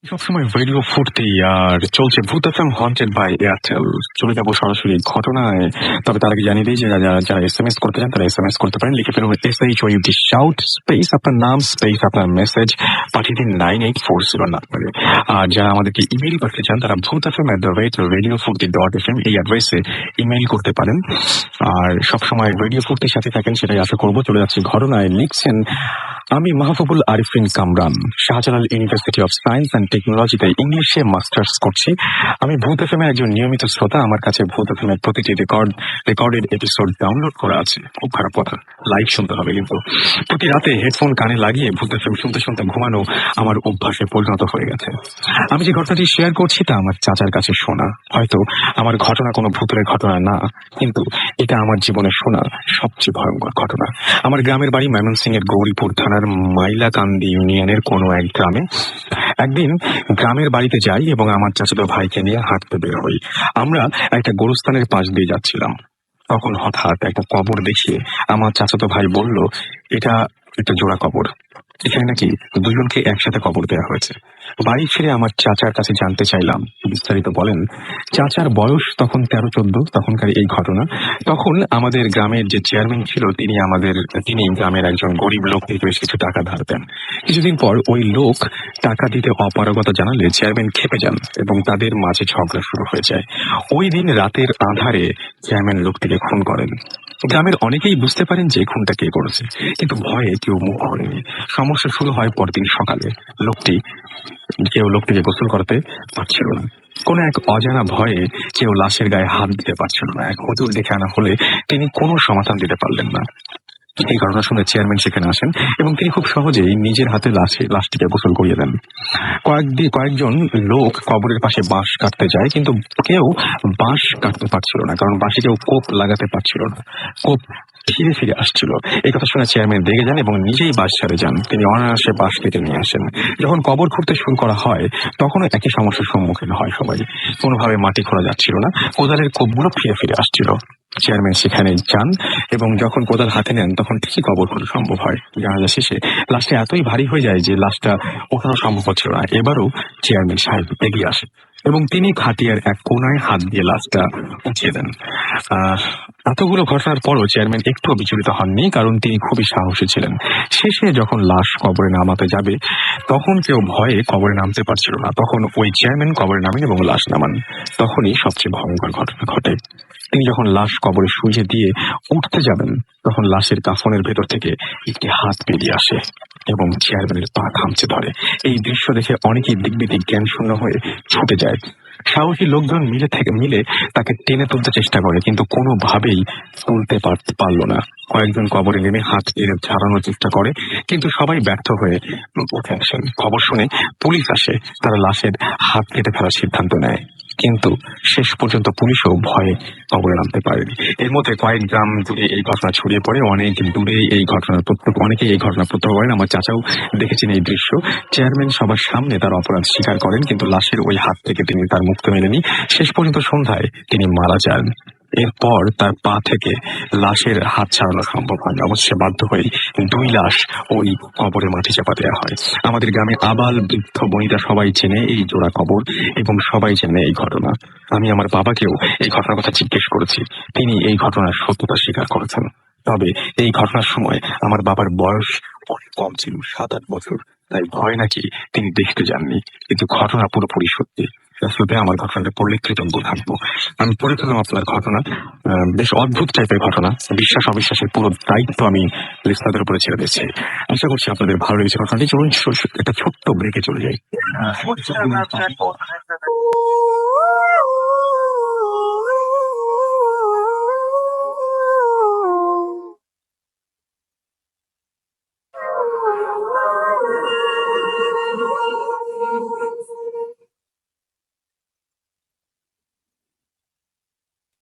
সবসময় রেডিও ফুর্তি আর চলছে ভূত এফএম হন্টেড বাই এয়ারটেল। চলে যাবো সরাসরি ঘটনায়। তবে তার আগে জানিয়ে দিই যে যারা SMS করতে চান তারা SMS করতে পারেন। লিখে ফেলুন SHOUT শাউট স্পেস আপনার নাম স্পেস আপনার মেসেজ, পাঠিয়ে দিন 9840 নাম্বারে। আর যারা আমাদেরকে ইমেল করতে চান তারা bhutfm@radiofurti.fm এই অ্যাড্রেসে ইমেল করতে পারেন। আর সবসময় রেডিও ফুর্তির সাথে থাকেন সেটাই আশা করবো। চলে যাচ্ছি ঘটনায়। লিখছেন, আমি Mahbubul Arifin Kamran, Shahjalal university of science and টেকনোলজিতে ইংলিশে মাস্টার্স করছি। আমি ভূত এফএম এর একজন নিয়মিত শ্রোতা। আমার কাছে ভূত এফএম এর প্রতিটি রেকর্ডেড এপিসোড ডাউনলোড করা আছে। খুব খারাপ কথা, লাইভ শুনতে হবে কিন্তু। প্রতি রাতে হেডফোন কানে লাগিয়ে ভূত এফএম শুনতে শুনতে ঘুমানো আমার অভ্যাসে পরিণত হয়ে গেছে। আমি যে ঘটনাটি শেয়ার করছি তা আমার চাচার কাছে শোনা। হয়তো আমার ঘটনা কোনো ভূতের ঘটনা না, কিন্তু এটা আমার জীবনে শোনা সবচেয়ে ভয়ঙ্কর ঘটনা। আমার গ্রামের বাড়ি ময়মনসিংহ এর গৌরীপুর থানার মাইলাকান্দি ইউনিয়নের কোনো এক গ্রামে। একদিন গ্রামের বাড়িতে যাই এবং আমার চাচাতো ভাইকে নিয়ে হাঁটতে বের হই। আমরা একটা গোরস্থানের পাশ দিয়ে যাচ্ছিলাম। তখন হঠাৎ একটা কবর দেখিয়ে আমার চাচাতো ভাই বলল, এটা একটা জোড়া কবর, এখানে নাকি দুজনকে একসাথে কবর দেওয়া হয়েছে। বাড়ি ফিরে আমার চাচার কাছে জানতে চাইলাম, বিস্তারিত বলেন। চাচার বয়স তখন 13-14, তখনকার এই ঘটনা। তখন আমাদের গ্রামের যে চেয়ারম্যান ছিল তিনি গ্রামের একজন গরিব লোক থেকে বেশ কিছু টাকা ধার দেন। কিছুদিন পর ওই লোক টাকা দিতে অপারগতা জানালে চেয়ারম্যান ক্ষেপে যান এবং তাদের মাঝে ঝগড়া শুরু হয়ে যায়। ওই দিন রাতের আঁধারে চেয়ারম্যান লোকটিকে খুন করেন। গ্রামের অনেকেই বুঝতে পারেন যে খুনটা কে করেছে, কিন্তু ভয়ে কেউ মুখ খোলেনি। সমস্যা শুরু হয় পরদিন সকালে। লোকটিকে গোসল করতে পারছিল না। কোনো এক অজানা ভয়ে কেউ লাশের গায়ে হাত দিতে পারছিল না। এক হুজুর ডেকে আনা হলে তিনি কোনো সমাধান দিতে পারলেন না। এই ঘটনা শুনে চেয়ারম্যান সেখানে আসেন এবং তিনি খুব সহজেই নিজের হাতে লাশটিকে গোসল করিয়ে দেন। কয়েকজন লোক কবরের পাশে বাঁশ কাটতে যায়, কিন্তু কেউ বাঁশ কাটতে পারছিল না, কারণ বাঁশে কেউ কোপ লাগাতে পারছিল না। কোপ ফিরে ফিরে আসছিল। এই কথা শুনে চেয়ারম্যান রেগে যান এবং নিজেই বাঁশ ছাড়ে যান। তিনি অনায়াসে বাঁশ কেটে নিয়ে আসেন। যখন কবর খুঁড়তে শুরু করা হয় তখনও একই সমস্যার সম্মুখীন হয় সবাই। কোনোভাবে মাটি খোঁড়া যাচ্ছিল না, কোদালের কোপগুলো ফিরে ফিরে আসছিল। চেয়ারম্যান সেখানে যান এবং যখন কোদাল হাতে নেন তখন ঠিকই কবর খোঁড়া সম্ভব হয়। জানাজা শেষে লাশটা এতই ভারী হয়ে যায় যে লাশটা ওঠানো সম্ভব হচ্ছিল না। এবারও চেয়ারম্যান সাহেব এগিয়ে আসে এবং তিনি খাটিয়ার এক কোনায় হাত দিয়ে লাশটা উঠিয়ে দেন। এতগুলো ঘটনার পরও চেয়ারম্যান একটু বিচলিত হননি, কারণ তিনি খুবই সাহসী ছিলেন। শেষে যখন লাশ কবরে নামাতে যাবে তখন কেউ ভয়ে কবরে নামতে পারছিল না। তখন ওই চেয়ারম্যান কবরে নামেন এবং লাশ নামান। তখনই সবচেয়ে ভয়ঙ্কর ঘটনা ঘটে। তিনি যখন লাশ কবরে শুইয়ে দিয়ে উঠতে যাবেন তখন লাশের কাফনের ভেতর থেকে একটি হাত বেরিয়ে আসে এবং চেয়ারম্যানের পা খামচে ধরে। এই দৃশ্য দেখে অনেকেই দিগ্বিদিক জ্ঞান শূন্য হয়ে ছুটে যায়। সাহসী লোকজন মিলে তাকে টেনে তুলতে চেষ্টা করে, কিন্তু কোনোভাবেই তুলতে পারল না। কয়েকজন কবরে নেমে হাত টেনে ছাড়ানোর চেষ্টা করে, কিন্তু সবাই ব্যর্থ হয়ে উঠে আসেন। খবর শুনে পুলিশ আসে, তারা লাশের হাত কেটে ফেলার সিদ্ধান্ত নেয়, কিন্তু শেষ পর্যন্ত পুলিশও ভয়ে কবরে নামতে পারেনি। এর মধ্যে কয়েক গ্রাম জুড়ে এই ঘটনা ছড়িয়ে পড়ে। অনেক দূরে অনেকেই এই ঘটনা প্রত্যক্ষ করেন। আমার চাচাও দেখেছেন এই দৃশ্য। চেয়ারম্যান সবার সামনে তার অপরাধ স্বীকার করেন, কিন্তু লাশের ওই হাত থেকে তিনি তার মুক্তি মেলেনি। শেষ পর্যন্ত সন্ধ্যায় তিনি মারা যান। এরপর তার পা থেকে লাশের হাত ছাড়ানো সম্ভব হয় না। অবশ্যই বাধ্য হয়ে 2 লাশ ওই কবরের মাটি চাপা দেওয়া হয়। আমাদের গ্রামে আবাল বৃদ্ধ বনিতা সবাই চেনে এই জোড়া কবর এবং সবাই চেনে এই ঘটনা। আমি আমার বাবাকেও এই ঘটনার কথা জিজ্ঞেস করেছি, তিনি এই ঘটনার সত্যতা স্বীকার করেছেন। তবে এই ঘটনার সময় আমার বাবার বয়স অনেক কম ছিল, 7-8 বছর, তাই ভয় নাকি তিনি দেখতে যাননি, কিন্তু ঘটনা পুরোপুরি সত্যি। আসলে আমার ঘটনাটা পড়লে কৃতজ্ঞ থাকবো। আমি পড়ে ফেললাম আপনার ঘটনা, বেশ অদ্ভুত টাইপের ঘটনা। বিশ্বাস অবিশ্বাসের পুরো দায়িত্ব আমি লিসনারদের উপরে ছেড়ে দিচ্ছি। আশা করছি আপনাদের ভালো লেগেছে ঘটনাটি। চলুন একটা ছোট্ট ব্রেকে চলে যাই।